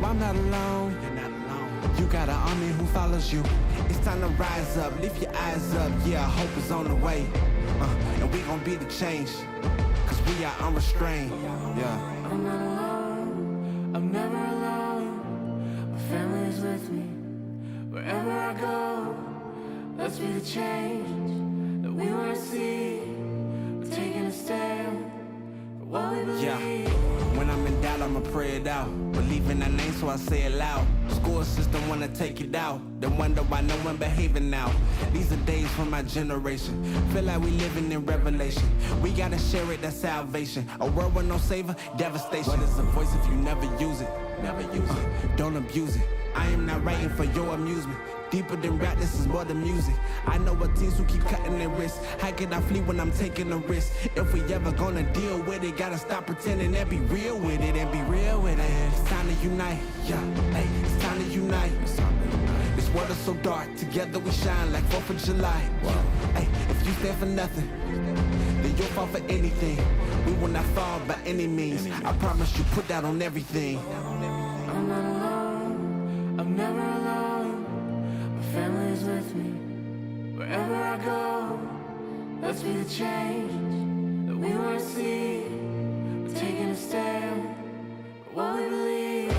I'm not alone. You're not alone. You got an army who follows you. It's time to rise up, lift your eyes up. Yeah, hope is on the way. And we gon' be the change, cause we are unrestrained. Yeah. I'm not alone, I'm never alone. My family is with me, wherever I go. Let's be the change that we wanna see. We're taking a stand for what we believe. Yeah. When I'm in doubt, I'ma pray it out. Believe in that name, so I say it loud. School system wanna take it out, then wonder why no one behaving now. These are days for my generation. Feel like we living in revelation. We gotta share it, that's salvation. A world with no savior, devastation. What is a voice if you never use it? Never use it. Don't abuse it. I am not writing for your amusement. Deeper than rap, this is more than music. I know what teens who keep cutting their wrists. How can I flee when I'm taking a risk? If we ever gonna deal with it, gotta stop pretending and be real with it and be real with it. It's time to unite, yeah, hey, it's time to unite. This world is so dark, together we shine like 4th of July. Hey, if you stand for nothing, then you'll fall for anything. We will not fall by any means. I promise you, put that on everything. I'm not alone, I'm never alone. My family is with me, wherever I go. Let's be the change that we wanna see. We're taking a stand for what we believe.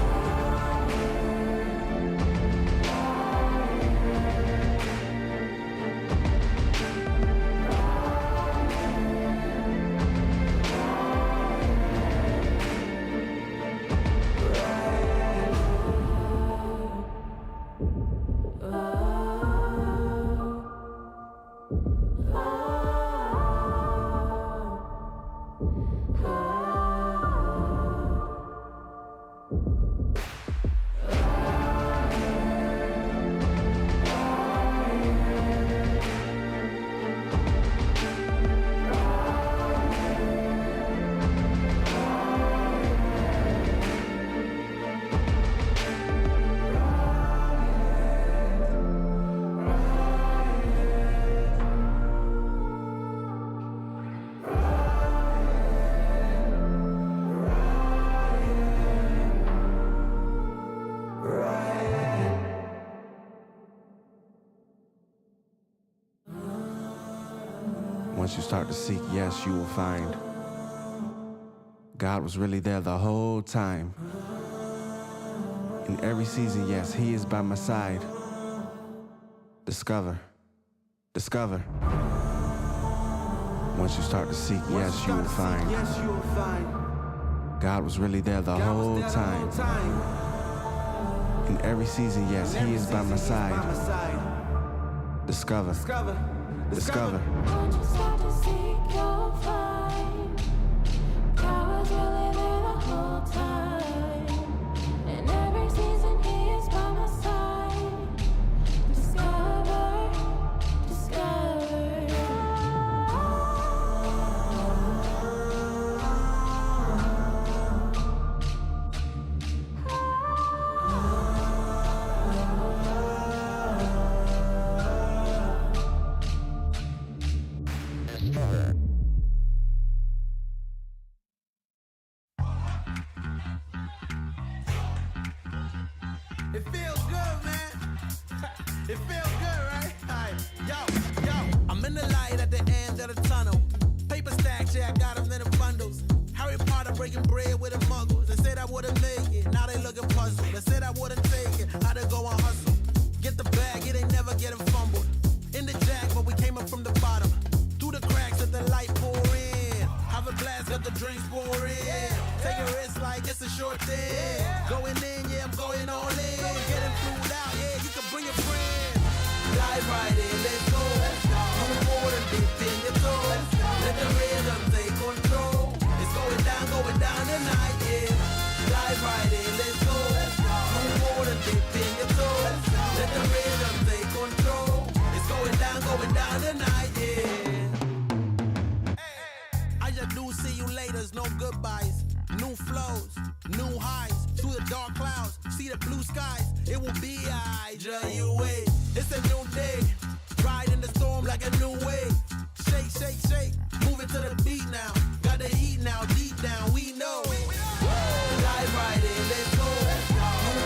Once you start to seek, yes, you will find God was really there the whole time. In every season, yes, He is by my side. Discover, discover. Once you start to seek, yes, you will find God was really there the whole time. In every season, yes, He is by my side. Discover, discover. Once you start to seek, you'll find God was really there the whole time. In every season, He is by my side. Discover, discover. It feels good, man. It feels good, right? Alright, yo, I'm in the light at the end of the tunnel. Paper stacks, yeah, I got them in the bundles. Harry Potter breaking bread with the muggles. They said I wouldn't make it, now they looking puzzled. They said I wouldn't take it, I to go and hustle. Get the bag, it ain't never getting fumbled. In the jack, but we came up from the bottom. Through the cracks, let the light pour in. Have a blast, let the drinks pour in. Take a risk like it's a short thing. Going in, yeah, I'm going all in. Getting food out, yeah, you can bring your friends. Dive right in, let's go. Move forward and dip in your toes. Let the rhythm take control. It's going down tonight, yeah. Dive right in, let's go. Move forward and dip in your toes. Let the rhythm take control. It's going down tonight, yeah. I just do see you laters, no goodbyes. New flows, new highs, through the dark clouds, see the blue skies. It will be Hydra, you wait. It's a new day, ride in the storm like a new wave. Shake, shake, shake, move it to the beat now. Got the heat now, deep down, we know. Dive right in, let's go. Move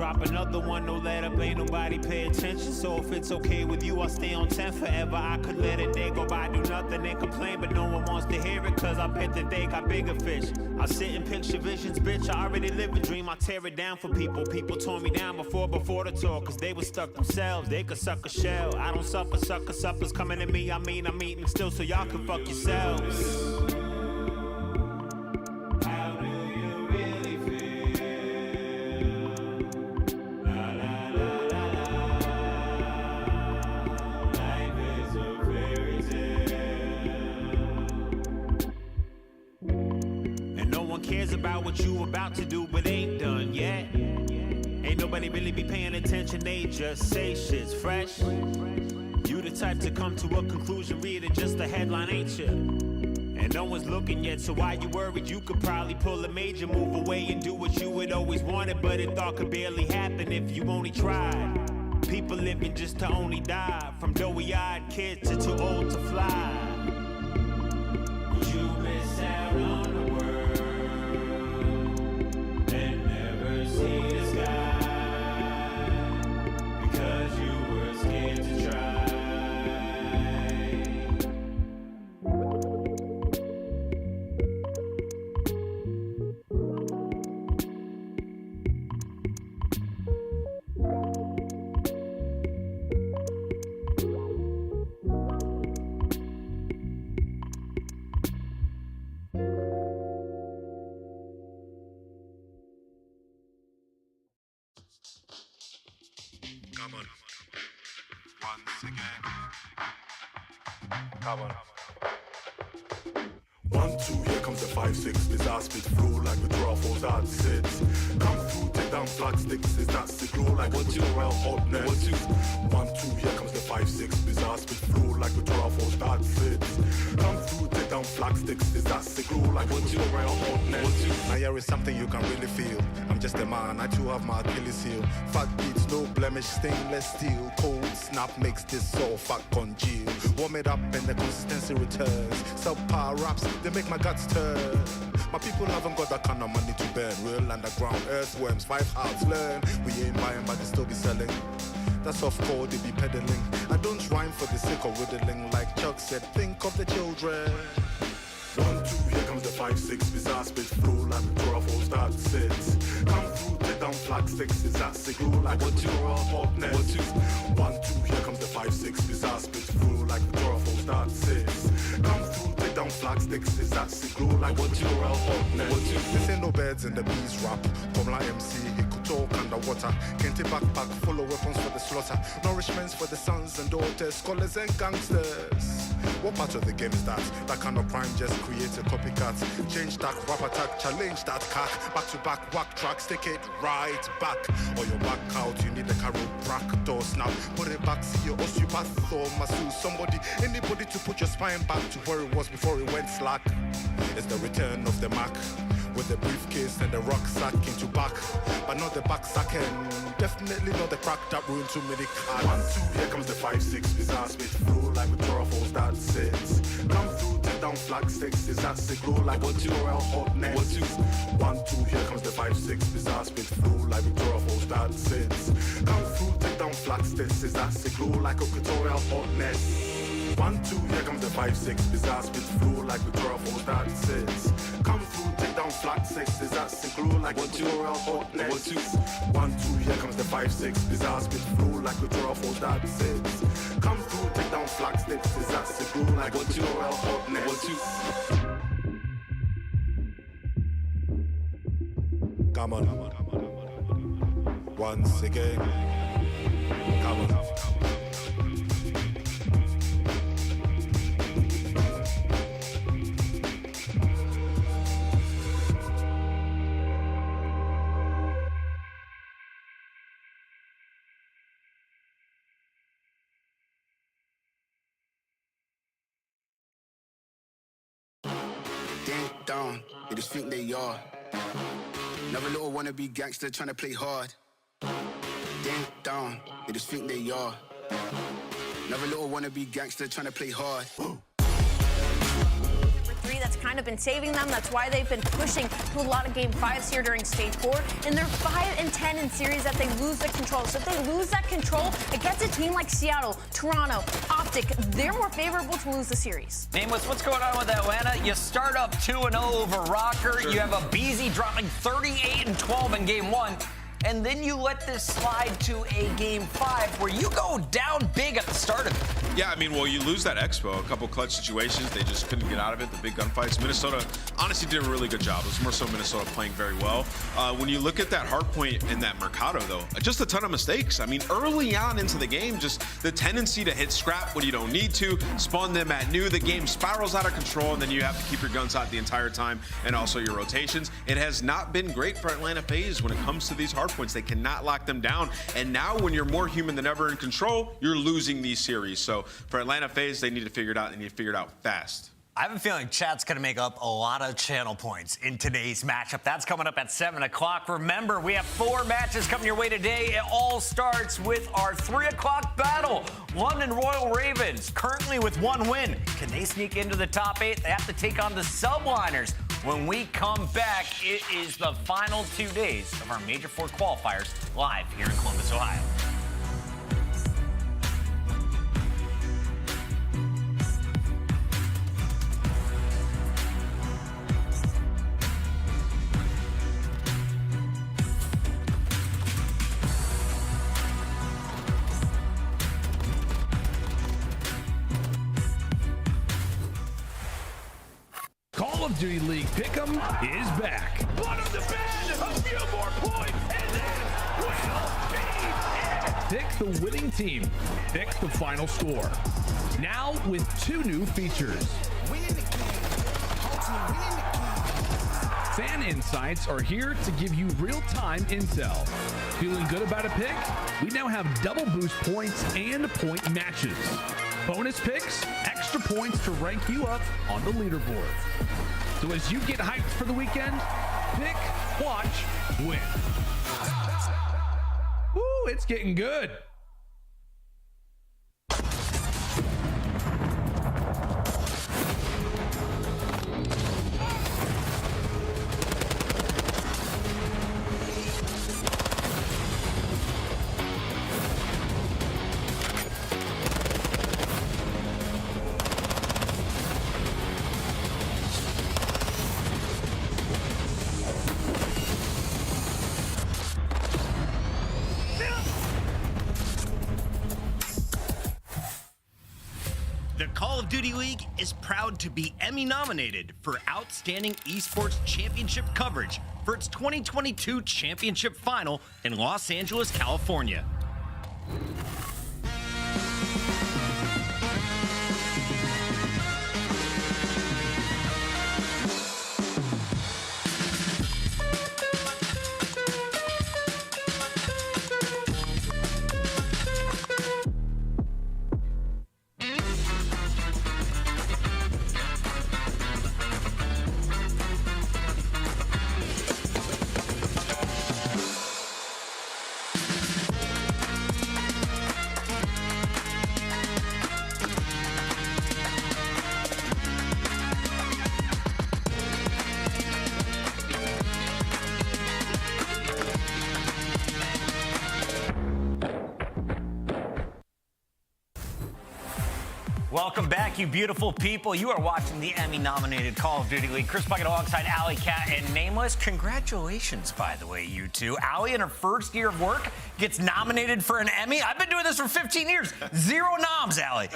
Drop another one, no let up, ain't nobody pay attention. So if it's okay with you, I'll stay on 10 forever. I could let a day go by, do nothing and complain, but no one wants to hear it, cause I bet that they got bigger fish. I sit and picture visions, bitch, I already live a dream. I tear it down for people. People tore me down before the tour, cause they were stuck themselves. They could suck a shell. I don't suffer, sucker, suppers coming at me. I'm eating still so y'all can fuck yourselves. Cares about what you about to do, but ain't done yet. Ain't nobody really be paying attention, they just say shit's fresh. You the type to come to a conclusion, read it just the headline, ain't you? And no one's looking yet, so why you worried? You could probably pull a major move away and do what you had always wanted, but it thought could barely happen if you only tried. People living just to only die, from doughy-eyed kids to too old to fly. Would you miss out on the world? See the sky because you were scared to try. Come on. Once again. Come on. 1, 2, here comes the 5, 6. Bizarre spit flow like the draw falls out sits. Come through, take down flag sticks. Is that sick glow like a around hotness? 1, 2, here comes the 5, 6. Bizarre spit flow like the draw falls out sits. Come through, take down flag sticks. Is that sick glow like a around hotness? Now here is something you can really feel. I'm just a man, I too have my Achilles heel. Fat beats, no blemish, stainless steel. Cold snap makes this all fat congeal. Warm it up and the consistency returns. Subpar raps, they make my guts turn. My people haven't got that kind of money to burn. Real underground earthworms, 5 hearts learn. We ain't buying but they still be selling. That's off core, they be peddling. I don't rhyme for the sake of whittling. Like Chuck said, think of the children. 1, 2, here comes the 5, 6. Bizarre spit flow like the draw falls out sits. Come through, take down flag sticks. Is that sick glow like a hotness? 1, 2, here comes the 5, 6. Bizarre spit flow like the draw falls out sits. Come through, take down flag sticks. Is that sick glow like a hotness? This ain't no birds and the bees rap. Come like MC, he could talk underwater. Kente backpack full of weapons for the slaughter. Nourishments for the sons and daughters, scholars and gangsters. What part of the game is that? That kind of crime just creates a copycat. Change that, rap attack, challenge that cack. Back to back, whack track, stick it right back. Or your back out, you need a chiropractor snap. Put it back, see your osteopath or masseuse. Somebody, anybody to put your spine back to where it was before it went slack. It's the return of the Mac. With the briefcase and the rucksack into back. But not the back sacking. Definitely not the crack that ruined too many cars. 1, 2, here comes the 5, 6. Bizarre spit flow like the draw falls that sits. Come through, take down flag sticks. Is that sick glow like a around hotness? 1, 2, here comes the 5, 6. Bizarre spit flow like the draw falls that sits. Come through, take down flag sticks. Is that sick glow like a around hotness? 1, 2, here comes the 5, 6. Bizarre spit flow like the draw falls that sits. Come through, take down flag 6. Is that sick glow like a around hotness? 1, 2, here comes the 5, 6. Bizarre spit flow like the draw falls that sits. Come through, take down flag 6. Is that sick glow like a around hotness? Come on. Once again. Come on. Ding dong, they just think they are. Another little wannabe gangster trying to play hard. Ding dong, they just think they are. Another little wannabe gangster trying to play hard. 3 that's kind of been saving them. That's why they've been pushing to a lot of Game 5s here during Stage 4. And they're 5-10 in series that they lose the control. So if they lose that control, it gets a team like Seattle, Toronto, Optic. They're more favorable to lose the series. Nameless, what's going on with Atlanta? You start up 2-0 over Rocker. Sure. You have a BZ dropping 38-12 in Game 1. And then you let this slide to a Game 5 where you go down big at the start of it. Yeah, I mean, well, you lose that Expo. A couple clutch situations. They just couldn't get out of it, the big gunfights. Minnesota honestly did a really good job. It was more so Minnesota playing very well. When you look at that hardpoint and that Mercado, though, just a ton of mistakes. I mean, early on into the game, just the tendency to hit scrap when you don't need to, spawn them at new. The game spirals out of control, and then you have to keep your guns hot the entire time and also your rotations. It has not been great for Atlanta FaZe when it comes to these hardpoints. They cannot lock them down. And now when you're more human than ever in control, you're losing these series. So for Atlanta FaZe, they need to figure it out. They need to figure it out fast. I have a feeling chat's going to make up a lot of channel points in today's matchup. That's coming up at 7 o'clock. Remember, we have 4 matches coming your way today. It all starts with our 3 o'clock battle. London Royal Ravens, currently with 1 win. Can they sneak into the top 8? They have to take on the Subliners. When we come back, it is the final 2 days of our Major 4 qualifiers live here in Columbus, Ohio. Call of Duty League Pick'em is back. One on the bed, a few more points, and then we'll be it. Pick the winning team. Pick the final score. Now with 2 new features. Fan Insights are here to give you real-time intel. Feeling good about a pick? We now have double boost points and point matches. Bonus picks, extra points to rank you up on the leaderboard. So as you get hyped for the weekend, pick, watch, win. Woo, it's getting good. The Call of Duty League is proud to be Emmy nominated for Outstanding Esports Championship coverage for its 2022 Championship Final in Los Angeles, California. Welcome back, you beautiful people. You are watching the Emmy-nominated Call of Duty League. Chris Bucket alongside Alley Cat and Nameless. Congratulations, by the way, you two. Alley, in her first year of work, gets nominated for an Emmy. I've been doing this for 15 years. 0 noms, Alley.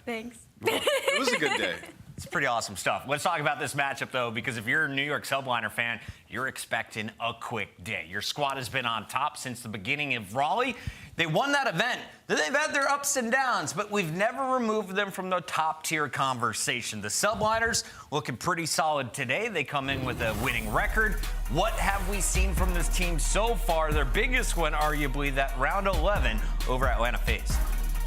Thanks. It was a good day. It's pretty awesome stuff. Let's talk about this matchup, though, because if you're a New York Subliner fan, you're expecting a quick day. Your squad has been on top since the beginning of Raleigh. They won that event. Then they've had their ups and downs, but we've never removed them from the top-tier conversation. The Subliners looking pretty solid today. They come in with a winning record. What have we seen from this team so far? Their biggest win, arguably, that round 11 over Atlanta FaZe.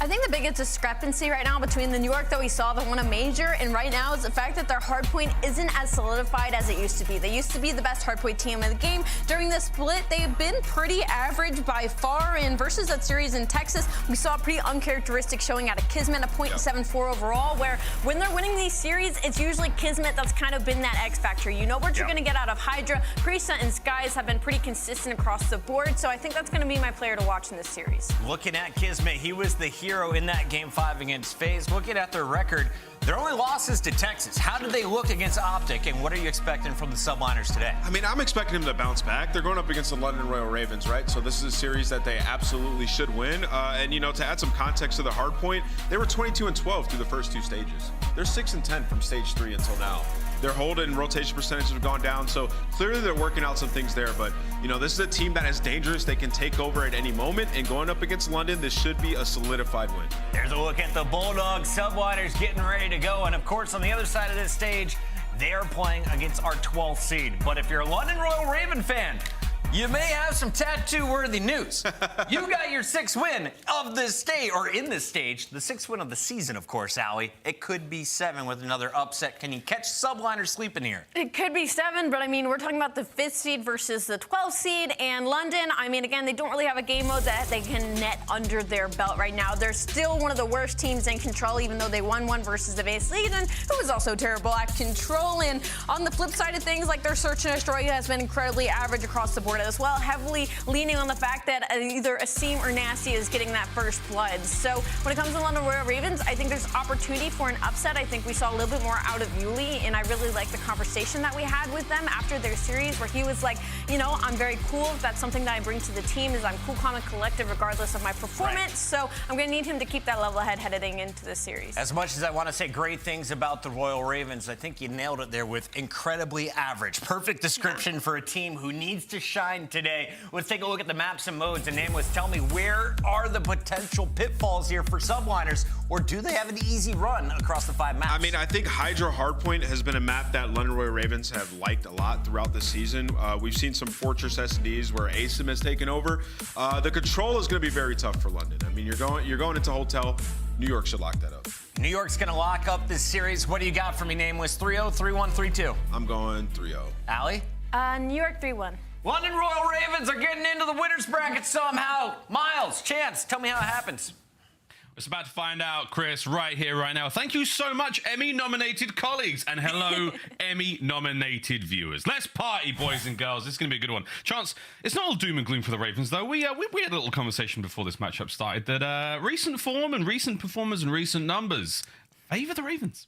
I think the biggest discrepancy right now between the New York that we saw that won a major and right now is the fact that their hardpoint isn't as solidified as it used to be. They used to be the best hardpoint team in the game. During this split, they've been pretty average by far, and versus that series in Texas, we saw a pretty uncharacteristic showing out of Kismet, a .74 overall, where when they're winning these series, it's usually Kismet that's kind of been that X factor. You know what you're going to get out of Hydra. Priest and Skies have been pretty consistent across the board, so I think that's going to be my player to watch in this series. Looking at Kismet, he was the hero in that Game 5 against FaZe. Looking at their record, their only losses to Texas. How did they look against Optic, and what are you expecting from the Subliners today? I mean, I'm expecting them to bounce back. They're going up against the London Royal Ravens, right? So this is a series that they absolutely should win. And, you know, to add some context to the hard point, they were 22-12 through the first 2 stages. They're 6-10 from stage 3 until now. Their hold and rotation percentages have gone down, so clearly they're working out some things there. But, you know, this is a team that is dangerous. They can take over at any moment, and going up against London, this should be a solidified win. There's a look at the Bulldogs. Subliners getting ready to go, and of course, on the other side of this stage, they are playing against our 12th seed. But if you're a London Royal Raven fan, you may have some tattoo-worthy news. You got your 6th win of this stage, or in this stage, the 6th win of the season, of course, Allie. It could be 7 with another upset. Can you catch Subliners sleeping here? It could be 7, but I mean, we're talking about the 5th seed versus the 12th seed, and London, I mean, again, they don't really have a game mode that they can net under their belt right now. They're still one of the worst teams in Control, even though they won one versus the base season, who was also terrible at Control. And on the flip side of things, like their Search and Destroy has been incredibly average across the board as well, heavily leaning on the fact that either Asim or Nastie is getting that first blood. So when it comes to London Royal Ravens, I think there's opportunity for an upset. I think we saw a little bit more out of Yuli, and I really like the conversation that we had with them after their series, where he was like, you know, I'm very cool. That's something that I bring to the team, is I'm cool, calm, and collective regardless of my performance. Right. So I'm going to need him to keep that level head heading into this series. As much as I want to say great things about the Royal Ravens, I think you nailed it there with incredibly average. Perfect description for a team who needs to shine today. Let's take a look at the maps and modes. And Nameless, tell me, where are the potential pitfalls here for Subliners, or do they have an easy run across the 5 maps? I mean, I think Hydra Hardpoint has been a map that London Royal Ravens have liked a lot throughout the season. We've seen some Fortress SDs where Asim has taken over. The control is going to be very tough for London. I mean, you're going into Hotel. New York should lock that up. New York's going to lock up this series. What do you got for me, Nameless? 3-0, 3-1, 3-2? I'm going 3-0. Allie? New York 3-1. London Royal Ravens are getting into the winner's bracket somehow. Miles, Chance, tell me how it happens. It's about to find out, Chris, right here, right now. Thank you so much, Emmy-nominated colleagues, and hello, Emmy-nominated viewers. Let's party, boys and girls. This is going to be a good one. Chance, it's not all doom and gloom for the Ravens, though. We had a little conversation before this matchup started that recent form and recent performers and recent numbers favor the Ravens.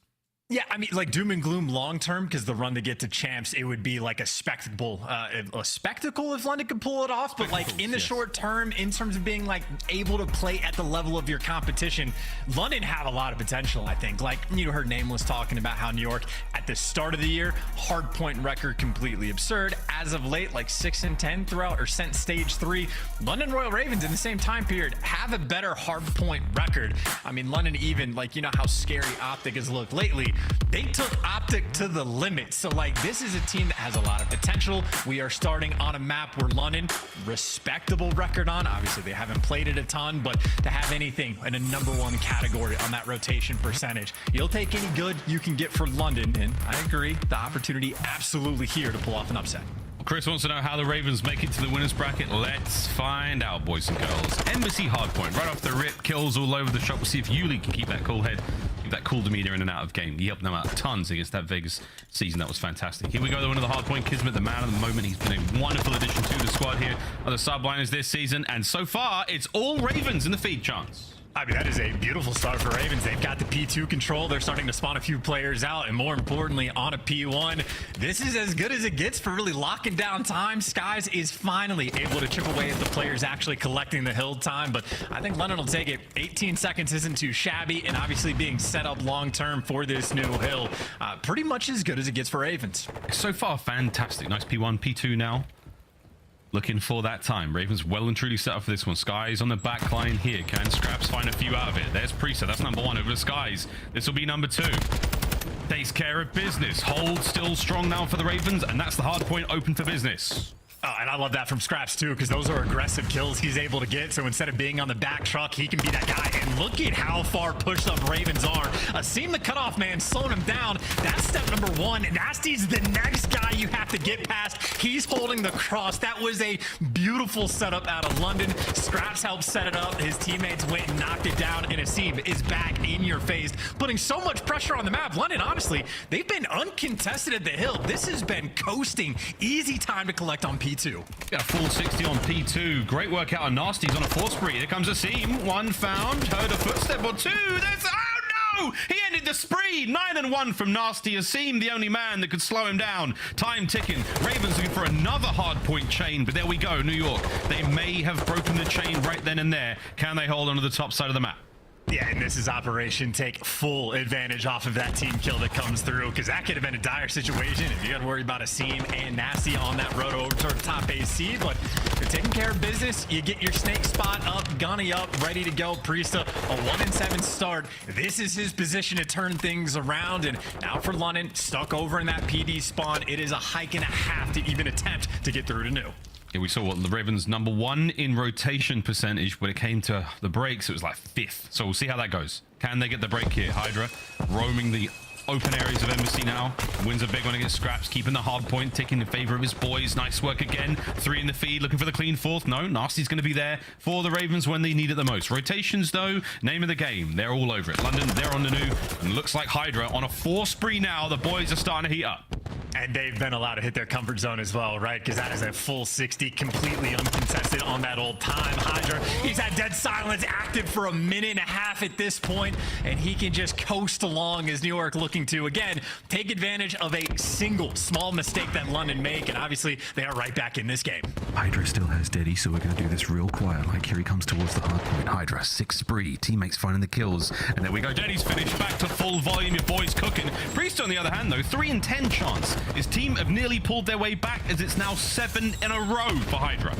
Yeah, I mean, like doom and gloom long term, because the run to get to champs, it would be like a spectacle if London could pull it off. But like in the short term, in terms of being like able to play at the level of your competition, London have a lot of potential, I think. Like, you heard Nameless talking about how New York at the start of the year, hard point record completely absurd. As of late, like 6-10 throughout, or since stage 3. London Royal Ravens in the same time period have a better hard point record. I mean, London even, like, you know how scary Optic has looked lately. They took Optic to the limit. So, like, this is a team that has a lot of potential. We are starting on a map where London, respectable record on. Obviously, they haven't played it a ton, but to have anything in a #1 category on that rotation percentage, you'll take any good you can get for London. And I agree, the opportunity absolutely here to pull off an upset. Chris wants to know how the Ravens make it to the winner's bracket. Let's find out, boys and girls. Embassy hardpoint, right off the rip, kills all over the shop. We'll see if Yuli can keep that cool head, keep that cool demeanor in and out of game. He helped them out tons against that Vegas season. That was fantastic. Here we go, the winner of the hardpoint, Kismet, the man of the moment. He's been a wonderful addition to the squad here on the Subliners this season. And so far, it's all Ravens in the feed, Chance. I mean, that is a beautiful start for Ravens. They've got the P2 control. They're starting to spawn a few players out, and more importantly, on a P1. This is as good as it gets for really locking down time. Skies is finally able to chip away at the players actually collecting the hill time, but I think London will take it. 18 seconds isn't too shabby, and obviously being set up long-term for this new hill. Pretty much as good as it gets for Ravens. So far, fantastic. Nice P1, P2 now. Looking for that time. Ravens well and truly set up for this one. Skies on the back line here. Can Skrapz find a few out of it? There's Priester. That's #1 over the Skies. This will be #2. Takes care of business. Hold still strong now for the Ravens, and that's the hard point open for business. Oh, and I love that from Skrapz too, because those are aggressive kills he's able to get. So instead of being on the back truck, he can be that guy. And look at how far pushed up Ravens are. Asim, the cutoff man, slowing him down. That's step number one. Nastie's the next guy you have to get past. He's holding the cross. That was a beautiful setup out of London. Skrapz helped set it up. His teammates went and knocked it down. And Asim is back in your face, putting so much pressure on the map. London, honestly, they've been uncontested at the hill. This has been coasting. Easy time to collect on P2. Got a full 60 on P2. Great work out on Nastie's on a 4 spree. Here comes Asim. One found. Heard a footstep or two. There's... Oh no! He ended the spree. 9 and 1 from Nastie. Asim, the only man that could slow him down. Time ticking. Ravens looking for another hard point chain, but there we go. New York. They may have broken the chain right then and there. Can they hold on to the top side of the map? Yeah, and this is Operation take full advantage off of that team kill that comes through, because that could have been a dire situation if you got to worry about Asim and Nastie on that road over to top AC. But you're taking care of business. You get your snake spot up, gunny up, ready to go. Priesta, a 1-7 start. This is his position to turn things around. And now for London, stuck over in that PD spawn. It is a hike and a half to even attempt to get through to new. Yeah, we saw what the Ravens #1 in rotation percentage. When it came to the breaks, it was like 5th. So we'll see how that goes. Can they get the break here? Hydra roaming the open areas of Embassy now. Wins a big one against Skrapz, keeping the hard point, taking in favor of his boys. Nice work again. 3 in the feed, looking for the clean 4th. No, Nastie's going to be there for the Ravens when they need it the most. Rotations, though, name of the game. They're all over it. London, they're on the new, and looks like Hydra on a 4 spree now. The boys are starting to heat up. And they've been allowed to hit their comfort zone as well, right? Because that is a full 60, completely uncontested on that old time. Hydra, he's had dead silence active for a minute and a half at this point, and he can just coast along as New York looking to, again, take advantage of a single small mistake that London make, and obviously they are right back in this game. Hydra still has Deddy, so we're going to do this real quiet. Like, here he comes towards the hard point. Hydra, 6 spree, teammates finding the kills, and there we go. Deddy's finished, back to full volume, your boys cooking. Priest, on the other hand, though, 3 in 10 chance. His team have nearly pulled their way back, as it's now 7 in a row for Hydra.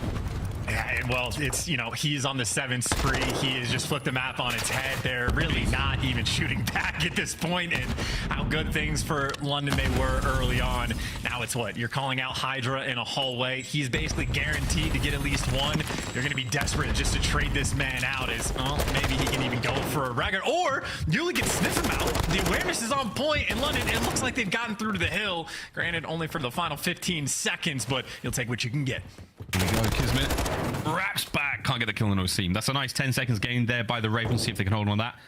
Yeah, well, it's, you know, he's on the 7th spree. He has just flipped the map on its head. They're really not even shooting back at this point, and how good things for London they were early on. Now it's what? You're calling out Hydra in a hallway. He's basically guaranteed to get at least one. You're going to be desperate just to trade this man out as, well, maybe he can even go for a record, or Ulisses can sniff him out. The awareness is on point in London. It looks like they've gotten through to the hill. Granted, only for the final 15 seconds, but you'll take what you can get. Here we go, Kismet. Wraps back. Can't get the kill on Asim. That's a nice 10 seconds gained there by the Ravens. See if they can hold on that.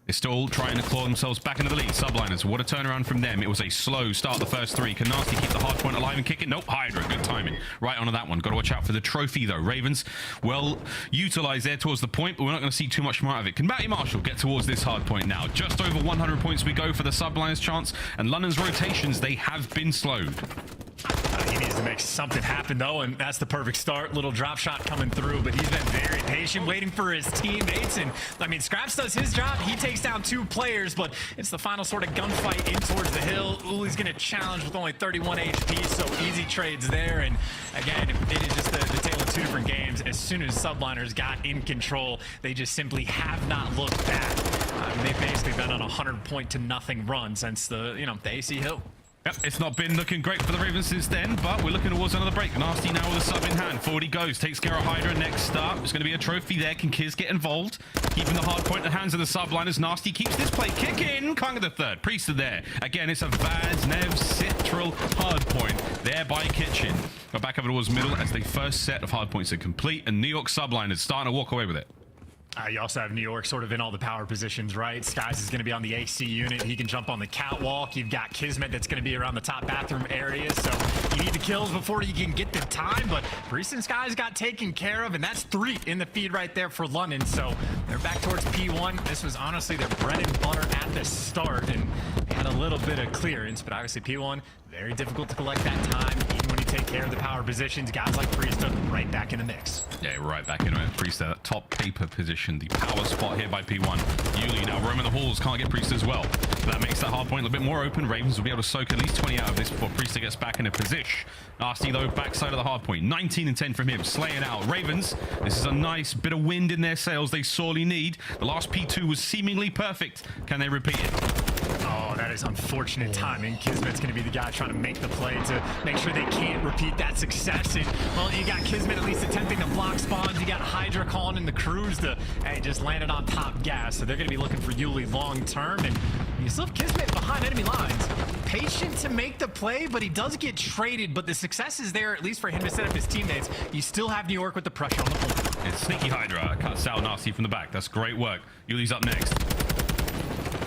They're still trying to claw themselves back into the lead. Subliners, what a turnaround from them. It was a slow start the first 3. Can Nastie keep the hard point alive and kick it? Nope, Hydra, good timing. Right onto that one. Got to watch out for the trophy, though. Ravens, well utilized there towards the point, but we're not going to see too much more out of it. Can Matty Marshall get towards this hard point now? Just over 100 points we go for the Subliners chance, and London's rotations, they have been slowed. He needs to make something happen, though, and that's the perfect start. Little drop shot coming through, but he's been very patient, waiting for his teammates. And, I mean, Skrapz does his job. He takes down 2 players, but it's the final sort of gunfight in towards the hill. Ulisses going to challenge with only 31 HP, so easy trades there. And, again, it is just the tale of 2 different games. As soon as Subliners got in control, they just simply have not looked back. They've basically been on a 100-point-to-nothing run since the AC hill. Yep, it's not been looking great for the Ravens since then, but we're looking towards another break. Nastie now with a sub in hand. Forward he goes, takes care of Hydra next start. There's going to be a trophy there. Can Kiz get involved? Keeping the hard point in the hands of the Subliners. Nastie keeps this play kicking. Can't get the 3rd. Priest are there. Again, it's a Vaz, Nev, Citral hard point there by Kitchen. Go back over towards middle as the first set of hard points are complete, and New York Subliners starting to walk away with it. You also have New York sort of in all the power positions, right? Skies is going to be on the AC unit. He can jump on the catwalk. You've got Kismet that's going to be around the top bathroom area. So you need the kills before you can get the time. But Priest and Skies got taken care of, and that's 3 in the feed right there for London. So they're back towards P1. This was honestly their bread and butter at the start, and they had a little bit of clearance. But obviously P1, very difficult to collect that time, even when you take care of the power positions. Guys like Priest right back in the mix. Yeah, right back in it. Priest at top paper position. The power spot here by P1. Yuli now roaming the halls. Can't get Priest as well. So that makes that hard point a little bit more open. Ravens will be able to soak at least 20 out of this before Priest gets back in a position. Nastie, though, backside of the hard point. 19 and 10 from him. Slaying out. Ravens, this is a nice bit of wind in their sails they sorely need. The last P2 was seemingly perfect. Can they repeat it? Oh, that that is unfortunate timing. Kismet's going to be the guy trying to make the play to make sure they can't repeat that success. And, well, you got Kismet at least attempting to block spawns. You got Hydra calling in the cruise to, hey, just landed on top gas. So they're going to be looking for Yuli long term. And you still have Kismet behind enemy lines. Patient to make the play, but he does get traded. But the success is there, at least for him to set up his teammates. You still have New York with the pressure on the point. It's sneaky Hydra. Cuts out Nastie from the back. That's great work. Yuli's up next.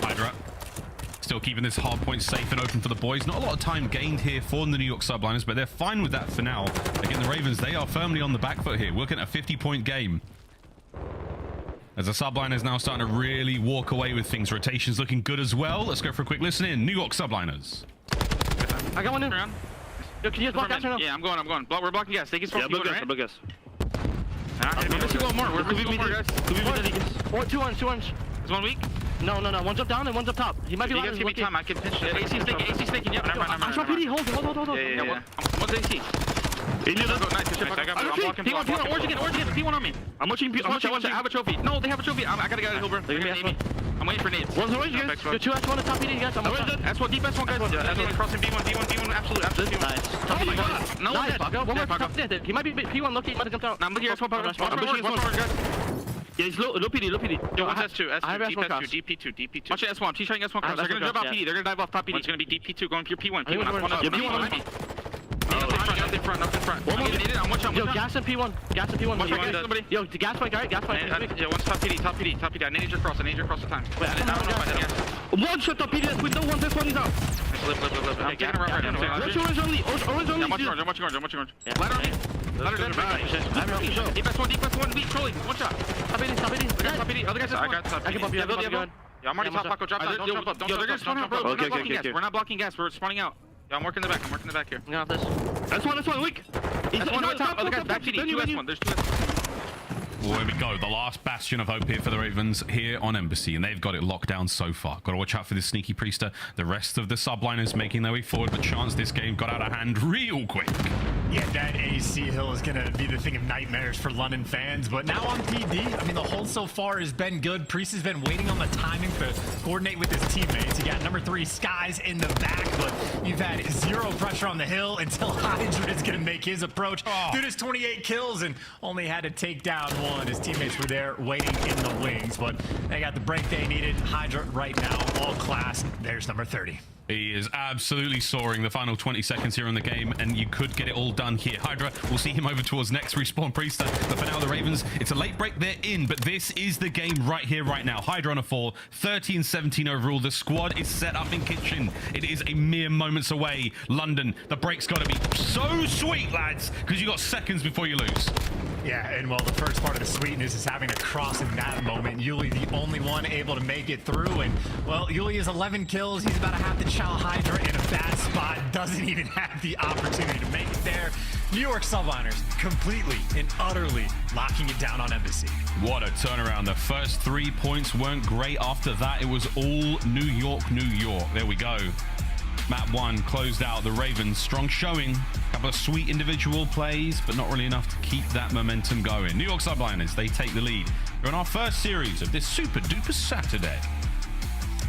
Hydra still keeping this hard point safe and open for the boys. Not a lot of time gained here for the New York Subliners, but they're fine with that for now. Again, the Ravens, they are firmly on the back foot here. We're looking at a 50-point game. As the Subliners now starting to really walk away with things. Rotation's looking good as well. Let's go for a quick listen in. New York Subliners. I got one in. Yo, can you just block gas right now? Yeah, I'm going. We're blocking gas. Take his front. Blue gas. We're missing one more. We're missing one more, guys. Two orange. Is one weak? No. One's up down and one's up top. He might be lying. Give me time. I can pinch it. AC snaking. Yep. I'm trying PD. Hold. Yeah. What's AC? Nice. I got him. P1. Orange again. P1 on me. I'm watching. I have a trophy. No, they have a trophy. I gotta get out of here, bro. They're gonna need me. I'm waiting for nades. One's orange, guys. You're 2 S1 and top PD, guys. I'm S1, deep S1, guys. S1 crossing B1. Absolutely. Nice. Oh my god. No, nice. One more top dead. He might be P1. Look, he might have jumped out. I'm looking at S1 power. I'm pushing S1, guys. Yeah, he's low PD. Yo, what's S2? DP2. Watch it, S1. He's trying S1 cross. They're gonna jump out PD. They're gonna dive off top PD. It's gonna be DP2 going pure P1. P1 on me. Up in front. One more. I'm watching. Yo, gas and P1. Somebody. Yo, the gas point, Yeah, one's top PD. I need you across the time. Wait, I don't know if I hit one shot top PD. That's window one. This one is out. Flip. I'm getting around right. Watch orange only. I'm watching orange. Ladder on me. Ladder dead. Deep S1. Weak. Trolling. One shot. Top PD. Other guys. I got top PD. Yeah, I'm already top Paco. Drop down. Don't jump up. They're gonna spawn out, bro. We're not blocking gas. We're spawning out. Yeah, I'm working the back here. Yeah, this. That's one, weak. That's one on top. Other guys back PD. 2S1. There's 2S1. Well, here we go. The last bastion of hope here for the Ravens here on Embassy, and they've got it locked down so far. Got to watch out for this sneaky Priester. The rest of the Subliners making their way forward, but chance this game got out of hand real quick. Yeah, that AC hill is going to be the thing of nightmares for London fans, but now on PD, I mean, the hold so far has been good. Priest has been waiting on the timing to coordinate with his teammates. You got number 3, Skies in the back, but you've had 0 pressure on the hill until Hydra is going to make his approach. Dude has 28 kills and only had to take down 1. His teammates were there waiting in the wings, but they got the break they needed. Hydra right now, all class. There's number 30. He is absolutely soaring. The final 20 seconds here in the game, and you could get it all done here. Hydra, we'll see him over towards next respawn Priester, but for now the Ravens, it's a late break, they're in, but this is the game right here, right now. Hydra on a 4, 13-17 overall. The squad is set up in kitchen. It is a mere moments away. London, the break's got to be so sweet, lads, because you got seconds before you lose. Yeah, and well, the first part of the sweetness is having a cross in that moment. Yuli, the only one able to make it through, and well, Yuli has 11 kills. He's about to have to chow Hydra in a bad spot. Doesn't even have the opportunity to make it there. New York Subliners completely and utterly locking it down on Embassy. What a turnaround. The first 3 points weren't great. After that, it was all New York. There we go. Map 1 closed out. The Ravens, strong showing. A couple of sweet individual plays, but not really enough to keep that momentum going. New York Subliners, they take the lead. We're on our first series of this super duper Saturday.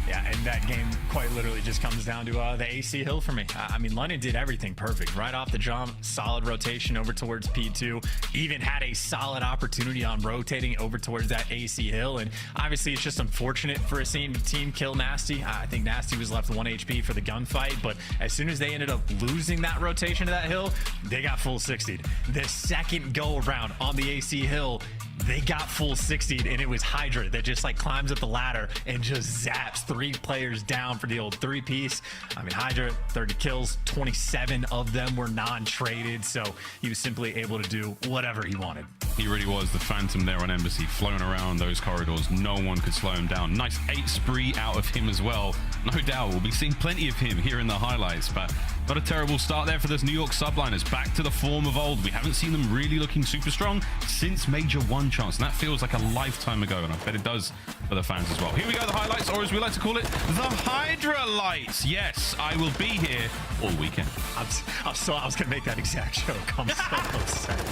Yeah, and that game quite literally just comes down to the AC hill for me. I mean, London did everything perfect. Right off the jump, solid rotation over towards P2. Even had a solid opportunity on rotating over towards that AC hill. And obviously, it's just unfortunate for a team kill Nastie. I think Nastie was left 1 HP for the gunfight. But as soon as they ended up losing that rotation to that hill, they got full 60'd. The second go around on the AC hill, they got full 60'd, and it was Hydra that just like climbs up the ladder and just zaps 3 players down for the old 3-piece. I mean, Hydra, 30 kills, 27 of them were non-traded, so he was simply able to do whatever he wanted. He really was the Phantom there on Embassy, flown around those corridors. No one could slow him down. Nice 8 spree out of him as well. No doubt, we'll be seeing plenty of him here in the highlights, but Not a terrible start there for this New York Subliners. Back to the form of old. We haven't seen them really looking super strong since Major 1 chance, and that feels like a lifetime ago, and I bet it does for the fans as well. Here we go, the highlights, or as we like to call it, the Hydra lights. Yes, I will be here all weekend. I was going to make that exact joke. I'm so upset.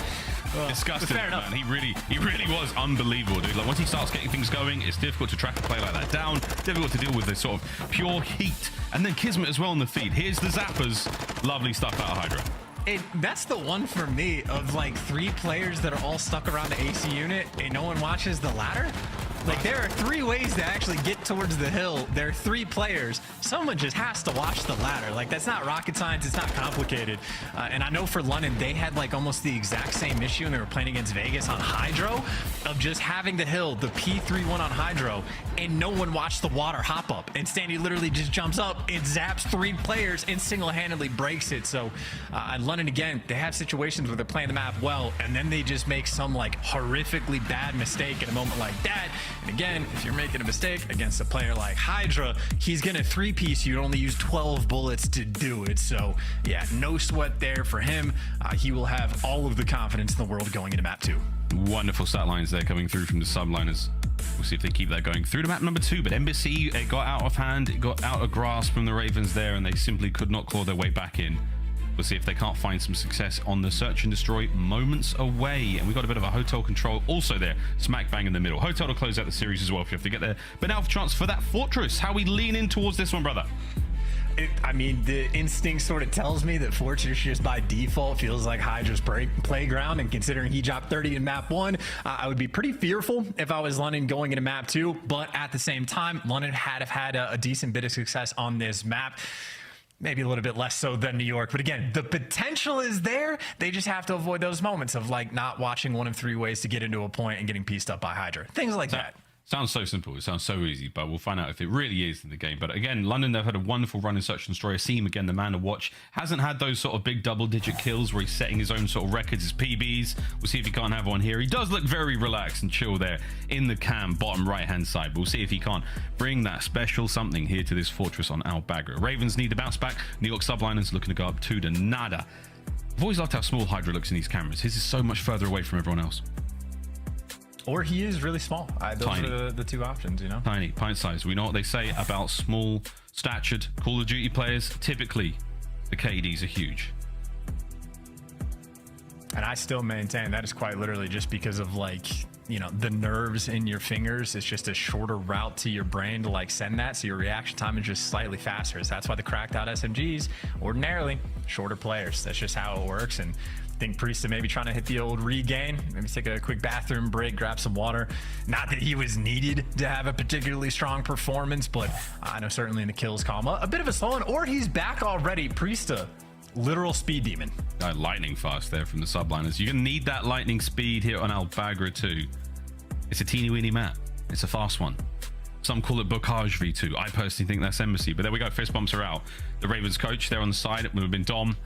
Disgusting, man. He really was unbelievable, dude. Like, once he starts getting things going, it's difficult to track a play like that down. Difficult to deal with this sort of pure heat. And then Kismet as well on the feed. Here's the zappers. Lovely stuff out of Hydra. That's the one for me of like 3 players that are all stuck around the AC unit and no one watches the ladder. Like, there are 3 ways to actually get towards the hill. There are 3 players. Someone just has to watch the ladder. Like, that's not rocket science. It's not complicated. And I know for London, they had like almost the exact same issue when they were playing against Vegas on Hydro of just having the hill, the P3-1 on Hydro, and no one watched the water hop up. And Standy literally just jumps up and zaps 3 players and single-handedly breaks it. So London, again, they have situations where they're playing the map well, and then they just make some like horrifically bad mistake in a moment like that. And again, if you're making a mistake against a player like Hydra, he's going to 3-piece you and only use 12 bullets to do it. So, yeah, no sweat there for him. He will have all of the confidence in the world going into map 2. Wonderful stat lines there coming through from the Subliners. We'll see if they keep that going through to map number 2. But Embassy, it got out of hand. It got out of grasp from the Ravens there, and they simply could not claw their way back in. We'll see if they can't find some success on the search and destroy moments away. And we got a bit of a hotel control also there, smack bang in the middle. Hotel to close out the series as well if you have to get there. But now for chance for that Fortress. How we lean in towards this one, brother? I mean, the instinct sort of tells me that Fortress just by default feels like Hydra's playground, and considering he dropped 30 in map 1, I would be pretty fearful if I was London going into map 2. But at the same time, London had a decent bit of success on this map. Maybe a little bit less so than New York. But again, the potential is there. They just have to avoid those moments of like not watching 1 of 3 ways to get into a point and getting pieced up by Hydra. Things like that. Sounds so simple. It sounds so easy, but we'll find out if it really is in the game. But again, London, they've had a wonderful run in search and destroy. Asim, again, the man to watch, hasn't had those sort of big double-digit kills where he's setting his own sort of records, his PBs. We'll see if he can't have one here. He does look very relaxed and chill there in the cam, bottom right-hand side. We'll see if he can't bring that special something here to this Fortress on Al Bagra. Ravens need to bounce back. New York Subliners looking to go up 2 to nada. I've always loved how small Hydra looks in these cameras. His is so much further away from everyone else. Or he is really small. Those are the 2 options, you know? Tiny, pint size. We know what they say about small, statured Call of Duty players. Typically, the KDs are huge. And I still maintain that is quite literally just because of like, you know, the nerves in your fingers. It's just a shorter route to your brain to like send that. So your reaction time is just slightly faster. So that's why the cracked out SMGs, ordinarily, shorter players. That's just how it works. And I think Priesta maybe trying to hit the old regain, maybe take a quick bathroom break, grab some water. Not that he was needed to have a particularly strong performance, but I know certainly in the kills column, a bit of a slow one, or he's back already. Priesta, literal speed demon. Lightning fast there from the Subliners. You're going to need that lightning speed here on Al Bagra too. It's a teeny weeny map. It's a fast one. Some call it Bocage V2. I personally think that's Embassy, but there we go. Fist bumps are out. The Ravens coach there on the side. It would have been Dom.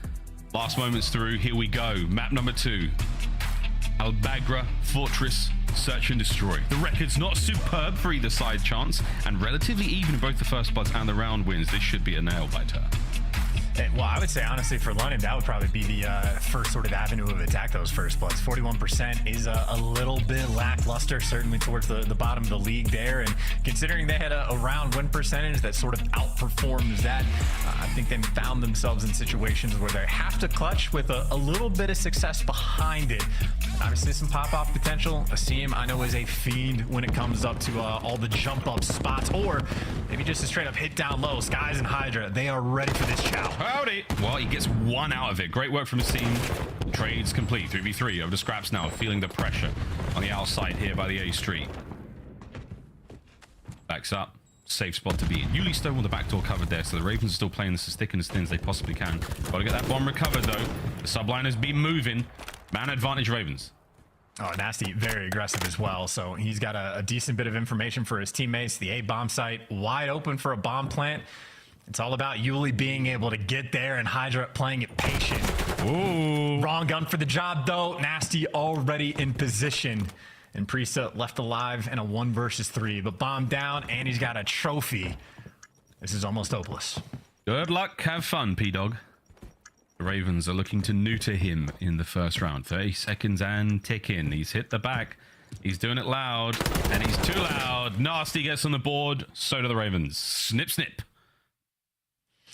Last moments through. Here we go. Map number 2. Al Bagra Fortress Search and Destroy. The record's not superb for either side chance, and relatively even in both the first bloods and the round wins. This should be a nail biter. Well, I would say, honestly, for London, that would probably be the first sort of avenue of attack, those first bloods. 41% is a little bit lackluster, certainly towards the bottom of the league there. And considering they had a round win percentage that sort of outperforms that, I think they found themselves in situations where they have to clutch with a little bit of success behind it. And obviously, some pop-off potential. Asim, I know, is a fiend when it comes up to all the jump-up spots, or maybe just a straight-up hit down low. Skies and Hydra, they are ready for this chow. Howdy. Well, he gets 1 out of it. Great work from Asim. Trades complete. 3v3 over to Skrapz now, feeling the pressure on the outside here by the A Street. Backs up. Safe spot to be in. Ulisses with the back door covered there, so the Ravens are still playing this as thick and as thin as they possibly can. Got to get that bomb recovered, though. The Subliners be moving. Man advantage Ravens. Oh, Nastie, very aggressive as well. So he's got a decent bit of information for his teammates. The A bomb site wide open for a bomb plant. It's all about Yuli being able to get there and Hydra playing it patient. Ooh. Wrong gun for the job, though. Nastie already in position. And Priesta left alive in a 1 versus 3. But bomb down, and he's got a trophy. This is almost hopeless. Good luck. Have fun, P-Dog. The Ravens are looking to neuter him in the first round. 30 seconds and ticking. He's hit the back. He's doing it loud, and he's too loud. Nastie gets on the board. So do the Ravens. Snip, snip.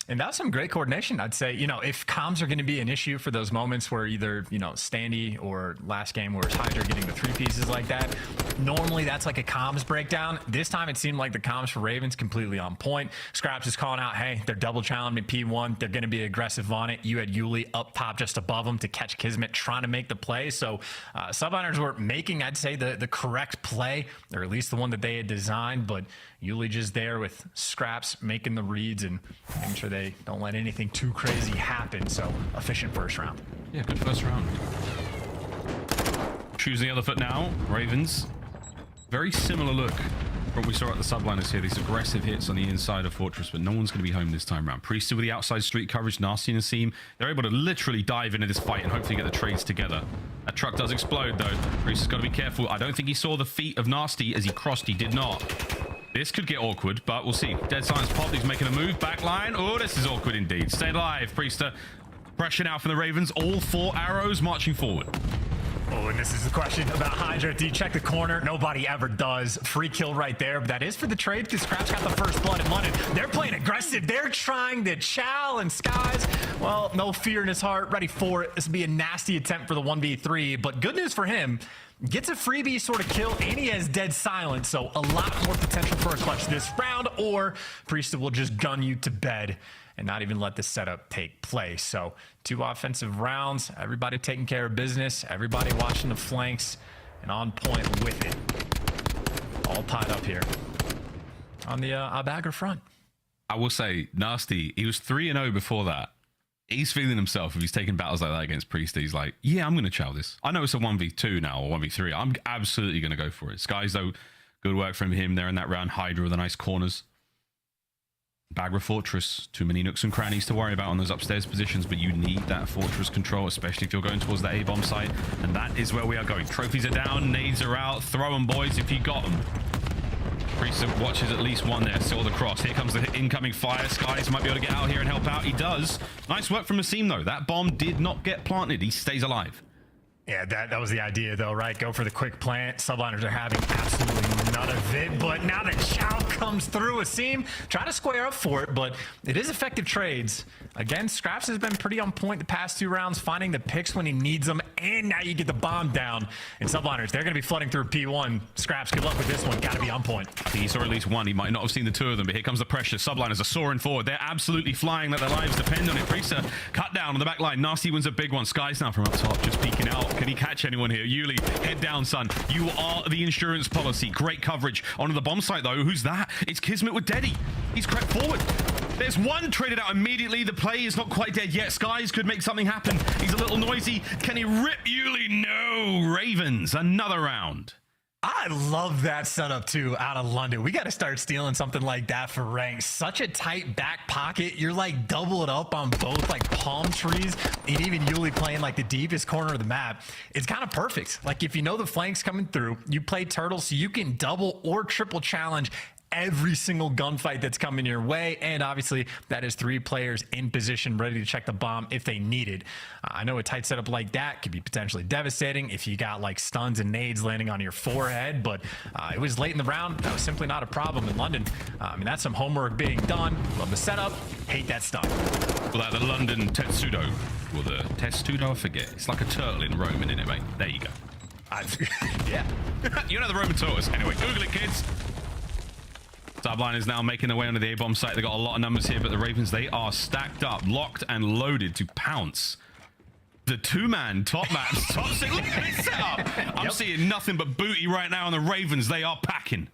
And that's some great coordination, I'd say. You know, if comms are going to be an issue for those moments where either, you know, Standy or last game where it's Hydra getting the 3 pieces like that, normally that's like a comms breakdown. This time it seemed like the comms for Ravens completely on point. Skrapz is calling out, hey, they're double challenging P1. They're going to be aggressive on it. You had Yuli up top just above him to catch Kismet trying to make the play. So Subliners were making, I'd say, the correct play, or at least the one that they had designed. But Yuli just there with Skrapz making the reads and making sure they don't let anything too crazy happen. So efficient first round. Yeah, good first round. Choosing the other foot now. Ravens. Very similar look from what we saw at the Subliners here. These aggressive hits on the inside of Fortress, but no one's going to be home this time around. Priested with the outside street coverage. Nastie and Asim. They're able to literally dive into this fight and hopefully get the trades together. That truck does explode though. Priest has got to be careful. I don't think he saw the feet of Nastie as he crossed. He did not. This could get awkward, but we'll see. Dead Silence popped. He's making a move. Backline. Oh, this is awkward indeed. Stay alive, Priester. Pressure now from the Ravens. All 4 arrows marching forward. Oh, and this is the question about Hydra. Do you check the corner? Nobody ever does. Free kill right there. But that is for the trade because Skrapz got the first blood in London. They're playing aggressive. They're trying to chow and skies. Well, no fear in his heart. Ready for it. This will be a nasty attempt for the 1v3. But good news for him. Gets a freebie sort of kill, and he has Dead Silence, so a lot more potential for a clutch this round, or Priestess will just gun you to bed and not even let the setup take place. So 2 offensive rounds, everybody taking care of business, everybody watching the flanks and on point with it. All tied up here on the Abagger front. I will say, Nastie, he was 3-0 before that. He's feeling himself if he's taking battles like that against Priest. He's like, yeah, I'm going to chow this. I know it's a 1v2 now or 1v3. I'm absolutely going to go for it. Skies, though, good work from him there in that round. Hydra with the nice corners. Bagra Fortress. Too many nooks and crannies to worry about on those upstairs positions, but you need that Fortress control, especially if you're going towards that A-bomb site. And that is where we are going. Trophies are down. Nades are out. Throw them, boys, if you got them. Priest watches at least one there. Saw the cross. Here comes the incoming fire. Skies might be able to get out here and help out. He does. Nice work from Asim, though. That bomb did not get planted. He stays alive. Yeah, that was the idea, though, right? Go for the quick plant. Subliners are having absolutely none of it. But now that chow comes through, Asim try to square up for it, but it is effective trades. Again, Skrapz has been pretty on point the past 2 rounds, finding the picks when he needs them, and now you get the bomb down. And Subliners, they're going to be flooding through P1. Skrapz, good luck with this one. Got to be on point. I think he saw at least one. He might not have seen the 2 of them, but here comes the pressure. Subliners are soaring forward. They're absolutely flying, that their lives depend on it. Priester cut down on the back line. Nastie wins a big one. Skies now from up top, just peeking out. Can he catch anyone here? Yuli, head down, son. You are the insurance policy. Great coverage onto the bomb site, though. Who's that? It's Kismet with Deddy. He's crept forward. There's one traded out immediately. The play is not quite dead yet. Skies could make something happen. He's a little noisy. Can he rip Yuli? No. Ravens, another round. I love that setup, too, out of London. We got to start stealing something like that for ranks. Such a tight back pocket. You're, like, double it up on both, like, palm trees. And even Yuli playing, like, the deepest corner of the map. It's kind of perfect. Like, if you know the flanks coming through, you play Turtle so you can double or triple challenge every single gunfight that's coming your way. And obviously that is 3 players in position ready to check the bomb if they need it. I know a tight setup like that could be potentially devastating if you got like stuns and nades landing on your forehead, but it was late in the round. That was simply not a problem in London. I mean, that's some homework being done. Love the setup. Hate that stun. Well, the London Tetsudo, or the Testudo, I forget. It's like a turtle in Roman, isn't it, mate? There you go. Yeah. You know the Roman tortoise. Anyway, Google it, kids. Subliners now making their way onto the A-bomb site. They've got a lot of numbers here, but the Ravens, they are stacked up, locked and loaded to pounce. The 2-man top maps, top 6. Look at this setup. I'm seeing nothing but booty right now on the Ravens. They are packing.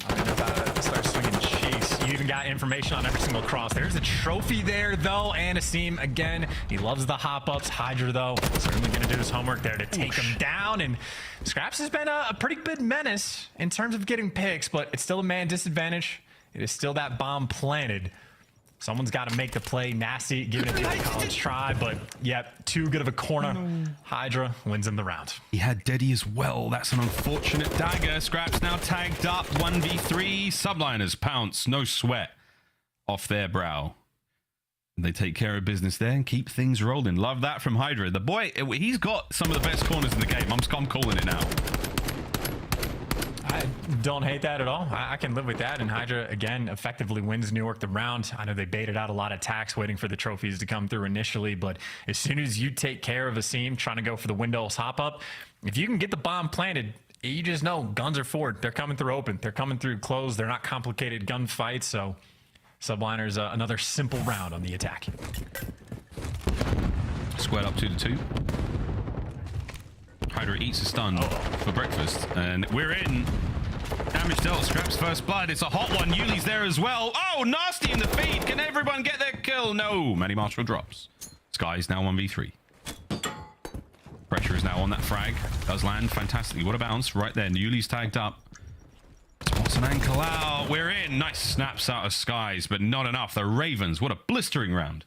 I'm about to start swinging chase. You even got information on every single cross. There's a trophy there, though, and Asim, again, he loves the hop-ups. Hydra, though, certainly going to do his homework there to take him down, and Skrapz has been a pretty good menace in terms of getting picks, but it's still a man disadvantage. It is still that bomb planted. Someone's got to make the play. Nasty giving it a college try, but yep, too good of a corner. Hydra wins in the round. He had Deddy as well. That's an unfortunate dagger. Skrapz now tagged up. 1v3. Subliners pounce. No sweat off their brow. They take care of business there and keep things rolling. Love that from Hydra. The boy, he's got some of the best corners in the game. I'm calling it now. I don't hate that at all. I can live with that. And Hydra, again, effectively wins New York the round. I know they baited out a lot of attacks waiting for the trophies to come through initially, but as soon as you take care of Asim trying to go for the Windows hop-up, if you can get the bomb planted, you just know guns are forward. They're coming through open. They're coming through closed. They're not complicated gunfights, so Subliners, another simple round on the attack. Squared up 2-2. Hydra eats a stun for breakfast, and we're in. Damage dealt. Skrapz first blood. It's a hot one. Ulisses there as well. Oh, Nastie in the feed. Can everyone get their kill? No. Matty Marshall drops. Sky's now 1v3. Pressure is now on that frag. Does land fantastically. What a bounce right there. Ulisses tagged up. Spots an ankle out. We're in. Nice snaps out of Skies, but not enough. The Ravens. What a blistering round.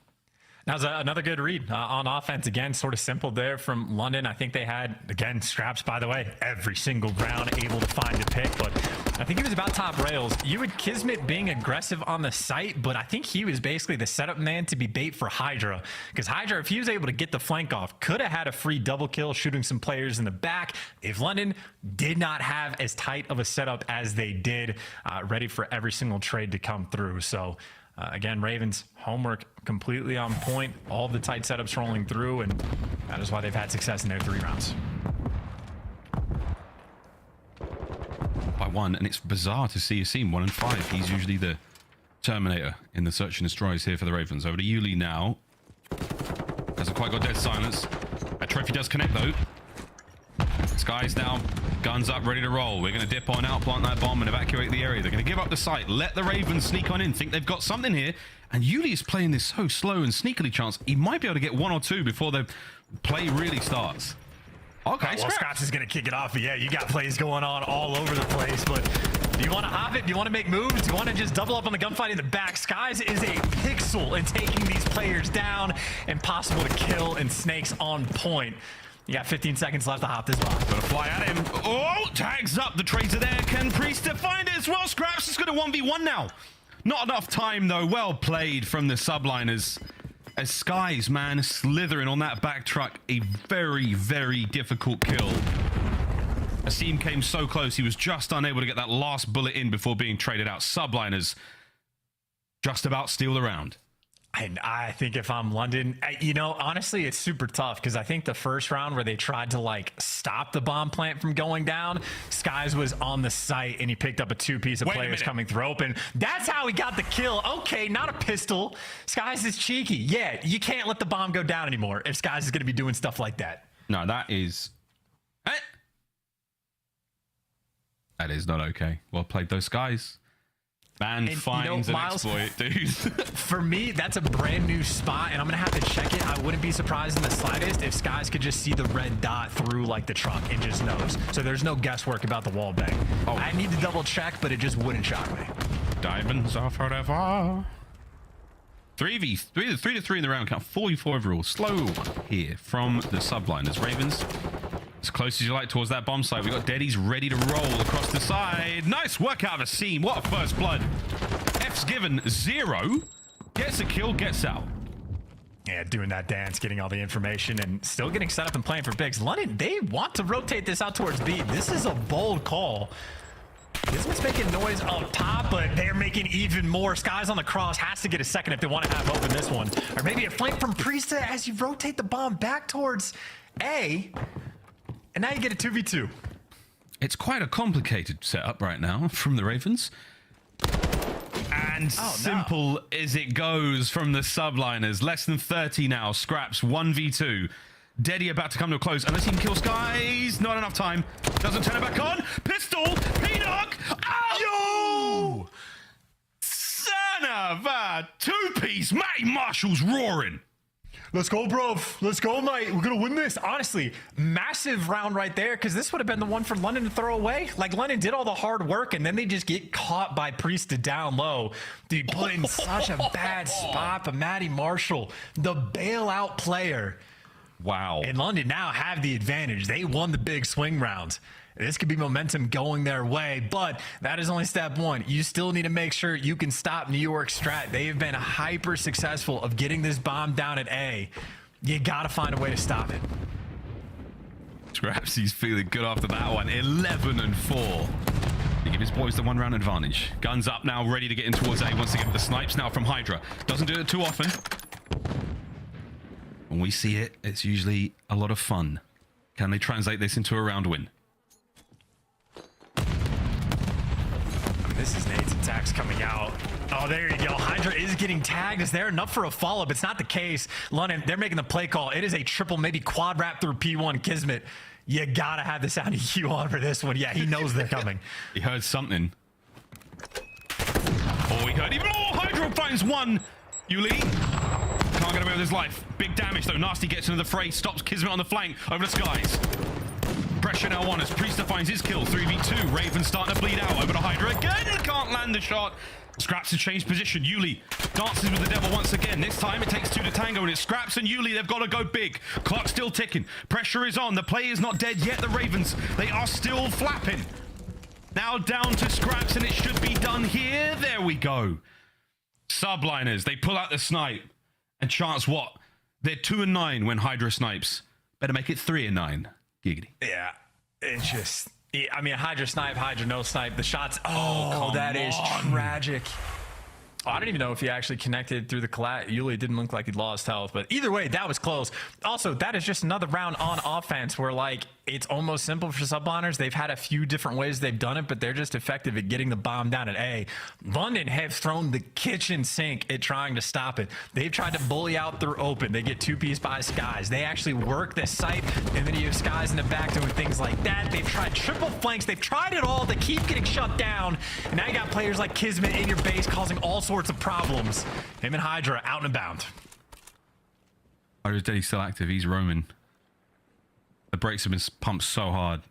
That was another good read on offense. Again, sort of simple there from London. I think they had, again, Skrapz, by the way, every single round able to find a pick. But I think he was about top rails. You had Kismet being aggressive on the site, but I think he was basically the setup man to be bait for Hydra. Because Hydra, if he was able to get the flank off, could have had a free double kill shooting some players in the back if London did not have as tight of a setup as they did, ready for every single trade to come through. So again, Ravens homework completely on point, all the tight setups rolling through, and that is why they've had success in their 3 rounds. By 1, and it's bizarre to see Asim 1 and 5. He's usually the Terminator in the search and destroys here for the Ravens. Over to Ulisses now. Hasn't quite got dead silence. That trophy does connect though. Sky's now guns up, ready to roll. We're going to dip on out, plant that bomb, and evacuate the area. They're going to give up the site, let the Ravens sneak on in, think they've got something here. And Ulisses is playing this so slow and sneakily chance. He might be able to get 1 or 2 before the play really starts. Okay, well, Skrapz is going to kick it off. But yeah, you got plays going on all over the place. But do you want to hop it? Do you want to make moves? Do you want to just double up on the gunfight in the back? Skies is a pixel in taking these players down. Impossible to kill, and Snake's on point. You got 15 seconds left to hop this bomb. Gotta fly at him. Oh, tags up. The trades are there. Can Priester find it as well? Skrapz is going to 1v1 now. Not enough time, though. Well played from the Subliners. As Skies, man, slithering on that back truck. A very, very difficult kill. Asim came so close. He was just unable to get that last bullet in before being traded out. Subliners just about steal the round. And I think if I'm London, you know, honestly, it's super tough because I think the first round where they tried to like stop the bomb plant from going down, Skies was on the site and he picked up a 2-piece of players coming through open. That's how he got the kill. Okay, not a pistol. Skies is cheeky. Yeah, you can't let the bomb go down anymore if Skies is going to be doing stuff like that. No, that is not okay. Well played, those Skies. Man finds an exploit, dude. For me, that's a brand new spot, and I'm going to have to check it. I wouldn't be surprised in the slightest if Skies could just see the red dot through, like, the truck and just knows. So there's no guesswork about the wall bang. Oh. I need to double check, but it just wouldn't shock me. Diamonds are forever. 3 to 3 in the round count. 44 overall. Slow here from the Subliners. Ravens, as close as you like towards that bomb site. We got Daddies ready to roll across the side. Nice work out of Asim. What a first blood. F's given 0. Gets a kill, gets out. Yeah, doing that dance, getting all the information, and still getting set up and playing for bigs. London, they want to rotate this out towards B. This is a bold call. Kismet's making noise up top, but they're making even more. Skies on the cross has to get a second if they want to have hope in this one. Or maybe a flank from Priesta as you rotate the bomb back towards A. And now you get a 2v2. It's quite a complicated setup right now from the Ravens. And simple as it goes from the Subliners. Less than 30 now. Skrapz 1v2. Deddy about to come to a close. Unless he can kill Skies. Not enough time. Doesn't turn it back on. Pistol. P-Knock. Oh! Yo! Son of a 2-piece. Matty Marshall's roaring. Let's go, bro. Let's go, mate. We're going to win this. Honestly, massive round right there because this would have been the one for London to throw away. Like, London did all the hard work, and then they just get caught by Priesta down low. Dude, put in such a bad spot. But Matty Marshall, the bailout player. Wow. And London now have the advantage. They won the big swing round. This could be momentum going their way, but that is only step one. You still need to make sure you can stop New York Strat. They have been hyper successful of getting this bomb down at A. You got to find a way to stop it. Skrapz, he's feeling good after that one. 11-4. They give his boys the 1 round advantage. Guns up now, ready to get in towards A once again with the snipes now from Hydra. Doesn't do it too often. When we see it, it's usually a lot of fun. Can they translate this into a round win? This is Nate's attacks coming out. Oh, there you go. Hydra is getting tagged. Is there enough for a follow-up? It's not the case. London, they're making the play call. It is a triple, maybe quad wrap through P1. Kismet, you gotta have the sound EQ on for this one. Yeah, he knows they're coming. He heard something. Oh, he heard even more. Hydra finds one. Uli can't get away with his life. Big damage though. Nastie gets into the fray, stops Kismet on the flank over the skies. Pressure now on as Priest finds his kill. 3v2. Raven starting to bleed out over to Hydra again. Can't land the shot. Skrapz has changed position. Uli dances with the devil once again. This time it takes 2 to tango, and it's Skrapz and Uli. They've got to go big. Clock still ticking. Pressure is on. The play is not dead yet. The Ravens, they are still flapping. Now down to Skrapz, and it should be done here. There we go. Subliners, they pull out the snipe. And chance what? They're 2-9 when Hydra snipes. Better make it 3-9. Giggity. Yeah, it's just... I mean, Hydra snipe, Hydra no snipe. The shots... Oh, that is tragic. Oh, I don't even know if he actually connected through the collat. Uli didn't look like he lost health, but either way, that was close. Also, that is just another round on offense where, like, it's almost simple for Subliners. They've had a few different ways they've done it, but they're just effective at getting the bomb down at A. London have thrown the kitchen sink at trying to stop it. They've tried to bully out through open. They get 2-piece by Skies. They actually work this site, and then you have Skies in the back doing things like that. They've tried triple flanks. They've tried it all. They keep getting shut down. And now you got players like Kismet in your base causing all sorts of problems. Him and Hydra out and about. Hydra's dead. He's still active. He's roaming. The brakes have been pumped so hard.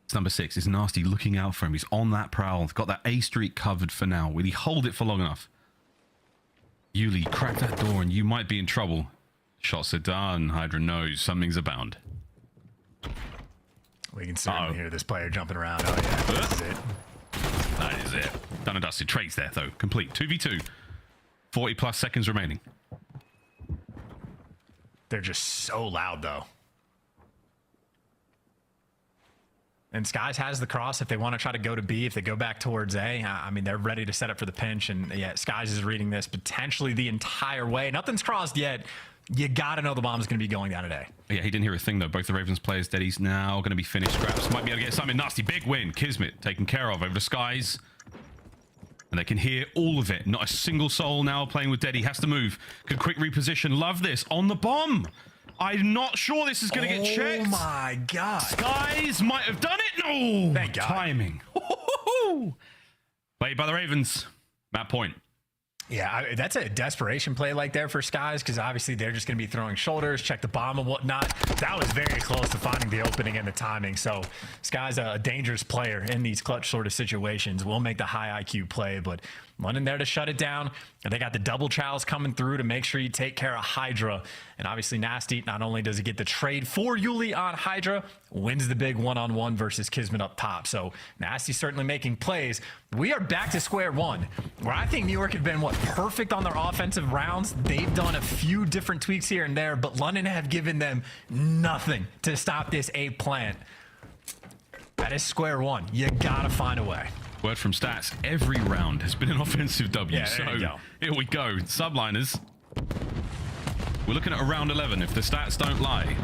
It's number 6. It's Nastie looking out for him. He's on that prowl. Got that A streak covered for now. Will he hold it for long enough? Uli, crack that door and you might be in trouble. Shots are done. Hydra knows something's abound. We can certainly hear this player jumping around. Oh, yeah. This is it. That is it. Done and dusted. Trades there, though. Complete. 2v2. 40 plus seconds remaining. They're just so loud, though. And Skies has the cross if they want to try to go to B. If they go back towards A, I mean, they're ready to set up for the pinch. And yeah, Skies is reading this potentially the entire way. Nothing's crossed yet. You got to know the bomb's going to be going down at A. Yeah, he didn't hear a thing, though. Both the Ravens players dead. He's now going to be finished. Skrapz might be able to get something nasty. Big win. Kismet taken care of over the Skies. And they can hear all of it. Not a single soul now playing with Dead. He has to move. Could quick reposition. Love this. On the bomb. I'm not sure this is going to get checked. Oh, my God. Skies might have done it. No. Thank God. Timing. Played by the Ravens. Matt Point. Yeah, that's a desperation play like there for Skies, because obviously they're just going to be throwing shoulders, check the bomb and whatnot. That was very close to finding the opening and the timing. So Skies a dangerous player in these clutch sort of situations. Will make the high IQ play, but London there to shut it down. And they got the double chows coming through to make sure you take care of Hydra. And obviously Nastie, not only does he get the trade for Uli on Hydra, wins the big one-on-one versus Kismet up top. So Nastie certainly making plays. We are back to square one, where I think New York have been, perfect on their offensive rounds. They've done a few different tweaks here and there, but London have given them nothing to stop this A plant. That is square one. You gotta find a way. Word from Stats, every round has been an offensive W. Yeah, so there you go. Here we go. Subliners. We're looking at a round 11 if the stats don't lie.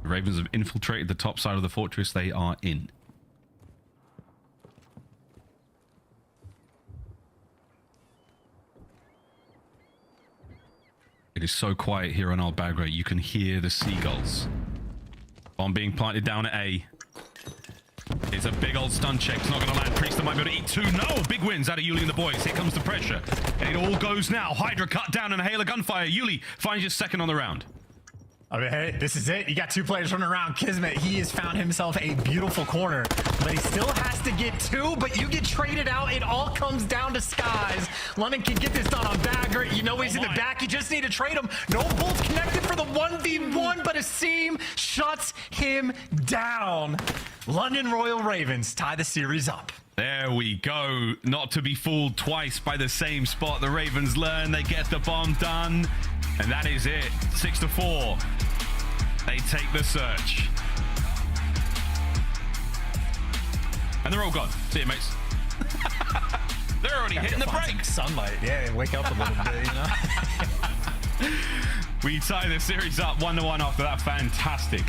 The Ravens have infiltrated the top side of the fortress. They are in. It is so quiet here on Albagra. You can hear the seagulls. Bomb being planted down at A. It's a big old stun check. It's not going to land. Priester might be able to eat 2. No! Big wins out of Uli and the boys. Here comes the pressure. And it all goes now. Hydra cut down and a hail of gunfire. Uli finds his second on the round. I mean, hey, this is it. You got two players running around. Kismet, he has found himself a beautiful corner, but he still has to get two, but you get traded out. It all comes down to skies. London can get this done on Bagger. You know he's in the back. You just need to trade him. No bolts connected for the 1v1, but Asim shuts him down. London Royal Ravens tie the series up. There we go. Not to be fooled twice by the same spot. The Ravens learn. They get the bomb done. And that is it. 6-4. They take the search. And they're all gone. See you, mates. They're already hitting the brakes. Sunlight. Yeah, wake up a little bit, you know? We tie the series up 1-1 after that fantastic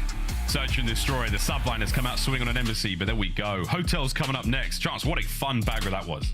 search and destroy. The Subliners come out swinging on an embassy, but there we go. Hotels coming up next. Chance, what a fun bagger that was.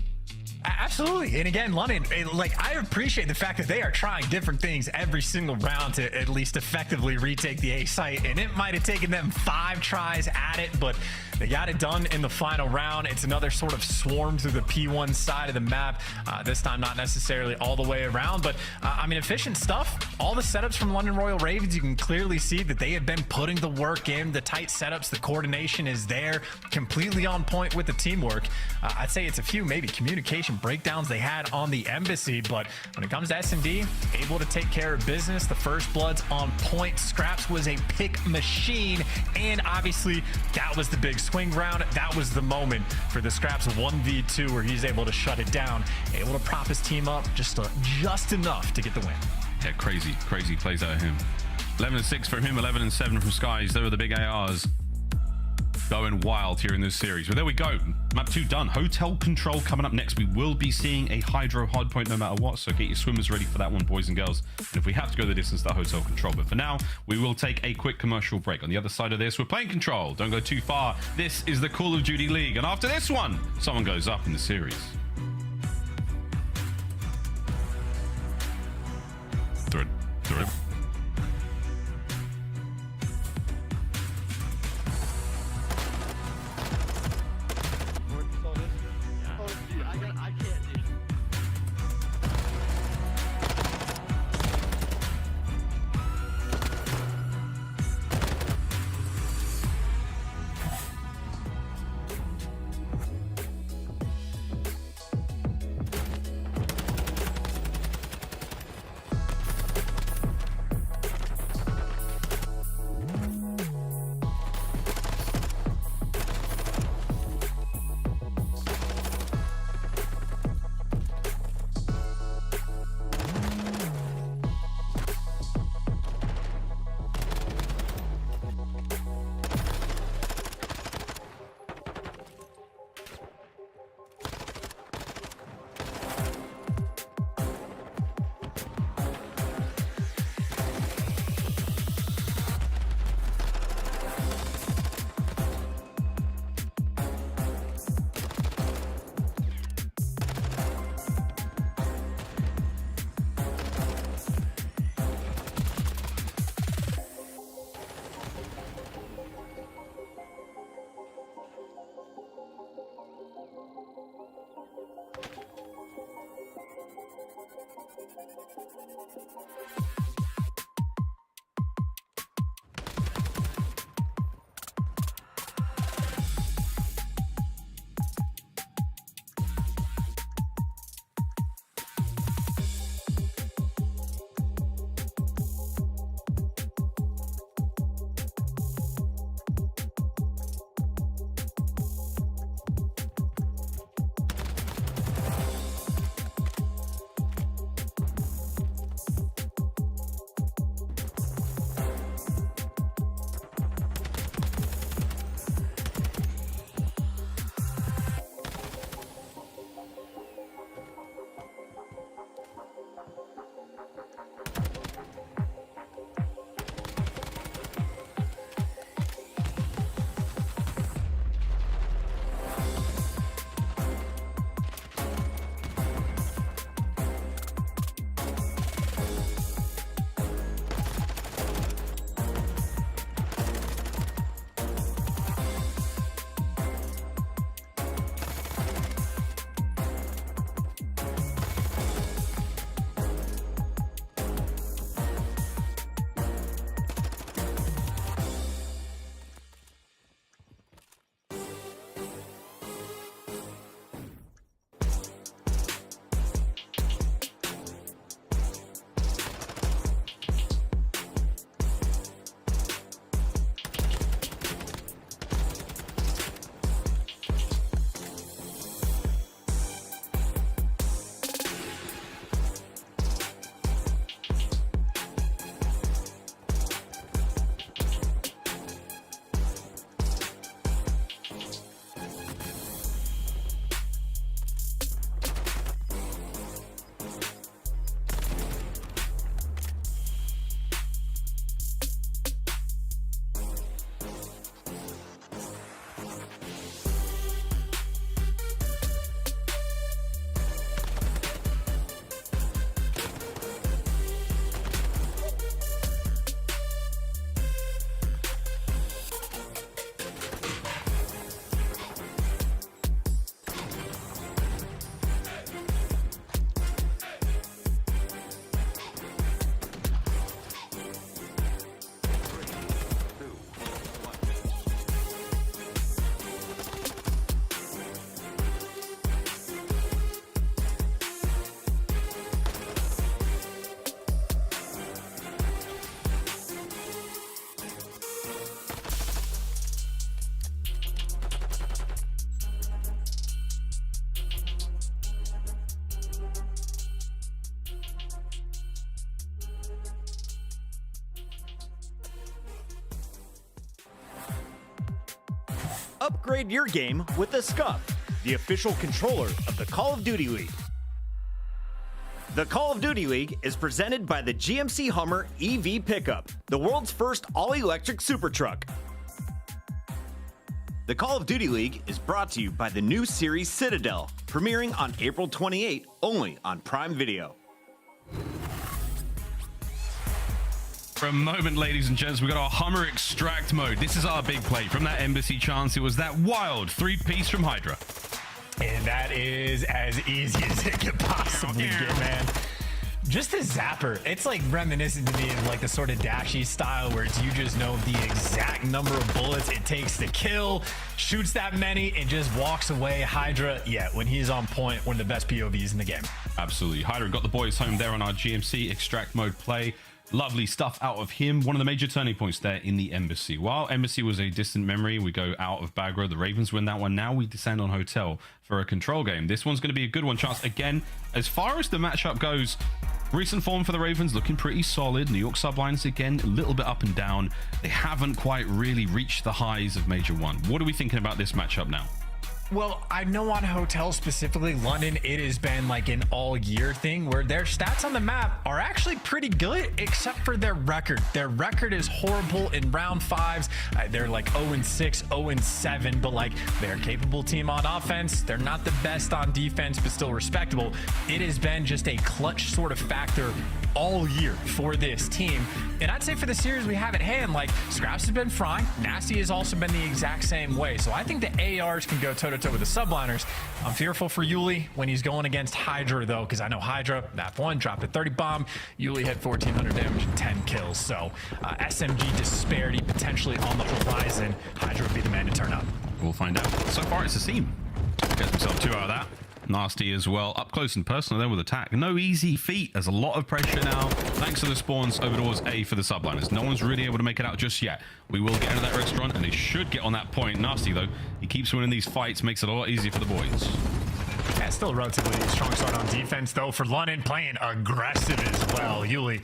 Absolutely. And again, London, like, I appreciate the fact that they are trying different things every single round to at least effectively retake the A site. And it might have taken them 5 tries at it, but they got it done in the final round. It's another sort of swarm through the P1 side of the map. This time, not necessarily all the way around, but I mean, efficient stuff. All the setups from London Royal Ravens, you can clearly see that they have been putting the work in. The tight setups, the coordination is there, completely on point with the teamwork. I'd say it's a few maybe communication breakdowns they had on the embassy, but when it comes to S&D, able to take care of business. The First Blood's on point. Skrapz was a pick machine, and obviously that was the big swing round. That was the moment for the Skrapz 1v2 where he's able to shut it down, able to prop his team up just enough to get the win. Yeah, crazy plays out of him. 11-6 from him, 11-7 from Skies. They were the big ARs. Going wild here in this series. But there we go. Map 2 done. Hotel control coming up next. We will be seeing a Hydra hardpoint no matter what, so get your swimmers ready for that one, boys and girls. And if we have to go the distance, that hotel control. But for now, we will take a quick commercial break. On the other side of this, we're playing control. Don't go too far. This is the Call of Duty League. And after this one, someone goes up in the series. Through it. Upgrade your game with a SCUF, the official controller of the Call of Duty League. The Call of Duty League is presented by the GMC Hummer EV Pickup, the world's first all-electric super truck. The Call of Duty League is brought to you by the new series Citadel, premiering on April 28 only on Prime Video. For a moment, ladies and gents, we got our Hummer extract mode. This is our big play. From that embassy chance, it was that wild 3-piece from Hydra. And that is as easy as it could possibly get, man. Just a zapper. It's like reminiscent to me of like the sort of dashy style where it's you just know the exact number of bullets it takes to kill, shoots that many, and just walks away. Hydra, yeah, when he's on point, one of the best POVs in the game. Absolutely. Hydra got the boys home there on our GMC extract mode play. Lovely stuff out of him. One of the major turning points there in the Embassy. While Embassy was a distant memory, we go out of Bagra. The Ravens win that one. Now we descend on Hotel for a control game. This one's going to be a good one. Chance again. As far as the matchup goes, recent form for the Ravens looking pretty solid. New York Subliners again, a little bit up and down. They haven't quite really reached the highs of Major 1. What are we thinking about this matchup now? Well, I know on Hotel specifically, London, it has been like an all-year thing where their stats on the map are actually pretty good, except for their record. Their record is horrible in round 5s. They're like 0-6, 0-7, but like they're a capable team on offense. They're not the best on defense, but still respectable. It has been just a clutch sort of factor all year for this team. And I'd say for the series we have at hand, like Skrapz has been frying. Nastie has also been the exact same way. So I think the ARs can go toe-to-toe with the Subliners. I'm fearful for Uli when he's going against Hydra though, because I know Hydra, map 1, dropped a 30 bomb. Uli had 1,400 damage and 10 kills. So SMG disparity potentially on the horizon. Hydra would be the man to turn up. We'll find out. So far it's Asim. Gets himself 2 out of that. Nastie as well, up close and personal there with attack. No easy feat. There's a lot of pressure now. Thanks to the spawns over towards A for the Subliners. No one's really able to make it out just yet. We will get into that restaurant and they should get on that point. Nastie though, he keeps winning these fights, makes it a lot easier for the boys. Yeah, still a relatively strong start on defense though for London, playing aggressive as well. Uli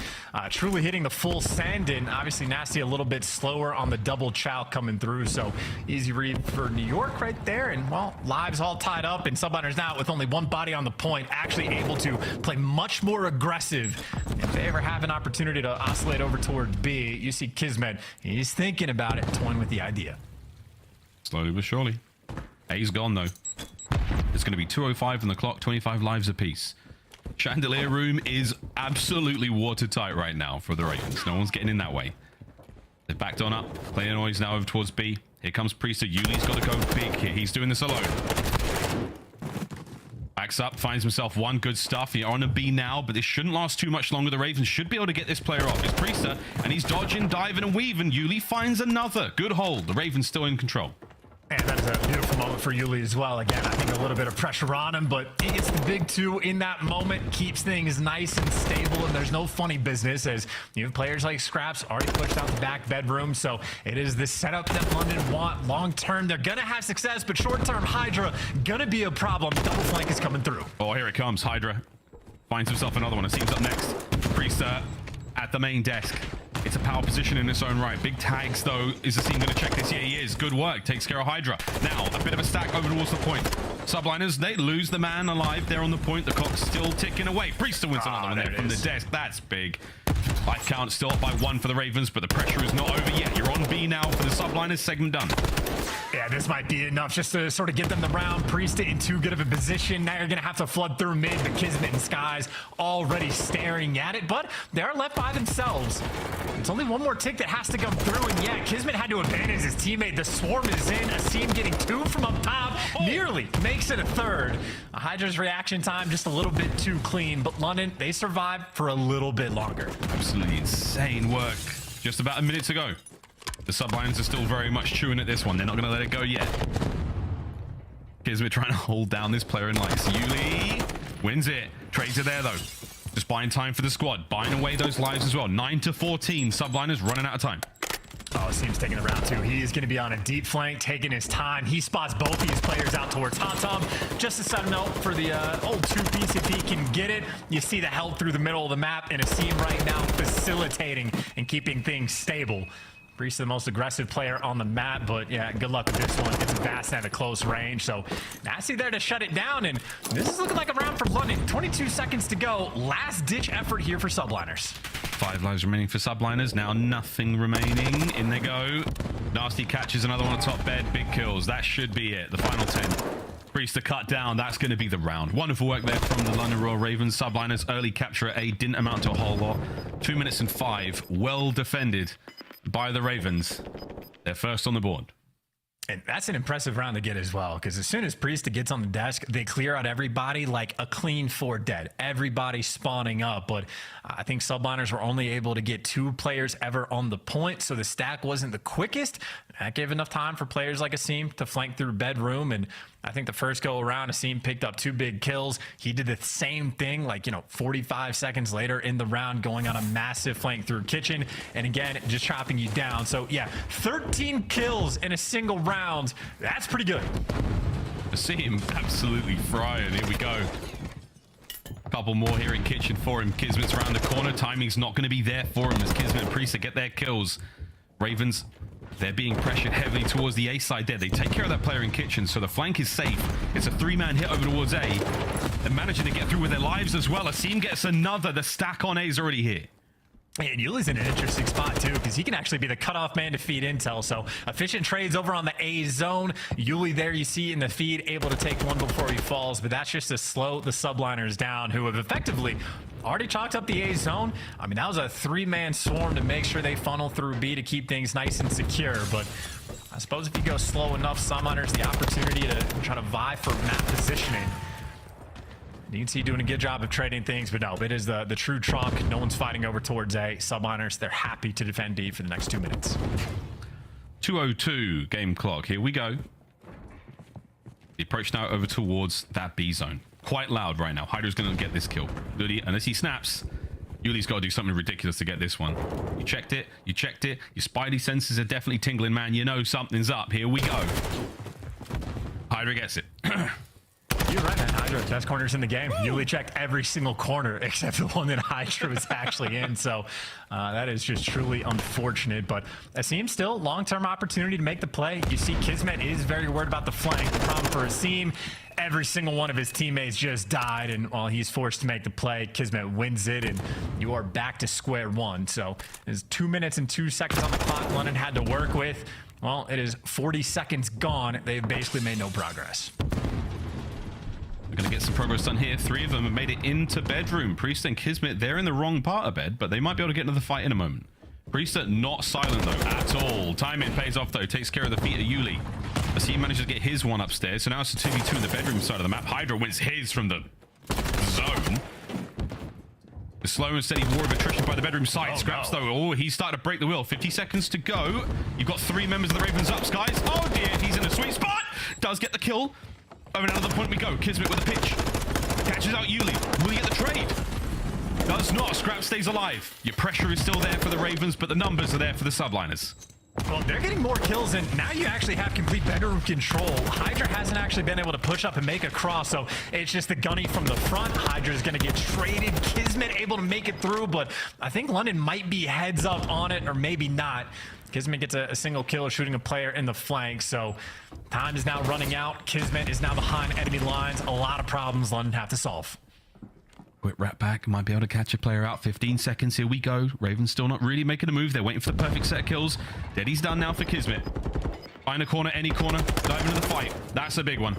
truly hitting the full send, and obviously Nastie a little bit slower on the double chow coming through, so easy read for New York right there. And well, lives all tied up, and Subliners now with only one body on the point, actually able to play much more aggressive. If they ever have an opportunity to oscillate over toward B, you see Kismet, he's thinking about it, toying with the idea. Slowly but surely. A's gone though. It's going to be 2:05 on the clock, 25 lives apiece. Chandelier room is absolutely watertight right now for the Ravens. No one's getting in that way. They've backed on up. Playing noise now over towards B. Here comes Priester. Yuli's got to go big here. He's doing this alone. Backs up, finds himself one. Good stuff. He's on a B now, but this shouldn't last too much longer. The Ravens should be able to get this player off. It's Priester, and he's dodging, diving, and weaving. Yuli finds another. Good hold. The Ravens still in control. And that is a beautiful moment for Uli as well. Again, I think a little bit of pressure on him, but he gets the big 2 in that moment, keeps things nice and stable, and there's no funny business as you have players like Skrapz already pushed out the back bedroom. So it is the setup that London want long term. They're going to have success, but short term, Hydra going to be a problem. Double flank is coming through. Oh, here it comes. Hydra finds himself another one. Asim's up next. Priester at the main desk. It's a power position in its own right. Big tags, though. Is Asim going to check this? Yeah, he is. Good work. Takes care of Hydra. Now, a bit of a stack over towards the point. Subliners, they lose the man alive there on the point. The clock's still ticking away. Priester wins another one there from the desk. That's big. Life count still up by 1 for the Ravens, but the pressure is not over yet. You're on B now for the Subliners. Segment done. Yeah, this might be enough just to sort of get them the round. Priester in too good of a position. Now you're going to have to flood through mid, but Kismet and Skies already staring at it, but they're left by themselves. It's only one more tick that has to come through, and yeah, Kismet had to abandon his teammate. The swarm is in. Asim getting 2 from up top. Nearly makes it a 3rd. Hydra's reaction time just a little bit too clean, but London, they survive for a little bit longer. Absolutely insane work. Just about a minute to go. The Subliners are still very much chewing at this one. They're not going to let it go yet. Kismet trying to hold down this player in lights. Uli wins it. Trades are there, though. Just buying time for the squad. Buying away those lives as well. 9-14. Subliners running out of time. Oh, Asim's taking the round 2. He is going to be on a deep flank, taking his time. He spots both these players out towards Hot Tub. Just a sudden note for the old 2-piece, if he can get it. You see the help through the middle of the map, and Asim right now facilitating and keeping things stable. Priest, the most aggressive player on the map, but yeah, good luck with this one. It's vast and at a close range, so Nastie there to shut it down, and this is looking like a round for London. 22 seconds to go. Last-ditch effort here for Subliners. 5 lives remaining for Subliners. Now nothing remaining. In they go. Nastie catches another one on top bed. Big kills. That should be it. The final 10. Priest to cut down. That's going to be the round. Wonderful work there from the London Royal Ravens. Subliners early capture at A didn't amount to a whole lot. 2 minutes and 5. Well defended by the Ravens. They're first on the board. And that's an impressive round to get as well, because as soon as Priest gets on the desk, they clear out everybody like a clean 4 dead. Everybody spawning up, but I think Subliners were only able to get 2 players ever on the point, so the stack wasn't the quickest. That gave enough time for players like Asim to flank through bedroom, and I think the first go around, Asim picked up 2 big kills. He did the same thing, like, 45 seconds later in the round, going on a massive flank through kitchen, and again, just chopping you down. So yeah, 13 kills in a single round. That's pretty good. Asim absolutely frying. Here we go. A couple more here in kitchen for him. Kismet's around the corner. Timing's not going to be there for him as Kismet and Priest get their kills. Ravens, they're being pressured heavily towards the A side there. They take care of that player in kitchen, so the flank is safe. It's a 3-man hit over towards A. They're managing to get through with their lives as well. Asim gets another. The stack on A is already here. And Ulisses in an interesting spot too, because he can actually be the cutoff man to feed intel. So efficient trades over on the A zone. Ulisses there you see in the feed, able to take one before he falls, but that's just to slow the Subliners down, who have effectively already chalked up the A zone. I mean, that was a 3-man swarm to make sure they funnel through B to keep things nice and secure. But I suppose if you go slow enough, Subliners the opportunity to try to vie for map positioning. You can see doing a good job of trading things, but no, it is the true trunk. No one's fighting over towards A. Subliners, they're happy to defend B for the next 2 minutes. 2:02 game clock. Here we go. The approach now over towards that B zone. Quite loud right now. Hydra's going to get this kill. Goody, unless he snaps. Yuli's got to do something ridiculous to get this one. You checked it. You checked it. Your spidey senses are definitely tingling, man. You know something's up. Here we go. Hydra gets it. You're right, man. Hydra, best corners in the game. Yuli checked every single corner except the one that Hydra was actually in. So that is just truly unfortunate. But Asim still long-term opportunity to make the play. You see Kismet is very worried about the flank. The problem for Asim, every single one of his teammates just died. And while he's forced to make the play, Kismet wins it. And you are back to square one. So there's 2 minutes and 2 seconds on the clock London had to work with. Well, it is 40 seconds gone. They've basically made no progress. We're going to get some progress done here. 3 of them have made it into bedroom. Priest and Kismet, they're in the wrong part of bed, but they might be able to get into the fight in a moment. Priest not silent, though, at all. Timing pays off, though. Takes care of the feet of Yuli. As he manages to get his one upstairs. So now it's a 2v2 in the bedroom side of the map. Hydra wins his from the zone. The slow and steady war of attrition by the bedroom side. Skrapz, though. Oh, he's starting to break the wheel. 50 seconds to go. You've got 3 members of the Ravens up, guys. Oh, dear. He's in a sweet spot. Does get the kill. Over and another point we go. Kismet with a pitch. Catches out Yuli. Will he get the trade? Does not. Skrapz stays alive. Your pressure is still there for the Ravens, but the numbers are there for the Subliners. Well, they're getting more kills, and now you actually have complete bedroom control. Hydra hasn't actually been able to push up and make a cross, so it's just the gunny from the front. Hydra's going to get traded. Kismet able to make it through, but I think London might be heads up on it, or maybe not. Kismet gets a single kill shooting a player in the flank, so time is now running out. Kismet is now behind enemy lines. A lot of problems London have to solve. Quick wrap back. Might be able to catch a player out. 15 seconds. Here we go. Ravens still not really making a move. They're waiting for the perfect set of kills. Daddy's done now for Kismet. Find a corner, any corner. Dive into the fight. That's a big one.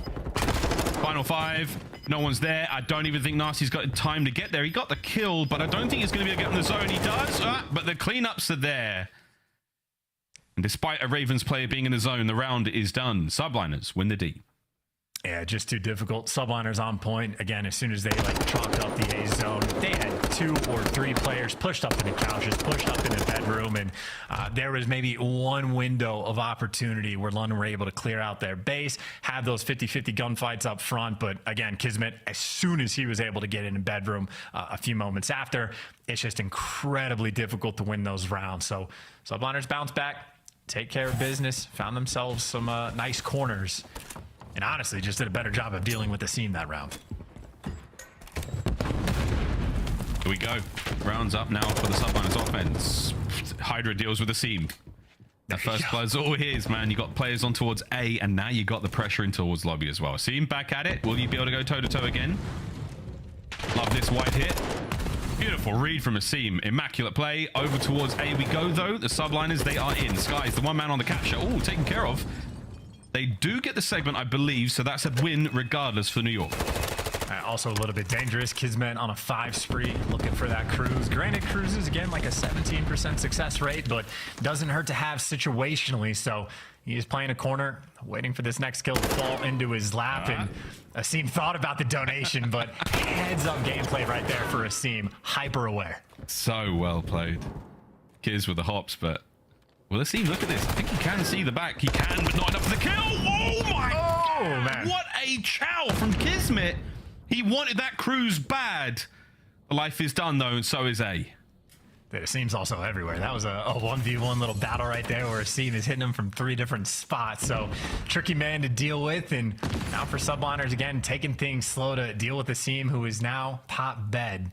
Final 5. No one's there. I don't even think Nastie's got time to get there. He got the kill, but I don't think he's going to be able to get in the zone. He does, but the cleanups are there. And despite a Ravens player being in the zone, the round is done. Subliners win the D. Yeah, just too difficult. Subliners on point. Again, as soon as they chalked up the A zone, they had 2 or 3 players pushed up into couches, pushed up into bedroom, and there was maybe one window of opportunity where London were able to clear out their base, have those 50-50 gunfights up front. But again, Kismet, as soon as he was able to get in bedroom a few moments after, it's just incredibly difficult to win those rounds. So Subliners bounce back, take care of business, found themselves some nice corners, and honestly just did a better job of dealing with the scene that round. Here we go. Rounds up now for the Subliners offense. Hydra deals with the seam. That first blood's all his, man. You got players on towards A, and now you got the pressure in towards lobby as well. Asim back at it. Will you be able to go toe-to-toe again? Love this wide hit. Beautiful read from Asim. Immaculate play. Over towards A we go, though. The Subliners, they are in. Sky's the one man on the capture. Oh, taken care of. They do get the segment, I believe, so that's a win regardless for New York. Also a little bit dangerous. Kismet on a 5 spree, looking for that cruise. Granted, cruises, again, like a 17% success rate, but doesn't hurt to have situationally. So he's playing a corner, waiting for this next kill to fall into his lap. And Asim thought about the donation, but heads up gameplay right there for Asim. Hyper aware. So well played. Kiz with the hops, but... Well, Asim, look at this. I think he can see the back. He can, but not enough for the kill. Oh my God. Man. What a chow from Kismet. He wanted that cruise bad. Life is done, though, and so is A. It seems also everywhere. That was a 1v1 little battle right there where Asim is hitting him from 3 different spots. So tricky man to deal with. And now for Subliners, again, taking things slow to deal with Asim, who is now top bed.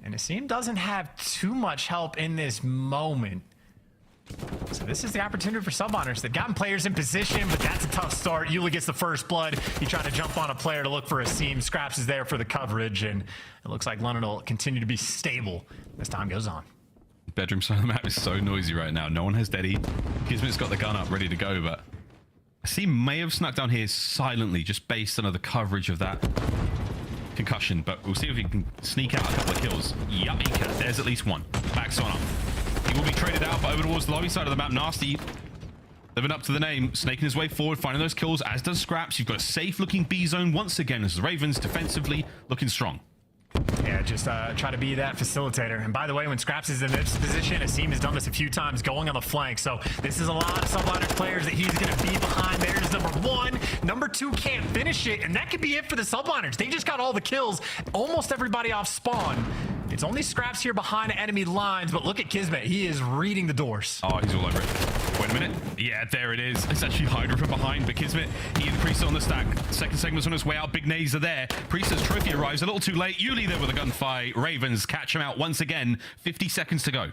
And Asim doesn't have too much help in this moment. So this is the opportunity for Subliners. They've gotten players in position, but that's a tough start. Ulisses gets the first blood. He trying to jump on a player to look for Asim. Skrapz is there for the coverage, and it looks like London will continue to be stable as time goes on. Bedroom side of the map is so noisy right now. No one has Deddy. Kismet's got the gun up, ready to go, but Asim may have snuck down here silently, just based on the coverage of that concussion, but we'll see if he can sneak out a couple of kills. Yup, he can. There's at least one. Backs on up. He will be traded out, but over towards the lobby side of the map, Nastie, living up to the name, snaking his way forward, finding those kills, as does Skrapz. You've got a safe-looking B zone once again as the Ravens defensively looking strong. Yeah, just try to be that facilitator. And by the way, when Skrapz is in this position, Asim has done this a few times going on the flank. So this is a lot of Subliners players that he's going to be behind. There's number 1. Number 2 can't finish it, and that could be it for the Subliners. They just got all the kills, almost everybody off spawn. It's only Skrapz here behind enemy lines, but look at Kismet. He is reading the doors. Oh, he's all over it. Wait a minute. Yeah, there it is. It's actually Hydra from behind, but Kismet, he and Priest on the stack. Second segment's on his way out. Big nays are there. Priest's trophy arrives a little too late. Ulisses there with a gunfight. Ravens catch him out once again. 50 seconds to go.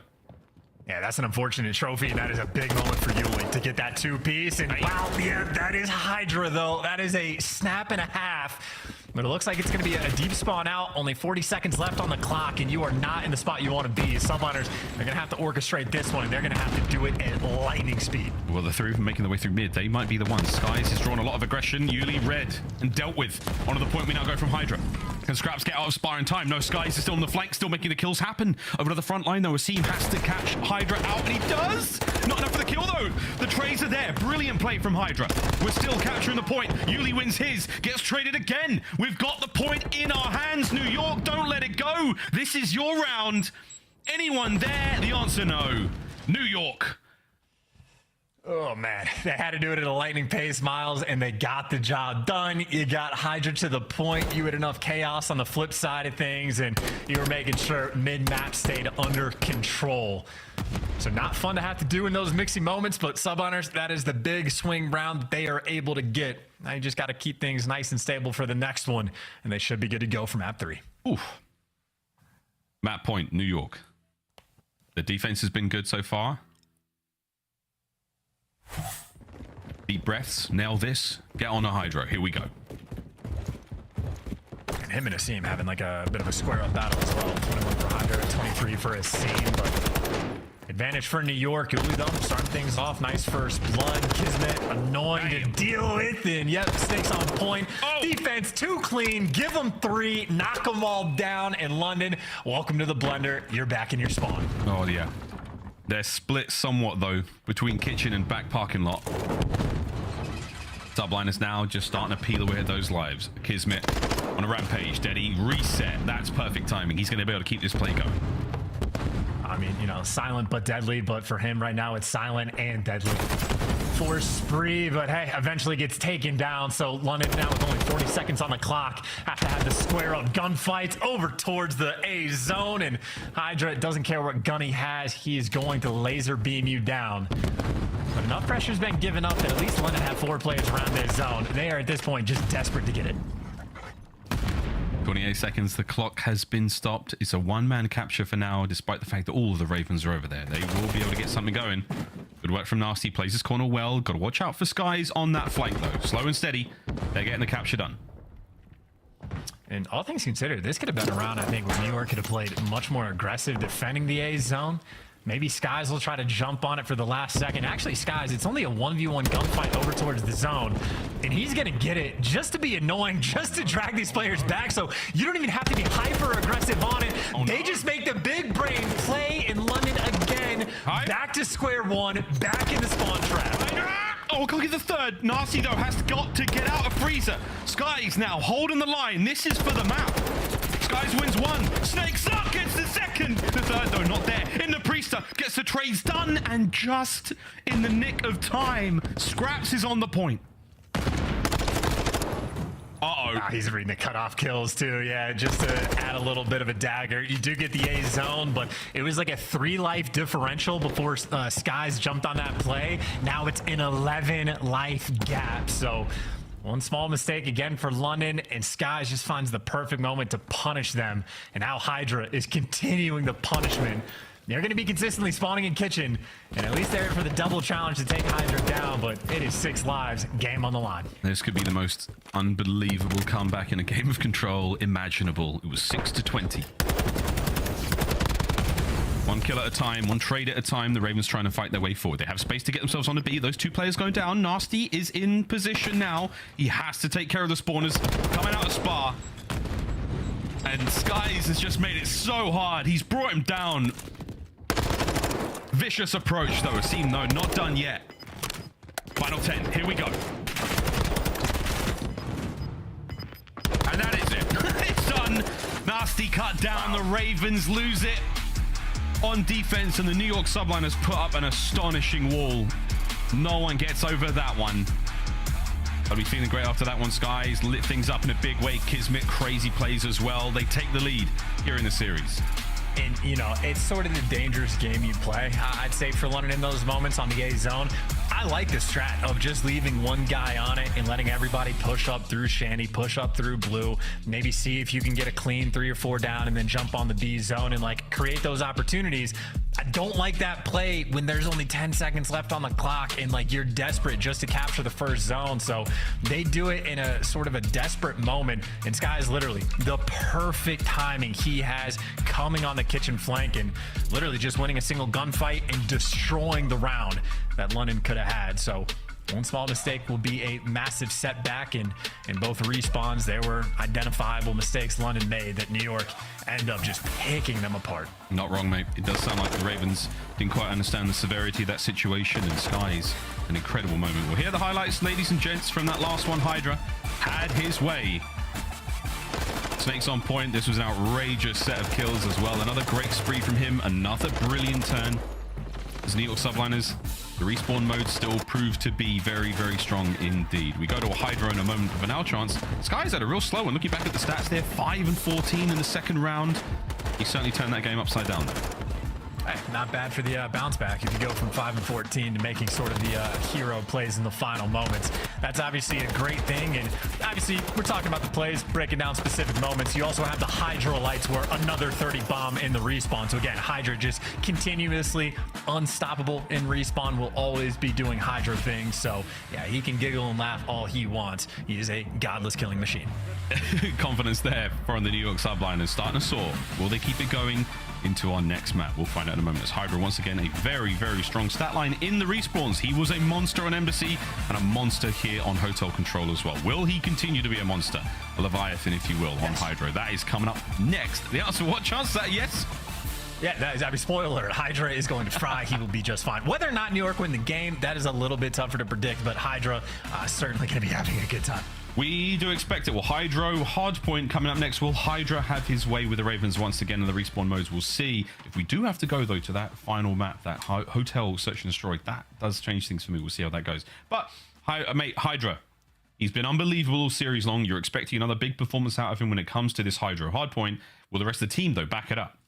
Yeah, that's an unfortunate trophy. That is a big moment for Ulisses to get that 2-piece. And wow, yeah, that is Hydra, though. That is a snap and a half. But it looks like it's going to be a deep spawn out. Only 40 seconds left on the clock, and you are not in the spot you want to be. Subliners are going to have to orchestrate this one, and they're going to have to do it at lightning speed. Well, the 3 of them making their way through mid. They might be the ones. Skies has drawn a lot of aggression. Ulisses read and dealt with. On to the point we now go from Hydra. Can Skrapz get out of Spire in time? No, Skies is still on the flank, still making the kills happen. Over to the front line, though. Asim has to catch Hydra out, and he does! Not enough for the kill, though. The trades are there. Brilliant play from Hydra. We're still capturing the point. Ulisses wins his. Gets traded again. We've got the point in our hands. New York, don't let it go. This is your round. Anyone there? The answer, no. New York. Oh, man. They had to do it at a lightning pace, Miles, and they got the job done. You got Hydra to the point. You had enough chaos on the flip side of things, and you were making sure mid-map stayed under control. So not fun to have to do in those mixing moments, but Subliners, that is the big swing round that they are able to get. Now you just got to keep things nice and stable for the next one, and they should be good to go for map 3. Oof. Map point, New York. The defense has been good so far. Deep breaths, nail this, get on a Hydra. Here we go. And him and Asim having like a bit of a square up battle as well. 21 for Hydra, 23 for Asim, but advantage for New York. Ulisses though, starting things off. Nice first blood. Kismet annoying to deal with, and yep, snakes on point. Defense too clean. Give them 3, knock them all down. And London, welcome to the blender. You're back in your spawn. Oh yeah. They're split somewhat, though, between kitchen and back parking lot. Subliners now just starting to peel away at those lives. Kismet on a rampage. Deddy reset. That's perfect timing. He's going to be able to keep this play going. I mean, you know, silent but deadly, but for him right now, it's silent and deadly. Force spree, but hey, eventually gets taken down. So London now with only 40 seconds on the clock have to have the square up gunfights over towards the A zone, and Hydra doesn't care what gun he has. He is going to laser beam you down. But enough pressure's been given up that at least London have 4 players around this zone. They are at this point just desperate to get it. 28 seconds, the clock has been stopped. It's a one-man capture for now, despite the fact that all of the Ravens are over there. They will be able to get something going. Good work from Nastie. Plays his corner well. Got to watch out for Skies on that flank, though. Slow and steady. They're getting the capture done. And all things considered, this could have been around, I think, where New York could have played much more aggressive defending the A zone. Maybe Skies will try to jump on it for the last second. Actually, Skies, it's only a 1v1 gunfight over towards the zone. And he's going to get it just to be annoying, just to drag these players back. So you don't even have to be hyper-aggressive on it. They just make the big brain play in London again. Back to square one, back in the spawn trap. Oh, go get the third. Nastie, though, has got to get out of Freezer. Skies now holding the line. This is for the map. Skies wins one. Snakes up, gets the second. The third, though, not there. In the Priester, gets the trades done. And just in the nick of time, Skrapz is on the point. Uh-oh. He's reading the cutoff kills, too. Yeah, just to add a little bit of a dagger. You do get the A zone, but it was like a 3-life differential before Skies jumped on that play. Now it's an 11-life gap. So one small mistake again for London, and Skies just finds the perfect moment to punish them. And now Hydra is continuing the punishment. They're going to be consistently spawning in kitchen, and at least they're for the double challenge to take Hydra down, but it is 6 lives, game on the line. This could be the most unbelievable comeback in a game of Control imaginable. It was 6-20. One kill at a time, one trade at a time. The Ravens trying to fight their way forward. They have space to get themselves on the B. Those 2 players going down. Nastie is in position now. He has to take care of the spawners coming out of Spa. And Skies has just made it so hard. He's brought him down. Vicious approach, though. Asim, no, not done yet. Final 10. Here we go. And that is it. It's done. Nastie cut down. The Ravens lose it on defense, and the New York Subliners put up an astonishing wall. No one gets over that one. I'll be feeling great after that one. Skies lit things up in a big way. Kismet crazy plays as well. They take the lead here in the series. And, you know, it's sort of the dangerous game you play, I'd say, for London in those moments on the A zone. I like the strat of just leaving one guy on it and letting everybody push up through Shandy, push up through Blue, maybe see if you can get a clean 3 or 4 down and then jump on the B zone and, like, create those opportunities. I don't like that play when there's only 10 seconds left on the clock and, like, you're desperate just to capture the first zone. So they do it in a sort of a desperate moment, and Sky's literally the perfect timing he has coming on the kitchen flank and literally just winning a single gunfight and destroying the round that London could have had. So one small mistake will be a massive setback, and in both respawns there were identifiable mistakes London made that New York end up just picking them apart. Not wrong, mate. It does sound like the Ravens didn't quite understand the severity of that situation, and Skies an incredible moment. We'll hear the highlights, ladies and gents, from that last one. Hydra had his way. Snakes on point. This was an outrageous set of kills as well. Another great spree from him. Another brilliant turn. As New York Subliners, the respawn mode still proved to be very, very strong indeed. We go to a Hydra in a moment of an out chance. Skies had a real slow one. Looking back at the stats there, 5 and 14 in the second round. He certainly turned that game upside down though. Hey, not bad for the bounce back if you go from 5 and 14 to making sort of the hero plays in the final moments. That's obviously a great thing, and obviously we're talking about the plays, breaking down specific moments. You also have the Hydra lights where another 30 bomb in the respawn. So again, Hydra just continuously unstoppable in respawn, will always be doing Hydra things. So yeah, he can giggle and laugh all he wants. He is a godless killing machine. Confidence there from the New York Subliners, starting to soar. Will they keep it going into our next map? We'll find out in a moment, as Hydra once again a very, very strong stat line in the respawns. He was a monster on Embassy and a monster here on Hotel Control as well. Will he continue to be a monster? A Leviathan, if you will, on Hydra. That is coming up next. The answer, what chance is that? Yes. Yeah, that is, I mean, spoiler alert, Hydra is going to fry. He will be just fine. Whether or not New York win the game, that is a little bit tougher to predict, but Hydra certainly going to be having a good time. We do expect it. Well, Hydra, Hardpoint coming up next. Will Hydra have his way with the Ravens once again in the respawn modes? We'll see. If we do have to go, though, to that final map, that Hotel Search and Destroy, that does change things for me. We'll see how that goes. But, mate, Hydra, he's been unbelievable all series long. You're expecting another big performance out of him when it comes to this Hydra Hardpoint. Will the rest of the team, though, back it up?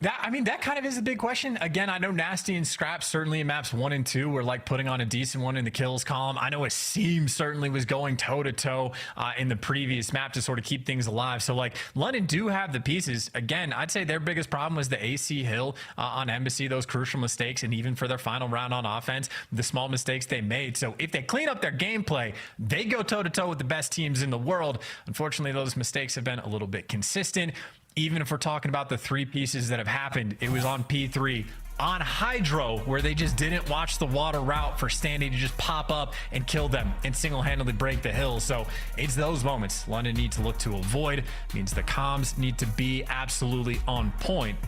That kind of is a big question. Again, I know Nastie and Skrapz certainly in maps 1 and 2 were like putting on a decent one in the kills column. I know Asim certainly was going toe-to-toe in the previous map to sort of keep things alive. So like London do have the pieces. Again, I'd say their biggest problem was the AC Hill on Embassy, those crucial mistakes, and even for their final round on offense, the small mistakes they made. So if they clean up their gameplay, they go toe-to-toe with the best teams in the world. Unfortunately, those mistakes have been a little bit consistent. Even if we're talking about the 3 pieces that have happened, it was on P3, on Hydra, where they just didn't watch the water route for Standing to just pop up and kill them and single-handedly break the hill. So it's those moments London needs to look to avoid. It means the comms need to be absolutely on point.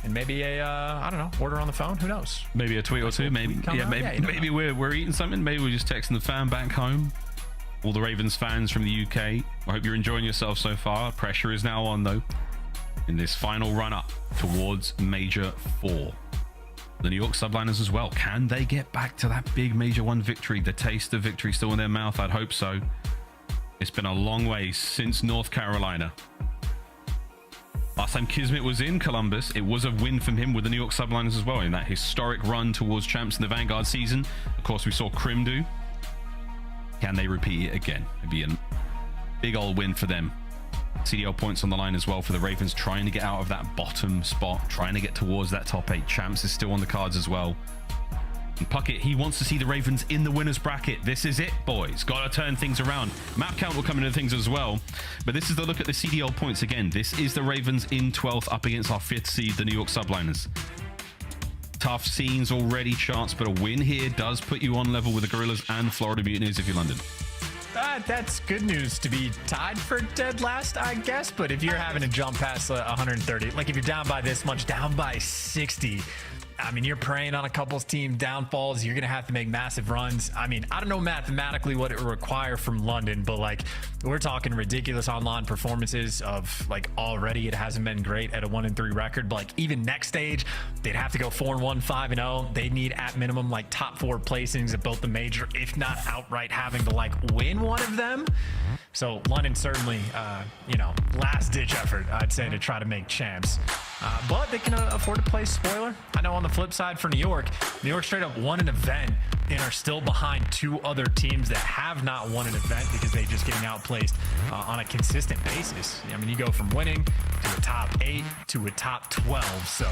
And maybe a, I don't know, order on the phone, who knows? Maybe a tweet or two, maybe. Yeah, maybe we're eating something. Maybe we're just texting the fan back home. All the Ravens fans from the UK, I hope you're enjoying yourself so far. Pressure is now on, though, in this final run-up towards Major 4. The New York Subliners as well. Can they get back to that big Major 1 victory? The taste of victory still in their mouth? I'd hope so. It's been a long way since North Carolina. Last time Kismet was in Columbus, it was a win from him with the New York Subliners as well in that historic run towards champs in the Vanguard season. Of course, we saw Crim do. Can they repeat it again? It'd be a big old win for them. CDL points on the line as well for the Ravens, trying to get out of that bottom spot, trying to get towards that top 8. Champs is still on the cards as well. And Puckett, he wants to see the Ravens in the winner's bracket. This is it, boys. Got to turn things around. Map count will come into things as well. But this is the look at the CDL points again. This is the Ravens in 12th up against our 5th seed, the New York Subliners. Tough scenes already, Chance, but a win here does put you on level with the Gorillas and Florida Mutineers if you're London. That's good news to be tied for dead last, I guess. But if you're having to jump past 130, like if you're down by this much, down by 60, I mean, you're preying on a couple's team downfalls. You're going to have to make massive runs. I mean, I don't know mathematically what it would require from London, but like we're talking ridiculous online performances of like already it hasn't been great at a 1-3 record. But like even next stage, they'd have to go 4-1, 5-0. They need at minimum like top 4 placings at both the major, if not outright having to like win one of them. So London certainly, last ditch effort, I'd say, to try to make champs. But they can afford to play spoiler. I know on the flip side for New York straight up won an event and are still behind 2 other teams that have not won an event because they're just getting outplaced on a consistent basis. I mean, you go from winning to a top 8 to a top 12. So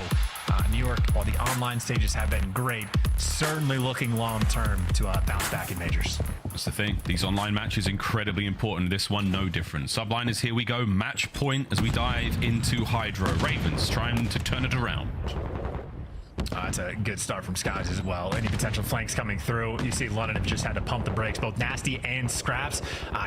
New York, while the online stages have been great, certainly looking long-term to bounce back in majors. That's the thing. These online matches incredibly important. This one, no different. Subliners, here we go. Match point as we dive into Hydra. Ravens trying to turn it around. It's a good start from Skies as well. Any potential flanks coming through. You see London have just had to pump the brakes. Both Nastie and Skrapz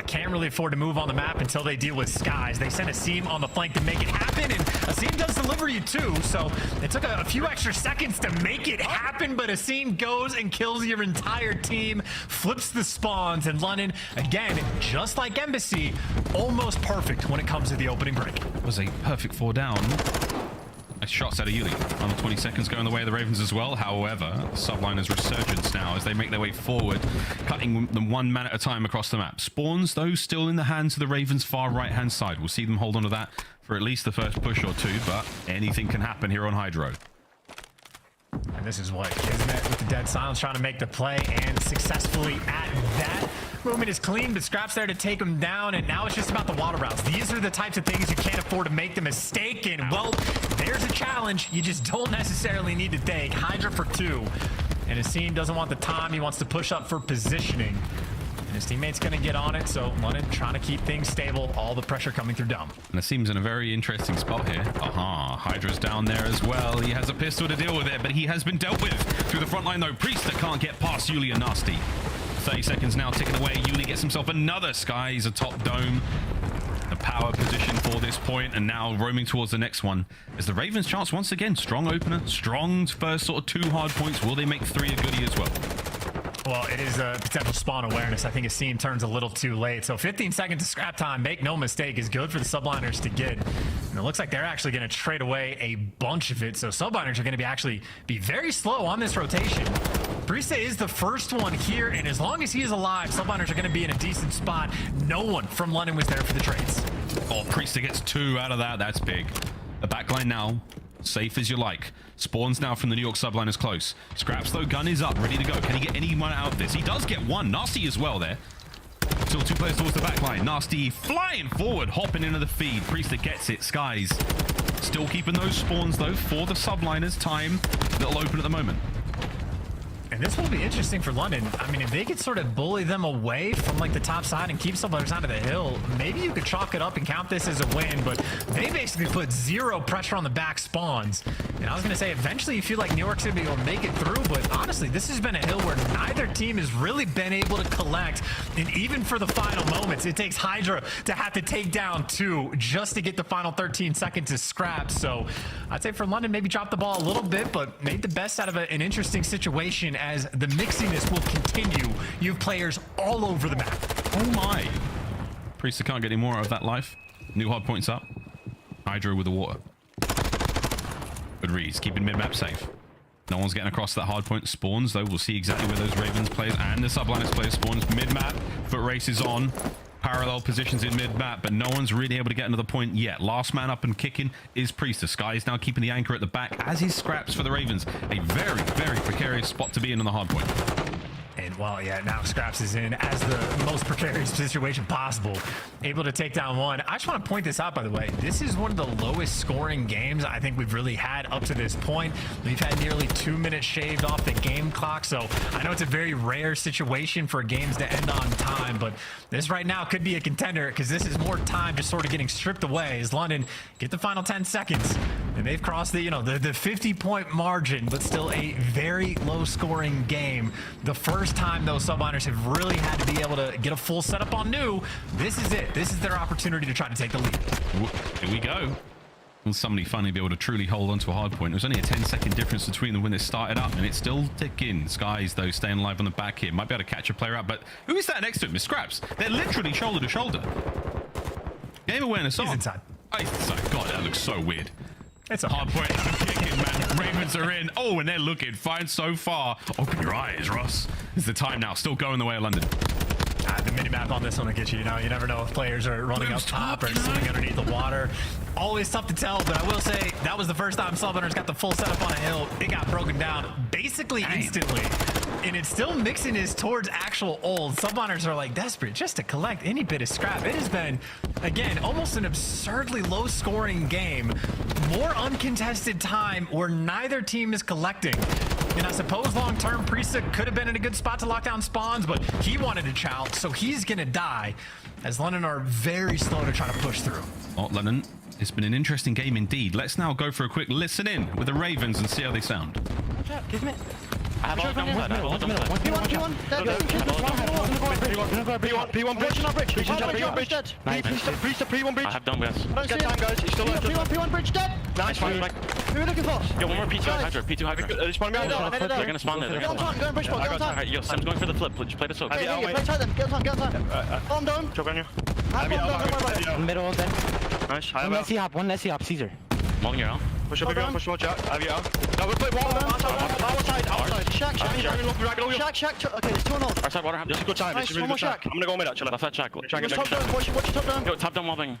can't really afford to move on the map until they deal with Skies. They send Asim on the flank to make it happen, and Asim does deliver you too. So it took a few extra seconds to make it happen, but Asim goes and kills your entire team, flips the spawns, and London, again, just like Embassy, almost perfect when it comes to the opening break. It was a perfect 4 down. Nice shots out of Ulisses. Under 20 seconds going the way of the Ravens as well. However, Subliners resurgence now as they make their way forward, cutting them 1 man at a time across the map. Spawns, though, still in the hands of the Ravens' far right-hand side. We'll see them hold on to that for at least the first push or 2, but anything can happen here on Hydro. And this is what Kismet with the dead silence trying to make the play, and successfully at that. Movement is clean, but Skrapz there to take him down, and now it's just about the water routes. These are the types of things you can't afford to make the mistake in. Well, there's a challenge you just don't necessarily need to take. Hydra for 2, and Asim doesn't want the time. He wants to push up for positioning. And his teammate's going to get on it, so London trying to keep things stable. All the pressure coming through Dumb. And Asim's in a very interesting spot here. Hydra's down there as well. He has a pistol to deal with it, but he has been dealt with through the front line, though. Priest that can't get past Yuli and Nastie. 30 seconds now ticking away. Yuli gets himself another Skies atop Dome. The power position for this point, and now roaming towards the next one. As the Ravens chance once again, strong opener, strong first sort of 2 hard points. Will they make 3 a goodie as well? Well, it is a potential spawn awareness. I think Asim turns a little too late. So 15 seconds of scrap time, make no mistake, is good for the Subliners to get. And it looks like they're actually going to trade away a bunch of it. So Subliners are going to actually be very slow on this rotation. Priest is the first one here, and as long as he is alive, Subliners are going to be in a decent spot. No one from London was there for the trades. Oh, Priest gets 2 out of that. That's big. The backline now, safe as you like. Spawns now from the New York Subliners close. Skrapz, though, gun is up, ready to go. Can he get anyone out of this? He does get one. Nastie as well there. Still 2 players towards the backline. Nastie flying forward, hopping into the feed. Priester gets it. Skies still keeping those spawns, though, for the Subliners. Time that'll open at the moment. And this will be interesting for London. I mean, if they could sort of bully them away from like the top side and keep Subliners out of the hill, maybe you could chalk it up and count this as a win, but they basically put zero pressure on the back spawns. And I was going to say, eventually you feel like New York City will make it through, but honestly, this has been a hill where neither team has really been able to collect. And even for the final moments, it takes Hydra to have to take down 2 just to get the final 13 seconds to Skrapz. So I'd say for London, maybe drop the ball a little bit, but made the best out of an interesting situation as the mixiness will continue. You have players all over the map. Oh my. Priester can't get any more out of that life. New hard points up. Hydra with the water. Good reads, keeping mid-map safe. No one's getting across that hard point. Spawns, though, we'll see exactly where those Ravens players and the Subliners players spawns. Mid-map, foot race is on. Parallel positions in mid-map, but no one's really able to get another point yet. Last man up and kicking is Priester. Sky is now keeping the anchor at the back, as is Skrapz for the Ravens. A very, very precarious spot to be in on the hard point. And well, yeah, now Skrapz is in as the most precarious situation possible, able to take down 1. I just want to point this out, by the way. This is one of the lowest scoring games I think we've really had up to this point. We've had nearly 2 minutes shaved off the game clock, so I know it's a very rare situation for games to end on time, but this right now could be a contender because this is more time just sort of getting stripped away as London get the final 10 seconds. And they've crossed the, the 50-point margin, but still a very low-scoring game. The first time those Subliners have really had to be able to get a full setup on new. This is it. This is their opportunity to try to take the lead. Here we go. Will somebody finally be able to truly hold on to a hard point? It was only a 10-second difference between them when they started up, and it's still ticking. Skies, though, staying alive on the back here. Might be able to catch a player out, but who is that next to him? It's Skrapz. They're literally shoulder to shoulder. Game awareness on. He's inside. God, that looks so weird. It's a hard point. Kicking, man. Ravens are in. Oh, and they're looking fine so far. Open your eyes, Ross. It's the time now. Still going the way of London. The mini-map on this one will get you. You never know if players are running up top or sitting underneath the water. Always tough to tell, but I will say that was the first time Subliners got the full setup on a hill. It got broken down basically instantly. And it's still mixing his towards actual old. Subliners are like desperate just to collect any bit of scrap. It has been, again, almost an absurdly low-scoring game. More uncontested time where neither team is collecting. And I suppose long-term, Priester could have been in a good spot to lock down spawns, but he wanted to chow, so he's going to die, as London are very slow to try to push through. Oh, London, it's been an interesting game indeed. Let's now go for a quick listen in with the Ravens and see how they sound. Give me. I have all done that. I have all done that. P1 bridge. Priester P1 bridge. I have done this. Let's get time, guys. He's still left. P1 bridge dead. Nice. Who are we looking for? Yo, one more P2 Hydra. P2 Hydra. They're spawning behind. They're going to spawn there. Get on time. Go on bridge spot. Get on time. Alright, yo, Sim's going for the flip. Just play the soak. Play tight then. Get on time. Bomb down. Choke on you. Middle then. Nice. One Nessie up. Caesar. Mulling your out. Push up, push watch out. Have you out? No, we'll play one. Outside. Shack. Okay, there's 2 on hold. Outside water. This is a good time. Nice, one more shack. I'm gonna go mid actually. Left side shack. Watch top down. Watch top down. Yo, top down mobbing.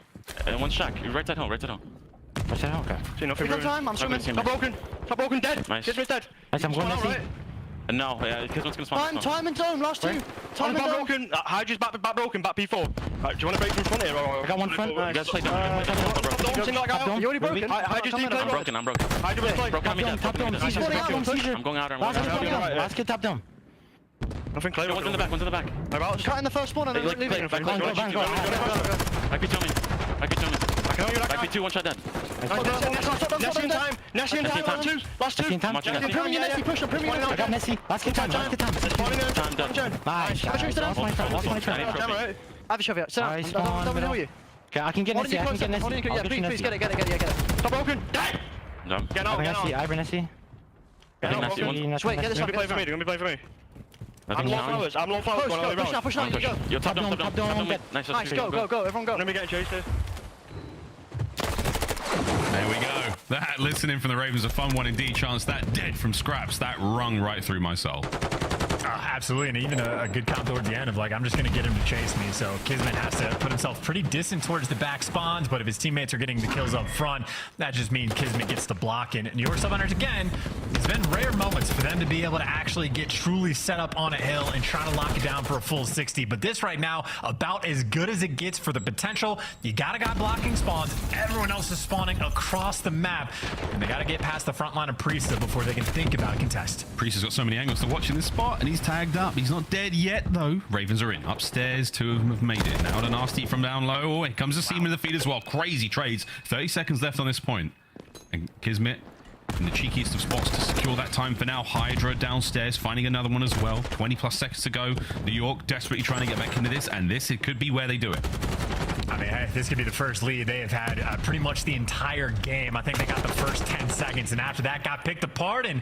One shack. Right side home. Right side home. Right side home. Okay. See nothing. Take time. I'm swimming. Top broken. Dead. Nice. Kismet's dead. I'm going Nessie. No, Kismet's gonna spawn. Time and zone. Last 2. Time and zone. Broken. Hydra's back broken. Back P4. Right, do you want to break from front here? I got one front. You guys play down. You already broken. Hydra's deep. I'm broken. Hydra was play. Top down. I'm going out. Last kid top down. Nothing clear. One's in the back. Cut in the first spawn and then leave it. Back P2. Back P2, one shot dead. Nessie in time. Nessie in time. Last 2. Nessie, push him. I got Nessie. Last kid time. Time done. Nice. Have a shove it. Sit down. Don't know you. Okay, I can get Nessie. Yeah, please get it. Stop broken. Dead. No. Get out. I have Nessie. Wait, get this up. They're gonna be playing for me. I'm low flowers. Push now. Go. You're top down. Nice. Go. Everyone go. Let me get chased here. There we go. That listening from the Ravens, a fun one indeed. Chance that dead from Skrapz. That rung right through my soul. Absolutely, and even a good count towards the end of like, I'm just going to get him to chase me. So Kismet has to put himself pretty distant towards the back spawns, but if his teammates are getting the kills up front, that just means Kismet gets the block. And New York Subliners, again, it's been rare moments for them to be able to actually get truly set up on a hill and try to lock it down for a full 60. But this right now, about as good as it gets for the potential. You got a guy blocking spawns. Everyone else is spawning across the map, and they got to get past the front line of Priesta before they can think about a contest. Priesta's got so many angles to watch in this spot, and he's tagged up. He's not dead yet, though. Ravens are in. Upstairs, 2 of them have made it. Now to Nastie from down low. Oh, here comes Asim in the feed as well. Crazy trades. 30 seconds left on this point. And Kismet in the cheekiest of spots to secure that time for now. Hydra downstairs, finding another one as well. 20+ seconds to go. New York desperately trying to get back into this, and this, it could be where they do it. I mean, hey, this could be the first lead they have had pretty much the entire game. I think they got the first 10 seconds, and after that got picked apart, and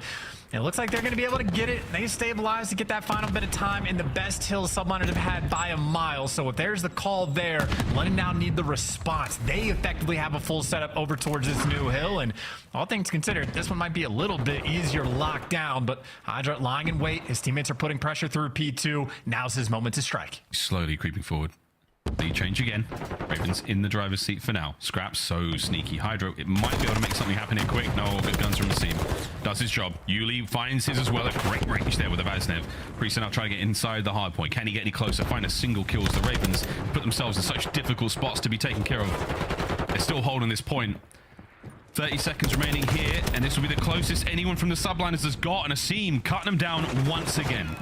it looks like they're going to be able to get it. They stabilize to get that final bit of time in the best hill Subliners have had by a mile. So if there's the call there, London now need the response. They effectively have a full setup over towards this new hill, and all things considered, this one might be a little bit easier locked down, but Hydra lying in wait. His teammates are putting pressure through P2. Now's his moment to strike. Slowly creeping forward. Lead change again. Ravens in the driver's seat for now. Skrapz so sneaky. Hydra, it might be able to make something happen here quick. No, good guns from Asim. Does his job. Uli finds his as well. A great range there with a Vaznev. Priest now trying to get inside the hard point. Can he get any closer? Find a single kills. The Ravens put themselves in such difficult spots to be taken care of. They're still holding this point. 30 seconds remaining here, and this will be the closest anyone from the Subliners has got. And Asim cutting them down once again.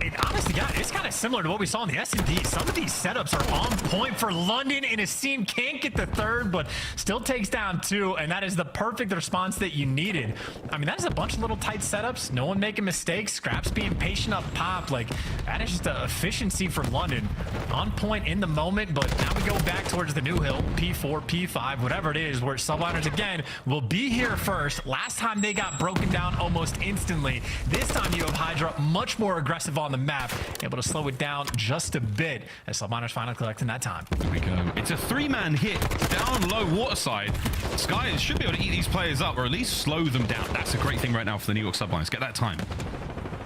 And honestly, God, it's kind of similar to what we saw in the S&D. Some of these setups are on point for London, and Asim can't get the third, but still takes down 2, and that is the perfect response that you needed. I mean, that is a bunch of little tight setups. No one making mistakes. Skrapz being patient up top. Like, that is just the efficiency for London. On point in the moment, but now we go back towards the new hill, P4, P5, whatever it is, where Subliners, again, will be here first. Last time they got broken down almost instantly. This time you have Hydra much more aggressive on the map, able to slow it down just a bit as Subliners finally collecting that time. Here we go. It's a 3-man hit down low waterside. Skies should be able to eat these players up, or at least slow them down. That's a great thing right now for the New York Subliners. Get that time.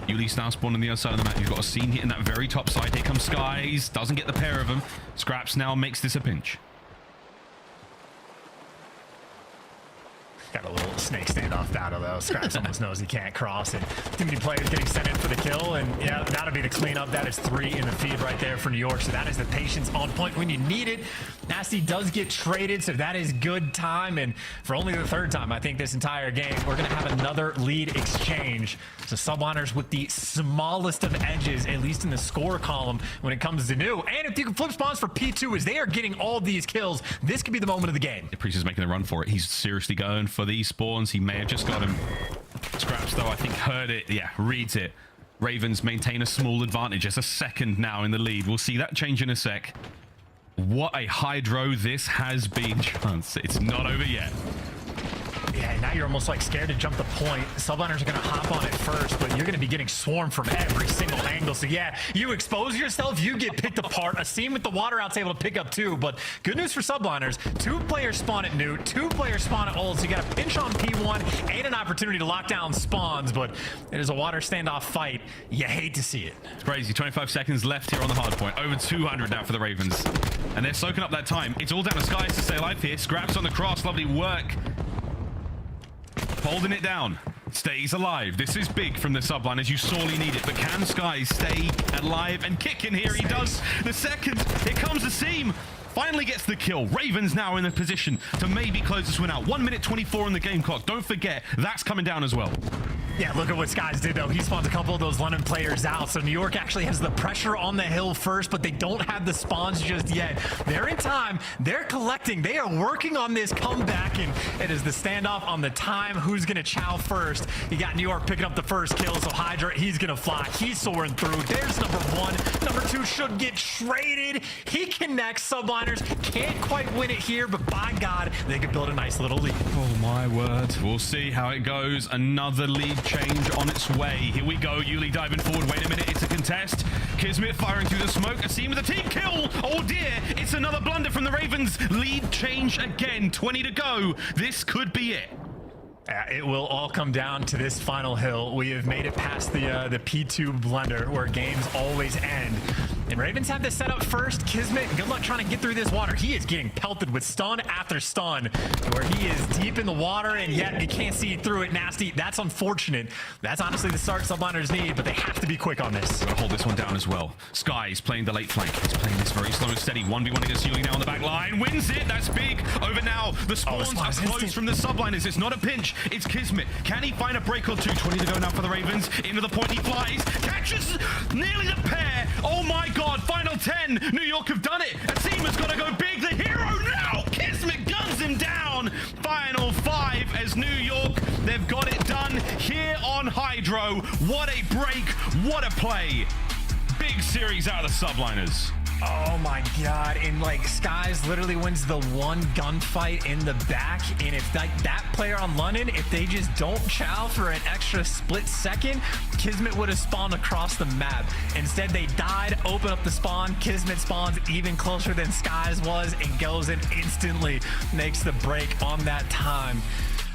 Ulisses now spawned on the other side of the map. You've got a scene hitting that very top side. Here comes Skies. Doesn't get the pair of them. Skrapz now makes this a pinch. Got a little snake standoff battle though. Skrapz almost knows he can't cross it. Too many players getting sent in for the kill, and yeah, that'll be the cleanup. That is 3 in the feed right there for New York, so that is the patience on point when you need it. Nastie does get traded, so that is good time, and for only the 3rd time I think this entire game, we're gonna have another lead exchange. So Subliners with the smallest of edges, at least in the score column when it comes to new. And if you can flip spawns for P2 as they are getting all these kills, this could be the moment of the game. The Priest is making a run for it. He's seriously going for these spawns. He may have just got him. Skrapz, though, I think heard it. Yeah, reads it. Ravens maintain a small advantage. Just a second now in the lead. We'll see that change in a sec. What a hydro this has been. Chance. It's not over yet. Yeah, now you're almost like scared to jump the point. Subliners are going to hop on it first, but you're going to be getting swarmed from every single angle. So yeah, you expose yourself, you get picked apart. Asim with the water out's able to pick up 2, but good news for Subliners. 2 players spawn at new, 2 players spawn at old, so you got a pinch on P1 and an opportunity to lock down spawns, but it is a water standoff fight. You hate to see it. It's crazy. 25 seconds left here on the hard point. Over 200 now for the Ravens. And they're soaking up that time. It's all down to Skies to stay alive here. Skrapz on the cross. Lovely work. Holding it down. Stays alive. This is big from the Subliners. You sorely need it. But can Skies stay alive and kick in here? He does. The second. Here comes Asim. Finally gets the kill. Ravens now in a position to maybe close this one out. 1 minute 24 on the game clock. Don't forget, that's coming down as well. Yeah, look at what Skies did, though. He spawned a couple of those London players out, so New York actually has the pressure on the hill first, but they don't have the spawns just yet. They're in time. They're collecting. They are working on this comeback, and it is the standoff on the time. Who's going to chow first? You got New York picking up the first kill, so Hydra, he's going to fly. He's soaring through. There's number 1. Number 2 should get traded. He connects. Subliners can't quite win it here, but by God, they could build a nice little lead. Oh, my word. We'll see how it goes. Another lead change on its way. Here we go. Uli diving forward. Wait a minute. It's a contest. Kismet firing through the smoke. Asim with a team kill. Oh dear. It's another blunder from the Ravens. Lead change again. 20 to go. This could be it. It will all come down to this final hill. We have made it past the P2 blender where games always end. And Ravens have this set up first. Kismet, good luck trying to get through this water. He is getting pelted with stun after stun where he is deep in the water and yet you can't see through it. Nasty, that's unfortunate. That's honestly the start Subliners need, but they have to be quick on this. Gotta hold this one down as well. Sky is playing the late flank. He's playing this very slow and steady. 1v1 against Yuli now on the back line. Wins it. That's big. Over now. The spawns are closed from the Subliners. It's not a pinch. It's Kismet. Can he find a break or two? 20 to go now for the Ravens. Into the point he flies. Catches nearly the pair. Oh my God. Final 10. New York have done it. Asim has got to go big. The hero now. Kismet guns him down. Final 5 as New York. They've got it done here on Hydra. What a break. What a play. Big series out of the Subliners. Oh my God. And like Skies literally wins the one gunfight in the back. And if like that player on London, if they just don't chow for an extra split second, Kismet would have spawned across the map. Instead, they died, open up the spawn. Kismet spawns even closer than Skies was and goes in instantly, makes the break on that time.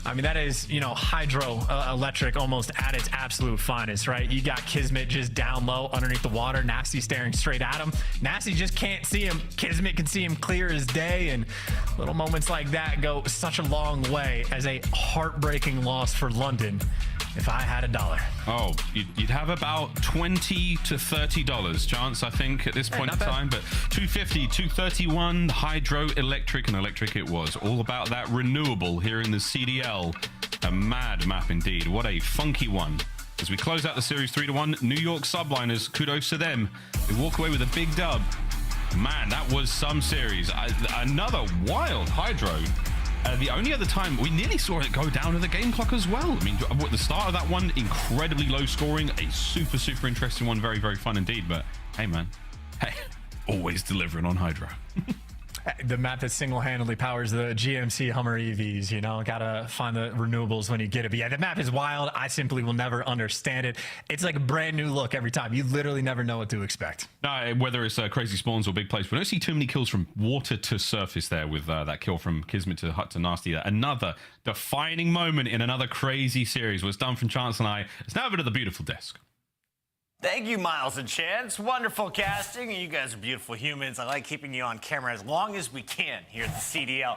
I mean, that is, you know, hydro electric almost at its absolute finest, right? You got Kismet just down low underneath the water, Nastie staring straight at him. Nastie just can't see him. Kismet can see him clear as day, and little moments like that go such a long way as a heartbreaking loss for London. If I had $1. Oh, you'd have about $20 to $30 chance, I think, at this point in time. But 250, 231, Hydro, Electric, and Electric it was. All about that renewable here in the CDL. A mad map indeed. What a funky one. As we close out the series 3-1, New York Subliners, kudos to them. They walk away with a big dub. Man, that was some series. Another wild Hydro. The only other time we nearly saw it go down to the game clock as well. I mean, at the start of that one, incredibly low scoring, a super interesting one, very fun indeed. But hey, man, hey, always delivering on Hydra. The map that single-handedly powers the GMC Hummer EVs, you know, gotta find the renewables when you get it. But yeah, the map is wild. I simply will never understand it. It's like a brand new look every time. You literally never know what to expect. No, whether it's crazy spawns or big plays, we don't see too many kills from water to surface there with that kill from Kismet to Hut to Nastie. Another defining moment in another crazy series was done from Chance and I. It's now over to the beautiful desk. Thank you, Miles and Chance. Wonderful casting. You guys are beautiful humans. I like keeping you on camera as long as we can here at the CDL.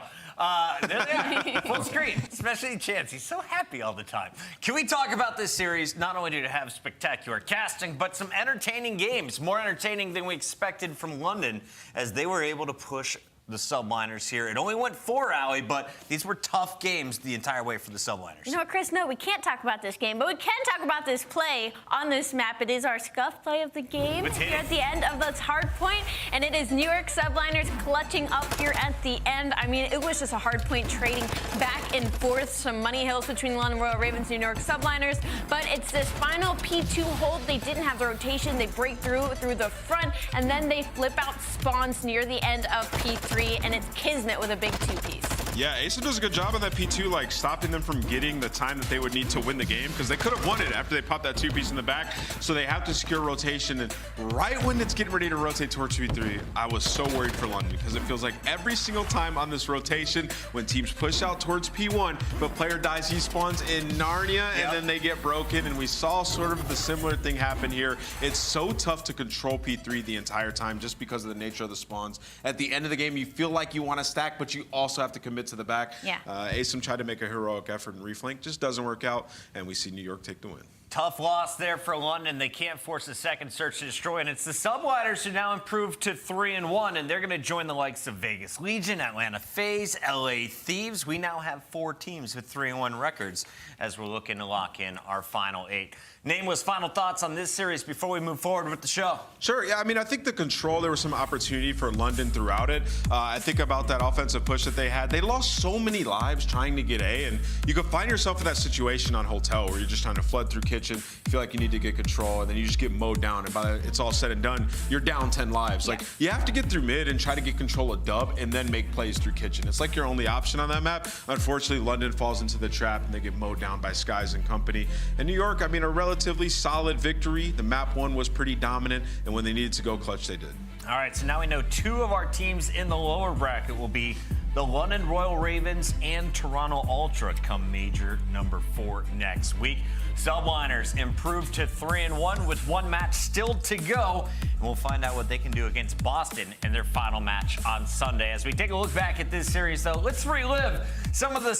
There they are, full screen, especially Chance. He's so happy all the time. Can we talk about this series? Not only did it have spectacular casting, but some entertaining games. More entertaining than we expected from London, as they were able to push the Subliners here. It only went 4, Allie, but these were tough games the entire way for the Subliners. You know what, Chris? No, we can't talk about this game, but we can talk about this play on this map. It is our scuff play of the game here at the end of this hard point, and it is New York Subliners clutching up here at the end. I mean, it was just a hard point trading back and forth, some money hills between London Royal Ravens and New York Subliners, but it's this final P2 hold. They didn't have the rotation. They break through the front, and then they flip out spawns near the end of P3. And it's Kismet with a big 2-piece. Yeah, Asim does a good job on that P2, like stopping them from getting the time that they would need to win the game, because they could have won it after they popped that 2-piece in the back. So they have to secure rotation, and right when it's getting ready to rotate towards P3, I was so worried for London, because it feels like every single time on this rotation, when teams push out towards P1, but player dies, he spawns in Narnia, and then they get broken, and we saw sort of the similar thing happen here. It's so tough to control P3 the entire time just because of the nature of the spawns. At the end of the game, you feel like you want to stack, but you also have to commit to the back. Yeah. Asim tried to make a heroic effort in reflank, just doesn't work out, and we see New York take the win. Tough loss there for London. They can't force a second search to destroy, and it's the Subliners who now improved to 3-1, and they're going to join the likes of Vegas Legion, Atlanta FaZe, LA Thieves. We now have 4 teams with 3-1 records as we're looking to lock in our final 8. Nameless, final thoughts on this series before we move forward with the show? Sure, yeah, I mean, I think the control, there was some opportunity for London throughout it. I think about that offensive push that they had. They lost so many lives trying to get A, and you could find yourself in that situation on Hotel where you're just trying to flood through kitchen, feel like you need to get control, and then you just get mowed down, and by the it's all said and done, you're down 10 lives. Like, you have to get through mid and try to get control of dub and then make plays through kitchen. It's like your only option on that map. Unfortunately, London falls into the trap and they get mowed down by Skies and company. And New York, I mean, a relatively solid victory. The map 1 was pretty dominant, and when they needed to go clutch, they did. All right, so now we know 2 of our teams in the lower bracket will be The London Royal Ravens and Toronto Ultra come major number 4 next week. Subliners improved to 3-1 with one match still to go. And we'll find out what they can do against Boston in their final match on Sunday. As we take a look back at this series, though, let's relive some of the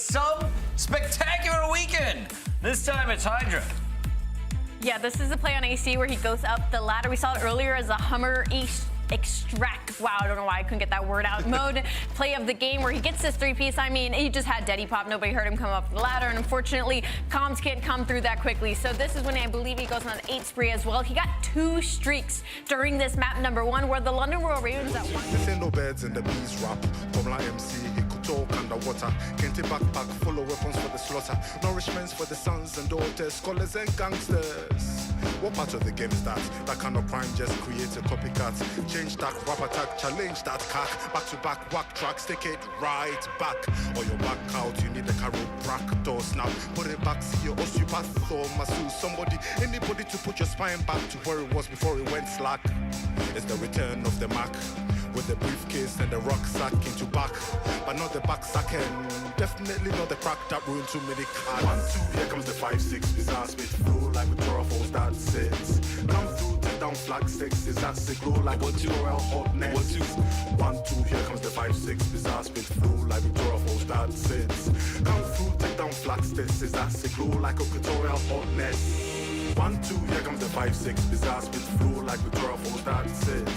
spectacular weekend. This time it's Hydra. Yeah, this is the play on AC where he goes up the ladder. We saw it earlier as a Hummer extract. Wow, I don't know why I couldn't get that word out. Mode play of the game where he gets this 3-piece. I mean, he just had Deddy Pop. Nobody heard him come up the ladder, and unfortunately, comms can't come through that quickly. So this is when I believe he goes on an 8 spree as well. He got 2 streaks during this map number 1, where the London Royal Ravens at 1. This ain't no birds in the bees rap. From like MC, he could talk underwater. Kente backpack full of weapons for the slaughter. Nourishments for the sons and daughters, scholars and gangsters. What part of the game is that? That kind of crime just creates a copycat. Change that rap attack, challenge that cack. Back to back, whack tracks, take it right back. Or you're back out, you need a chiropractor snap. Put it back, see your osteopath or masseuse. Somebody, anybody to put your spine back to where it was before it went slack. It's the return of the Mac. With the briefcase and the rucksack into back. But not the back sacking. Definitely not the crack that ruined too many cars. 1, 2, here comes the 5-6. Bizarre spit flow like with Torafos, that's it. Come through, take down flag sticks. Is that sick? Glow like what you are hotness. 1, 2, here comes the 5-6. Bizarre spit flow like with Torafos, that's it. Come through, take down flag sticks. Is that sick? Glow like a tutorial hotness. 1, 2, here comes the 5-6. Bizarre spit flow like with Torafos, that's it.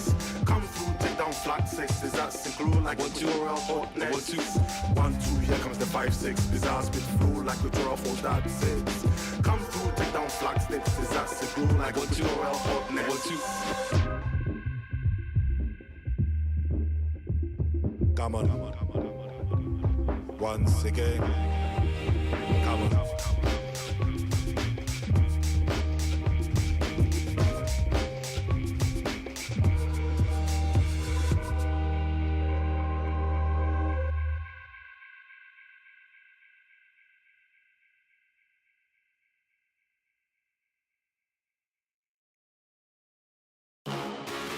Come through, take down flag six. Is that sick? Glow like a tutorial hotness. 1, 2, here comes the 5-6. Bizarre spit flow like with Torafos, that's it. Come through, take down flag sticks. Is that sick? Glow like a tutorial hotness. Come on. Once again. Come on.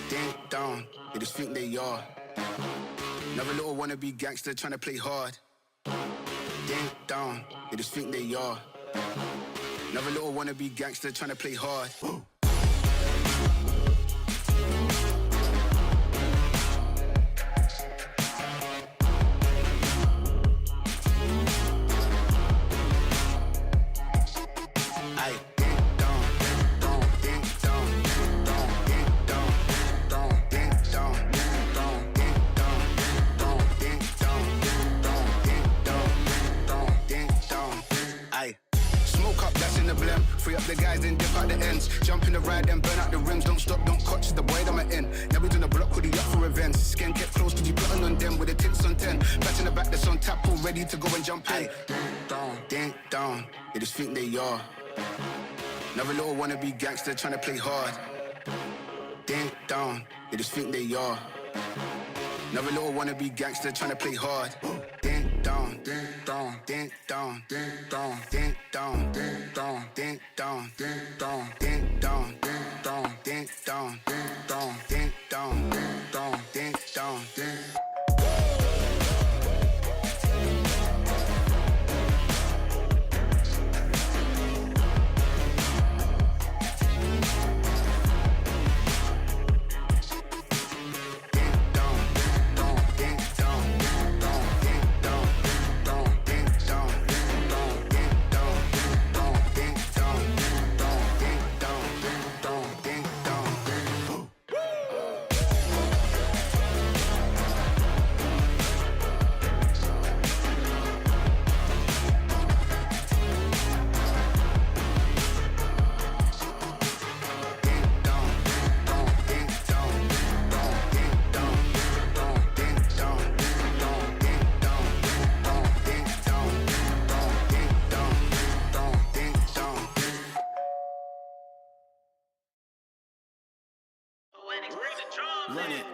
Ding dong, they just think they are. Another little wannabe gangster trying to play hard. Ding dong, they just think they are. Another little wannabe gangster trying to play hard. Free up the guys, then dip out the ends. Jump in the ride, then burn out the rims. Don't stop, don't coach the boy that I'm in. Now we doing the block with the up for events. Skin get close, could you plotting on them with the tips on 10? Back in the back, that's on tap, all ready to go and jump in. Ding dong, they just think they are. Another little wannabe gangster trying to play hard. Ding dong, they just think they are. Another little wannabe gangster trying to play hard. Ding dong, ding dong, ding dong, ding dong, ding dong, ding dong, ding dong, ding dong, ding dong, ding dong, ding dong, ding dong, ding dong, ding dong, ding dong, ding.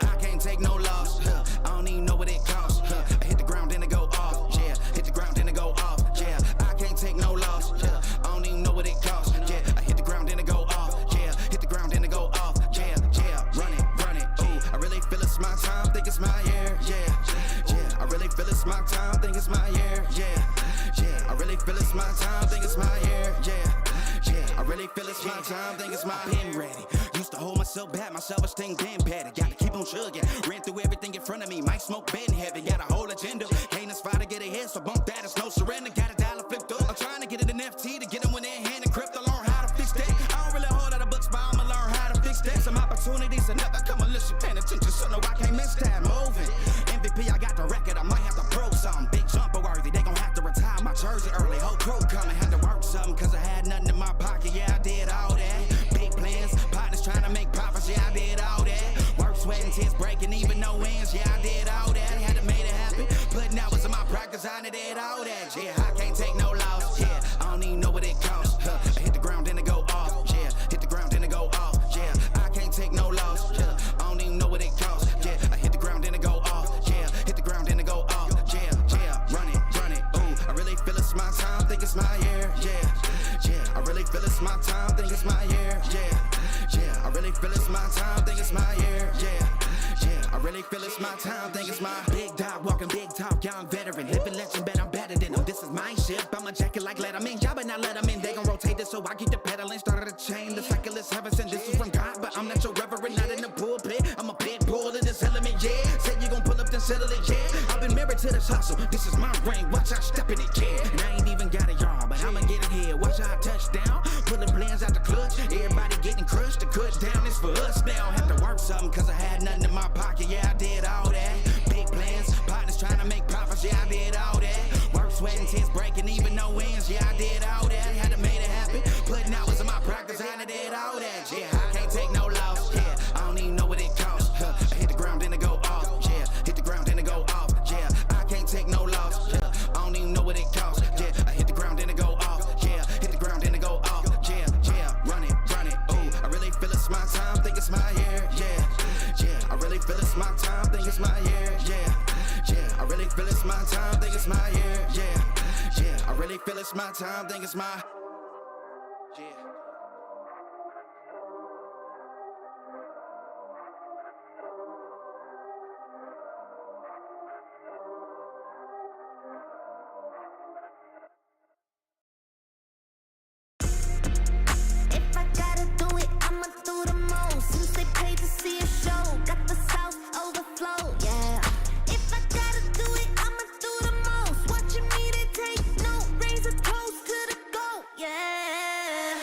I can't take no loss. I don't even know what it costs. I hit the ground, then it go off. Yeah, hit the ground, then it go off. Yeah, I can't take no loss. I don't even know what it costs. Yeah, I hit the ground, then it go off. Yeah, hit the ground, then it go off. Yeah, run it. Ooh, I really feel it's my time. Think it's my year. Yeah, I really feel it's my it's my time, think it's my year, yeah. I really feel it's my time, think it's my pen ready. Used to hold myself back, my self-esteem been petty. Gotta keep on chugging, ran through everything in front of me. Might smoke bed heavy, got a whole agenda. Can't aspire to get ahead, so bump that, it's no surrender. Got a dollar flipped up, I'm trying to get it in FT to get them when they're hand and crypto. Learn how to fix that. I don't really hold out of books, but I'ma learn how to fix that. Some opportunities and never come unless you paying attention, so no, I can't miss that. Moving, MVP, I got the record, I might have to prove something. Big jumper worthy, they gon' have to retire my jersey early. Whole crew coming, had to work something, cause I had nothing in my pocket, yeah, I did all that. Big plans, partners trying to make profits, yeah, I did all that. Work, sweat, and tears breaking, even no ends, yeah, I did all that. Had to make it happen, putting hours in my practice, I did all that. Yeah, I can't take no loss, yeah, I don't even know what it costs. I hit the ground, then it go off, yeah, hit the ground, then it go off, yeah. I can't take no loss, yeah, I don't even know what it costs, yeah. I hit the ground, then it go off, yeah, hit the ground, then it go off, yeah. Run it, ooh, I really feel it's my time, think it's my year, yeah. I really feel it's my time, think it's my year, yeah. I really feel it's my time, think it's my year, yeah. I really feel it's my time, think it's my big dog, walking big talk, young veteran, living legend, bet I'm better than them. This is my ship, I'm a jacket like Letterman, y'all but not let them in. They gon' rotate this, so I keep the pedaling, started a chain. The cycle is heaven sent, this is from God, but I'm not your reverend, not in the pulpit. I'm a pit bull in this element, yeah. Said you gon' pull up, then settle it, yeah. I've been married to this hustle, this is my ring, watch I step in it, yeah. And I ain't even got a yard, but I'ma get it here. Watch how I touch down, pulling plans out the clutch. Everybody getting crushed, the cut down is for us now. Have to work something, cause I had nothing in my pocket, yeah, I did all that. Big plans, partners trying to make profits, yeah, I did all that. Work, sweat, and tears breaking, even no ends, yeah, I did all that. Had to make it happen, putting hours in my practice, I did all that, yeah. I can't take no loss, yeah, I don't even know what it costs. I hit the ground, then it go off, yeah, hit the ground, then it go off, yeah. I can't take no loss, yeah, I don't even know what it costs, yeah. I hit the ground, then it go off, yeah, hit the ground, then it go off, yeah. Run it, ooh, I really feel it's my time, think it's my year, yeah. I really feel it's my time, think it's my year, yeah. I really feel it's my time, think it's my year, yeah. I really feel it's my time, think it's my, yeah. If I gotta do it, I'ma do the most. Since they paid to see a show, got the South overflow, yeah. If I gotta do it, I'ma do the most. Watching me, they take no razor toast to the goat, yeah.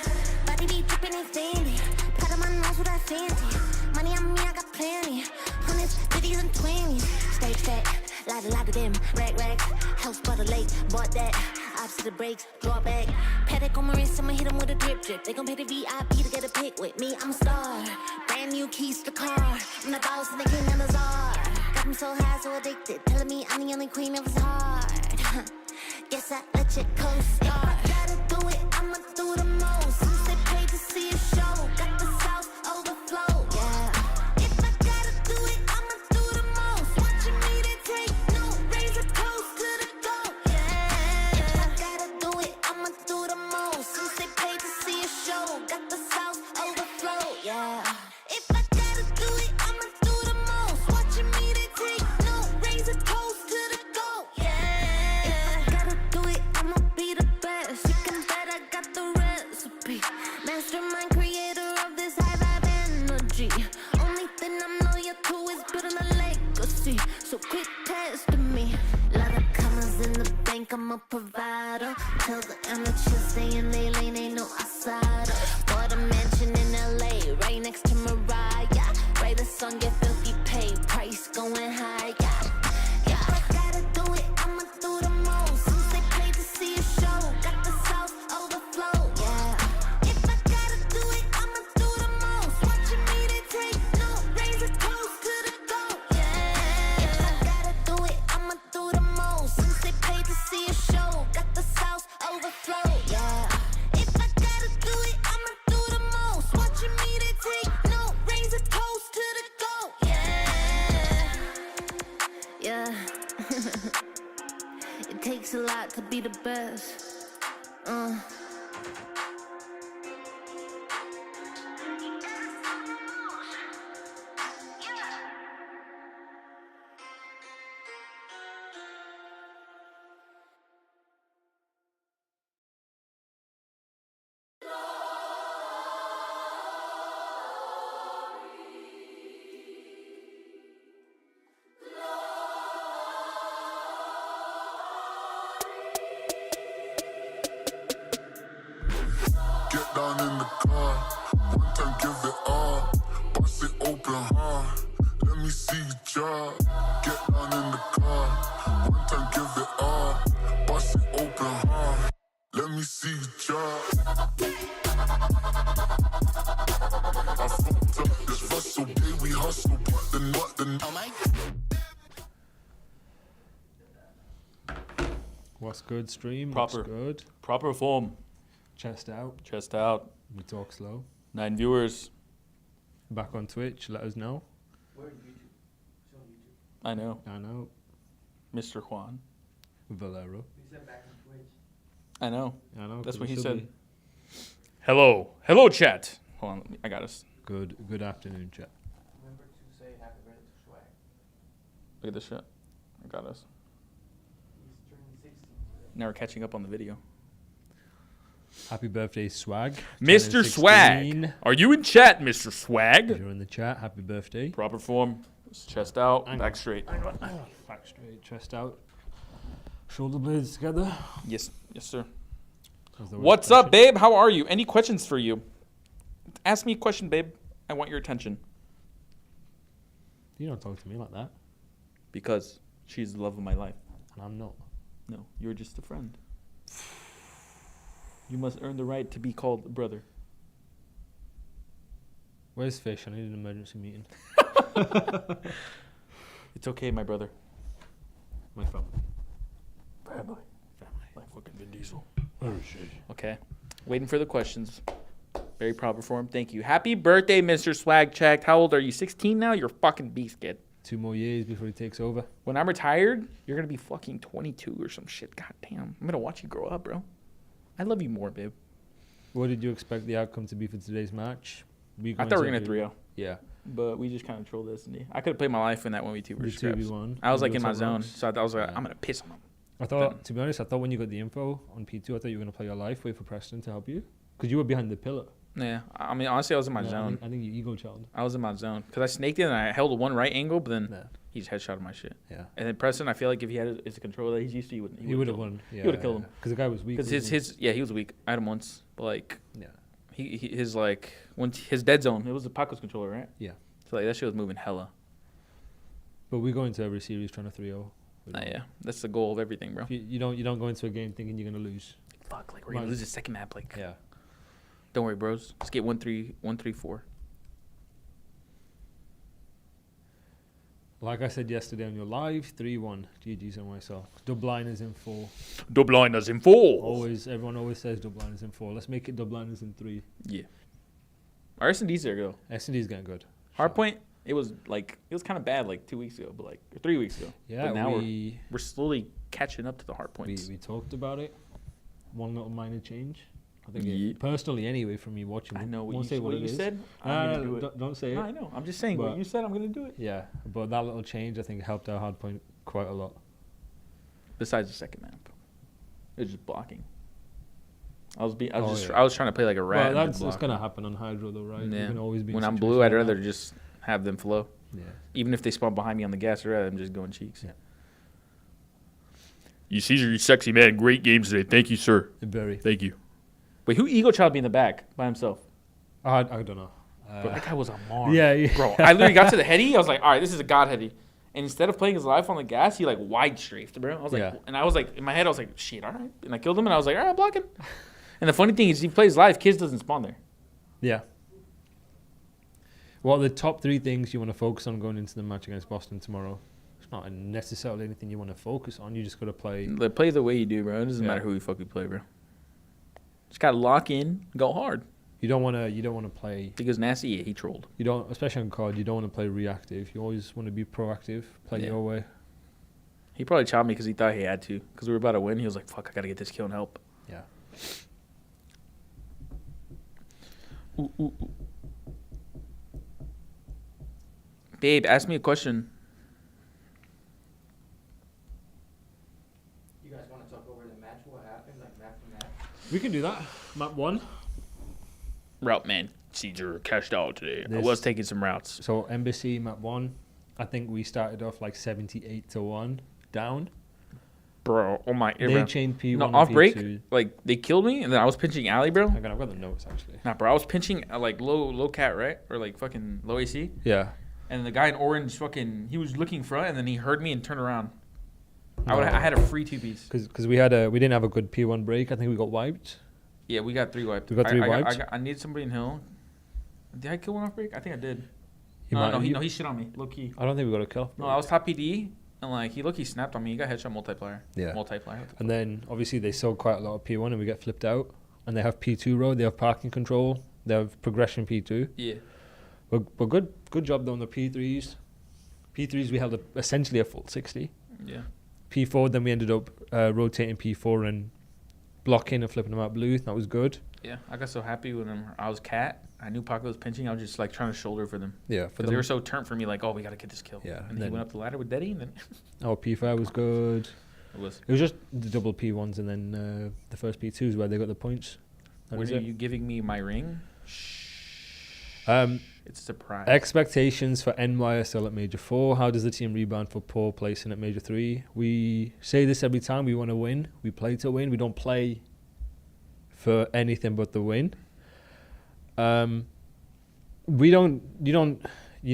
Body be dripping and sandy. Pat on my nose with that fancy. Money on me, I got plenty. Hundreds, 50s, and 20s. Stay fat, lot of them. Rags, house by the lake, bought that. Ops to the brakes, draw back. Paddock on my wrist, I'ma hit 'em with a drip. They gon' pay the VIP to get a pic with me. I'm a star. Brand new keys to the car. I'm the boss and the king and the czar. Got me so high, so addicted. Telling me I'm the only queen of his heart. Guess I let you co-star. If I gotta do it, I'ma do the most. Since they paid to see a show, got the South overflow, yeah. If I gotta do it, I'ma do the most. Watching me, they take no razor toast to the goat, yeah. If I gotta do it, I'ma do the most. Since they paid to see a show, got the South overflow, yeah. If I gotta do it, I'ma do the most. Watching me, they take no razor toast to the goat, yeah. If I gotta do it, I'ma be the best. You can bet I got the recipe. Mastermind creator of this high vibe energy. Only thing I'm loyal to is building a legacy. So quit testing me. Lot of commas in the bank, I'm a provider. Tell the amateurs stay in their lane, ain't no outsider. Bought a mansion in LA, right next to Mariah. Write a song, get filthy pay, price going high, yeah. If I gotta do it, I'ma do the most. Since they paid to see a show, got the South overflow, yeah. If I gotta do it, I'ma do the most. Watching me, they take no razor toast to the goat, yeah. If I gotta do it, I'ma do the most. Since they paid to see a show, got the South overflow, yeah. If I gotta do it, I'ma do the most. Watching me, they take no razor toast to the goat, yeah. Yeah. It takes a lot to be the best. down in the car. One time give it all. Bust it open hard. Let me see you drop. Get down in the car. One time give it all. Bust it open hard. Let me see you drop. I fucked up this hustle, baby hustle. But the oh my. What's good, stream? Proper. What's good? Proper form. Chest out. Chest out. We talk slow. 9 viewers. Back on Twitch. Let us know. Where YouTube? It's on YouTube. I know. I know. Mr. Juan. Valero. He said back on Twitch. I know. I know. That's what he should said. be. Hello. Hello, chat. Hold on. I got us. Good afternoon, chat. Remember to say happy birthday to Swag. Look at this shit. I got us. Now we're catching up on the video. Happy birthday, Swag. Mr. Swag. Are you in chat, Mr. Swag? If you're in the chat, happy birthday. Proper form. Chest out, back straight. Back straight, chest out. Shoulder blades together. Yes, sir. What's up, babe? How are you? Any questions for you? Ask me a question, babe. I want your attention. You don't talk to me like that. Because she's the love of my life. And I'm not. No, you're just a friend. You must earn the right to be called brother. Where's Fish? I need an emergency meeting. It's okay, my brother. My family. Family. Like fucking Vin Diesel. Where is she? Okay. Waiting for the questions. Very proper form. Thank you. Happy birthday, Mr. Swag Checked. How old are you? 16 now? You're a fucking beast, kid. 2 more years before he takes over. When I'm retired, you're going to be fucking 22 or some shit. God damn. I'm going to watch you grow up, bro. I love you more, babe. What did you expect the outcome to be for today's match? I thought we were going to 3-0. Yeah. But we just kind of trolled Destiny. I could have played my life in that 1v2 versus Skrapz. 2v1. I was like in my zone. So I was like, I'm going to piss on him. I thought, to be honest, when you got the info on P2, I thought you were going to play your life, wait for Preston to help you. Because you were behind the pillar. Yeah. I mean, honestly, I was in my zone. I think you ego child. I was in my zone. Because I snaked in and I held one right angle, but then he just headshotted my shit. Yeah. And then Preston, I feel like if he had his controller that he's used to, he would have won. Yeah, he would have killed him. Because the guy was weak. Because he was weak. I had him once. But like, yeah. His dead zone, it was the Paco's controller, right? Yeah. So like that shit was moving hella. But we go into every series trying to 3-0. Yeah, that's the goal of everything, bro. You don't go into a game thinking you're gonna lose. Fuck, like we're gonna lose the second map, like. Yeah. Don't worry, bros. Let's get 1-3-4. Like I said yesterday on your live, 3-1. GG's NYSL. Subliners in 4. Subliners in 4. Everyone always says Subliners in 4. Let's make it Subliners in 3. Yeah. Our S&D's there, though. S&D's getting good. Hardpoint, it was kind of bad like 2 weeks ago, but or 3 weeks ago. Yeah, but now we're slowly catching up to the hardpoints. We talked about it. One little minor change. I think personally, anyway, from me watching. I know what you said. Don't say it. No, I know. I'm just saying what you said. I'm gonna do it. Yeah, but that little change, I think, helped our hardpoint quite a lot. Besides the second map, it was just blocking. I was trying to play like a rat. Well, that's gonna happen on Hydra, though, right? Yeah. Can always be when I'm blue, I'd rather just have them flow. Yeah. Even if they spawn behind me on the gas, I'd rather them just going cheeks. Yeah. You Caesar, you sexy man. Great games today. Thank you, sir. Very. Thank you. Wait, who ego child be in the back by himself? I don't know. Bro, that guy was on Mars. Yeah. Bro, I literally got to the heady. I was like, all right, this is a god heady. And instead of playing his life on the gas, he like wide strafed, bro. I was like, and I was like, in my head, I was like, shit, all right. And I killed him, and I was like, all right, blocking. And the funny thing is, he plays live. Kids doesn't spawn there. Yeah. Well, the top 3 things you want to focus on going into the match against Boston tomorrow. It's not necessarily anything you want to focus on. You just got to play. Play the way you do, bro. It doesn't matter who you fucking play, bro. Just gotta lock in, go hard. You don't want to play because Nastie, he trolled. You don't, especially on COD. You don't want to play reactive. You always want to be proactive. Play your way. He probably chopped me because he thought he had to. Because we were about to win. He was like, "Fuck, I gotta get this kill and help." Yeah. Ooh. Babe, ask me a question. You guys want to talk over the match? What happened, like map for map? We can do that. Map 1. Route man, Caesar cashed out today. I was taking some routes. So Embassy map 1. I think we started off like 78-1 down. Bro, oh my. They bro. chained P1 No, and off break, P2. like they killed me, and then I was pinching alley, bro. I've got the notes actually. Nah, bro, I was pinching like low cat, right, or like fucking low AC. Yeah. And the guy in orange, he was looking front, and then he heard me and turned around. I had a free 2-piece. Because we didn't have a good P1 break. I think we got wiped. Yeah, we got 3 wiped. We got 3 wiped. I need somebody in hill. Did I kill one off break? I think I did. No, he shit on me, low key. I don't think we got a kill. No, I was top PD, and like he low key snapped on me. He got headshot multiplier. Yeah. Multiplier. And then obviously they sold quite a lot of P1, and we get flipped out. And they have P2 road. They have parking control. They have progression P2. Yeah. But good job though on the P3s. P3s we held essentially a full 60. Yeah. P4 then we ended up rotating P4 and blocking and flipping them out blue. That was good. Yeah, I got so happy when I was cat. I knew Paco was pinching. I was just like trying to shoulder for them. Yeah, because they were so turned for me. Like, oh, we gotta get this kill. Yeah, and then he went up the ladder with Deddy, and then. Oh, P5 was good. It was just the double P1s and then the first P2s where they got the points. When are you giving me my ring? It's a surprise. Expectations for NYSL at Major 4. How does the team rebound for poor placing at Major 3? We say this every time. We want to win. We play to win. We don't play for anything but the win. You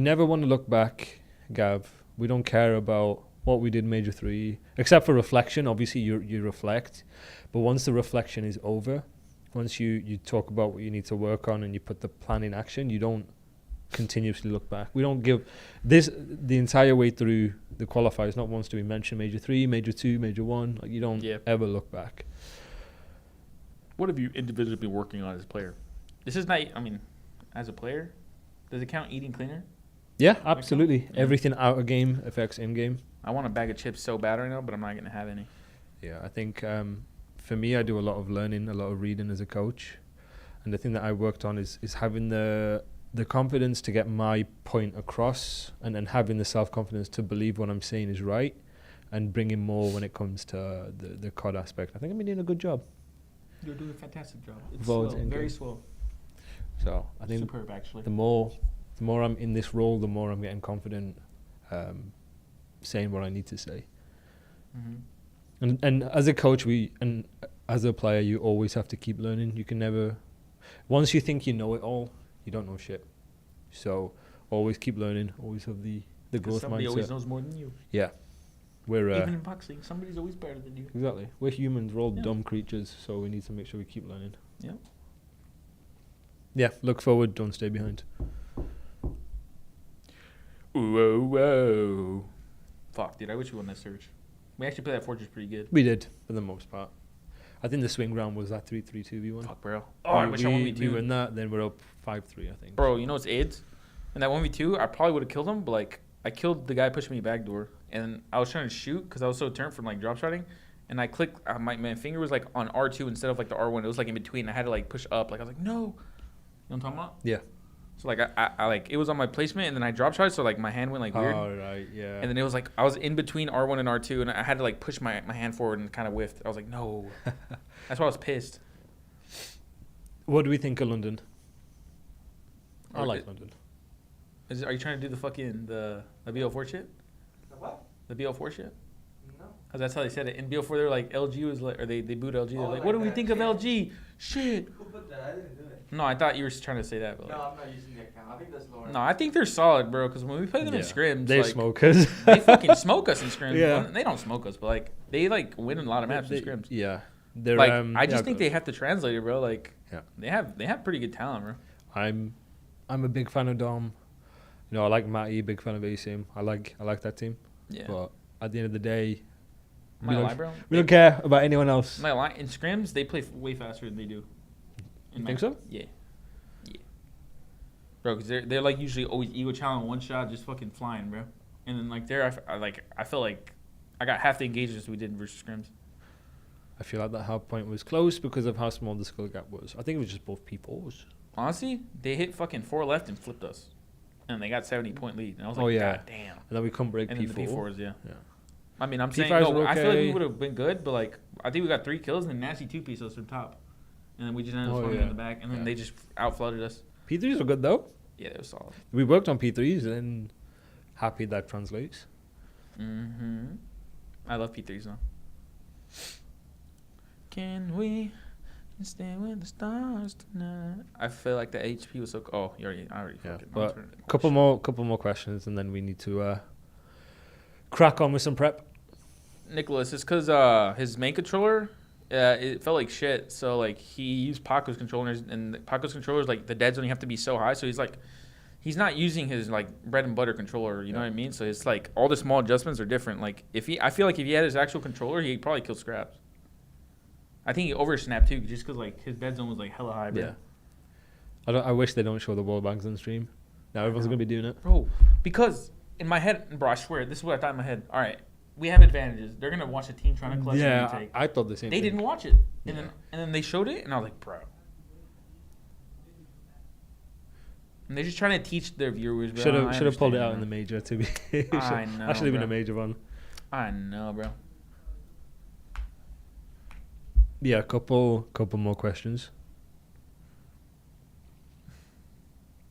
never want to look back, Gav. We don't care about what we did in Major 3, except for reflection. Obviously, you reflect. But once the reflection is over, once you talk about what you need to work on and you put the plan in action, you don't continuously look back. We don't give this the entire way through the qualifiers. Not once do we mention Major 3, Major 2, Major 1. Like, you don't ever look back. What have you individually been working on as a player? This is not, I mean, as a player, does it count eating cleaner? Yeah, absolutely. Yeah. Everything out of game affects in game. I want a bag of chips so bad right now, but I'm not going to have any. Yeah, I think for me, I do a lot of learning, a lot of reading as a coach. And the thing that I worked on is having the confidence to get my point across, and then having the self-confidence to believe what I'm saying is right, and bringing more when it comes to the COD aspect. I think I've been doing a good job. You're doing a fantastic job. It's slow, very slow. So I think superb, actually. The more I'm in this role, the more I'm getting confident saying what I need to say. Mm-hmm. And as a coach, and as a player, you always have to keep learning. You can never, once you think you know it all, you don't know shit. So always keep learning. Always have the growth mindset. Somebody always knows more than you. Yeah. We're even in boxing, somebody's always better than you. Exactly. We're humans. We're all dumb creatures, so we need to make sure we keep learning. Yeah. Yeah. Look forward. Don't stay behind. Whoa, whoa. Fuck, dude. I wish we won that search. We actually played that Fortress pretty good. We did, for the most part. I think the swing round was that 3-3-2-v1. Fuck, bro. Oh, I wish I 1v2. We win that, then we're up 5-3, I think. Bro, you know what's AIDS? In that 1v2, I probably would have killed him, but like, I killed the guy pushing me backdoor. And I was trying to shoot because I was so turned from like drop shotting, and I clicked. My finger was like on R2 instead of like the R1. It was like in between. I had to like push up. Like I was like, no. You know what I'm talking about? Yeah. So like I like it was on my placement, and then I drop shot. So like my hand went like weird. Oh right, yeah. And then it was like I was in between R1 and R2, and I had to like push my hand forward and kind of whiffed. I was like, no. That's why I was pissed. What do we think of London? I like London. Are you trying to do the fucking the BO4 shit? What? The BO4 shit? No. Cause that's how they said it. In BO4, they're like, LG was like, or they booed LG. They're like, what do we think of LG? Shit. Who put that? I didn't do it. No, I thought you were trying to say that. But no, like, I'm not using the account. I think that's lower. No, I think they're solid, bro. Cause when we play them in scrims, they like, smoke us. They fucking smoke us in scrims. Yeah. Well, they don't smoke us, but like they like win a lot of maps in scrims. Yeah. They're like I just think they have to translate it, bro. Like yeah. they have pretty good talent, bro. I'm a big fan of Dom. You know, I like Matty, big fan of Asim. I like that team. Yeah. But at the end of the day, we don't care about anyone else. In scrims, they play way faster than they do. You think so? Yeah. Yeah. Bro, because they're like usually always ego challenge, one shot, just fucking flying, bro. And then like there, I feel like I got half the engagements we did versus scrims. I feel like that half point was close because of how small the skill gap was. I think it was just both P4s. Honestly, they hit fucking 4 left and flipped us. And they got 70-point lead. And I was like, God damn. And then we couldn't break and P4. Then the P4s, yeah. I mean, I'm P5s saying, no, okay. I feel like we would have been good, but like, I think we got 3 kills and then Nastie 2-piece us from top. And then we just ended up falling in the back. And then they just out-flooded us. P3s were good, though. Yeah, they were solid. We worked on P3s and happy that translates. Mm-hmm. I love P3s, though. Can we stay with the stars tonight? I feel like the HP was so. Oh, I already. Yeah, fucking but answered it. couple more questions, and then we need to crack on with some prep. Nicholas, it's because his main controller, it felt like shit. So like he used Paco's controllers, and Paco's controllers, like the dead zone, you have to be so high. So he's not using his like bread and butter controller. You know what I mean? So it's like all the small adjustments are different. Like I feel like if he had his actual controller, he'd probably kill Skrapz. I think he oversnapped too, just because like his dead zone was like hella high. Bro. Yeah. I wish they don't show the wall bangs on stream. Now everyone's gonna be doing it, bro. Because in my head, bro, I swear, this is what I thought in my head. All right, we have advantages. They're gonna watch a team trying to clutch and retake. I thought the same. They thing. didn't watch it, and then they showed it, and I was like, bro. And they're just trying to teach their viewers. Should have pulled it out in the major to be. I know. That should have been a major one. I know, bro. Yeah, couple more questions.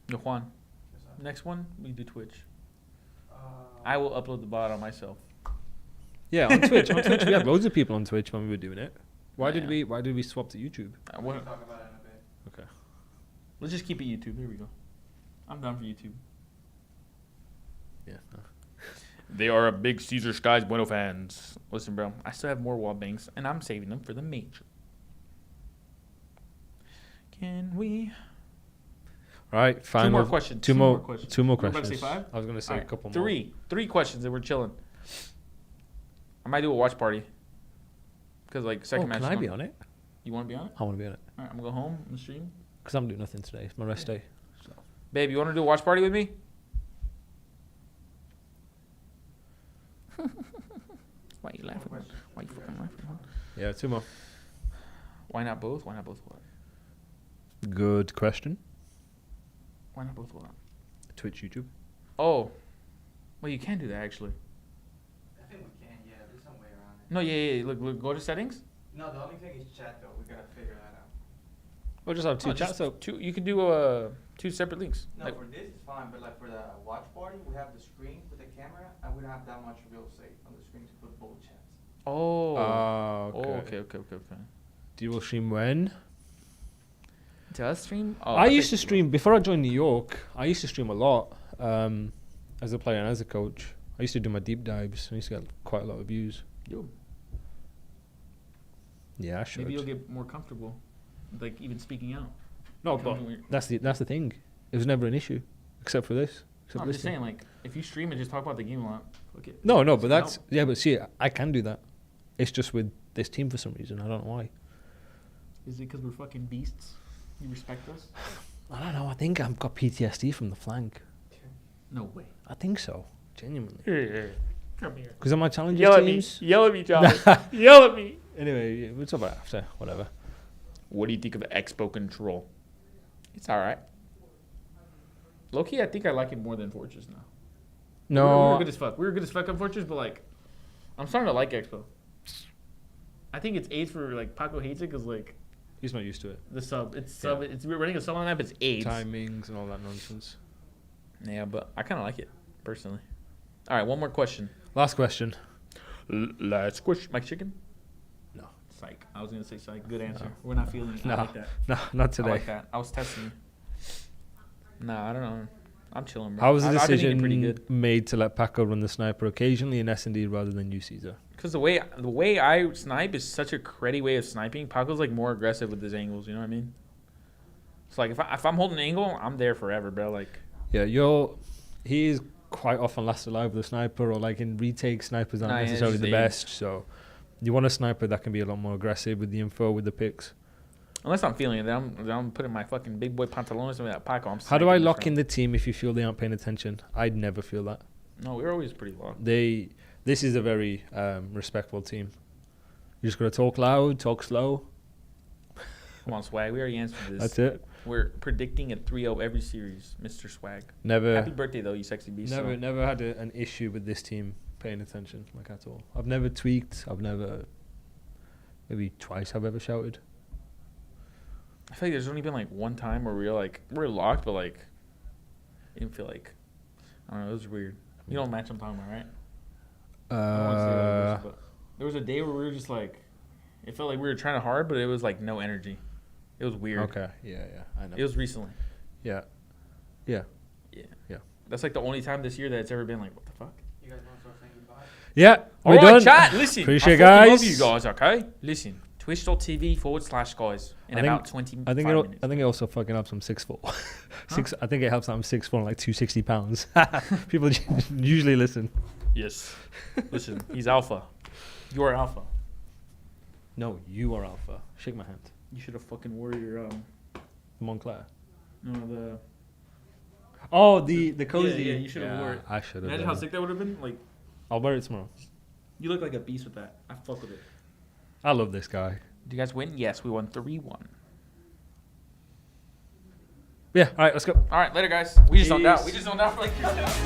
Yo, Juan. Next one, we do Twitch. I will upload the bot on myself. Yeah, on Twitch. We had loads of people on Twitch when we were doing it. Why did we swap to YouTube? We'll talk about it in a bit. Okay. Let's just keep it YouTube. Here we go. I'm down for YouTube. Yeah. They are a big Caesar Skies Bueno fans. Listen, bro, I still have more wall bangs, and I'm saving them for the major. Can we? All right, fine. Two more questions. Two more questions. Two more You were about questions. to say 5? I was gonna say All right, a couple more. Three questions, and we're chilling. I might do a watch party. Because like second match. Can I be on it? You want to be on it? I want to be on it. All right, I'm gonna go home and stream. Because I'm doing nothing today. It's my rest day. So. Babe, you want to do a watch party with me? Why you laughing? Why you fucking laughing? Yeah, 2 more. Why not both? Why not both what? Good question. Why not both what? Twitch, YouTube. Oh. Well, you can do that, actually. I think we can, yeah. There's some way around it. No, yeah. Look, go to settings. No, the only thing is chat, though. We gotta figure that out. We'll just have two chats. So you can do 2 separate links. No, for this it's fine, but like for the watch party, we have the screen with the camera, and we don't have that much real estate on the screen to put both chats. Oh. Okay. Okay. Dual stream when? Does stream? Oh, I used to stream before I joined New York. I used to stream a lot as a player and as a coach. I used to do my deep dives. I used to get quite a lot of views. Yo. Yeah, I should. Maybe you'll get more comfortable, like even speaking out. No, but that's the thing. It was never an issue, except for this. No, I'm just saying, like, if you stream and just talk about the game a lot, fuck it. No, but that's yeah. But see, I can do that. It's just with this team for some reason. I don't know why. Is it because we're fucking beasts? You respect us? I don't know. I think I've got PTSD from the flank. No way. I think so. Genuinely. Here. Come here. Because of my challenges teams. Yell at me, John. Yell at me. Anyway, we'll talk about it after. Whatever. What do you think of Expo Control? It's all right. Low-key, I think I like it more than Fortress now. No. We were good as fuck. We were good as fuck on Fortress, but, like, I'm starting to like Expo. I think it's AIDS for, like, Paco hates it because, like... He's not used to it. The sub. We're running a sub on that, but it's AIDS. Timings and all that nonsense. Yeah, but I kind of like it, personally. All right, one more question. Last question. Last question. Mike Chicken? No. Psych. I was going to say psych. Good answer. No. We're not feeling it. No. I like that. No, not today. I like that. I was testing you. Nah, I don't know. I'm chilling, bro. How was the decision made to let Paco run the sniper occasionally in S&D rather than you, Caesar? Because the way I snipe is such a cruddy way of sniping. Paco's like more aggressive with his angles. You know what I mean? It's like if I'm holding an angle, I'm there forever, bro. Like. Yeah, he is quite often last alive with a sniper, or like in retake, snipers aren't necessarily the best. So you want a sniper that can be a lot more aggressive with the info, with the picks. Unless I'm feeling it, then I'm putting my fucking big boy pantalones in that Paco. How do I lock in the team if you feel they aren't paying attention? I'd never feel that. No, we're always pretty locked. This is a very respectful team. You just got to talk loud, talk slow. Come on, Swag. We already answered this. That's it. We're predicting a 3-0 every series, Mr. Swag. Never. Happy birthday, though, you sexy beast. Never had an issue with this team paying attention, like at all. I've never tweaked. Maybe twice I've ever shouted. I feel like there's only been like one time where we're locked, but like, it didn't feel like, I don't know, it was weird. You know what match I'm talking about, right? I don't want to say that, but there was a day where we were just like, It felt like we were trying hard, but it was like no energy. It was weird. Okay. Yeah. I know. It was recently. Yeah. That's like the only time this year that it's ever been like, what the fuck? You guys want to start saying goodbye? Yeah. All We're right, done. chat. Listen. Appreciate I guys. love you guys. Okay. Listen. Twitch.tv/guys in about 25 minutes. I think it also fucking helps I'm 6'4". I think it helps I'm 6'4" and like 260 pounds. People usually listen. Yes. Listen, he's alpha. You are alpha. No, you are alpha. Shake my hand. You should have fucking wore your Montclair. No, the cozy. Yeah, you should have wore it. I should have. Imagine how sick that would have been. Like, I'll wear it tomorrow. You look like a beast with that. I fuck with it. I love this guy. Did you guys win? Yes, we won 3-1. Yeah. All right, let's go. All right, later, guys. We just zoned out. We just zoned out for like 3 minutes.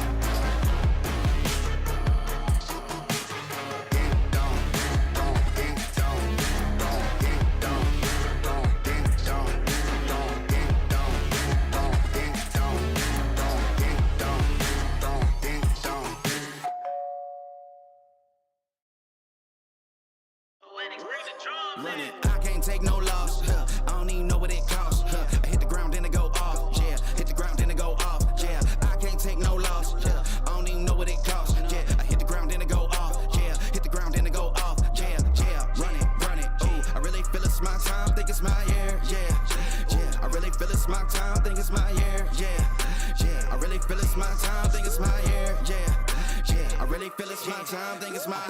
Run it. I can't take no loss. I don't even know what it costs. I hit the ground, then it go off. Yeah, hit the ground, then it go off. Yeah, I can't take no loss. I don't even know what it costs. Yeah, I hit the ground, then it go off. Yeah, hit the ground, then it go off. Yeah, run it. Ooh, I really feel it's my time. Think it's my year. Yeah. I really feel it's my time. Think it's my year. Yeah. I really feel it's my time. Think it's my year. Yeah. I really feel it's my time. Think it's my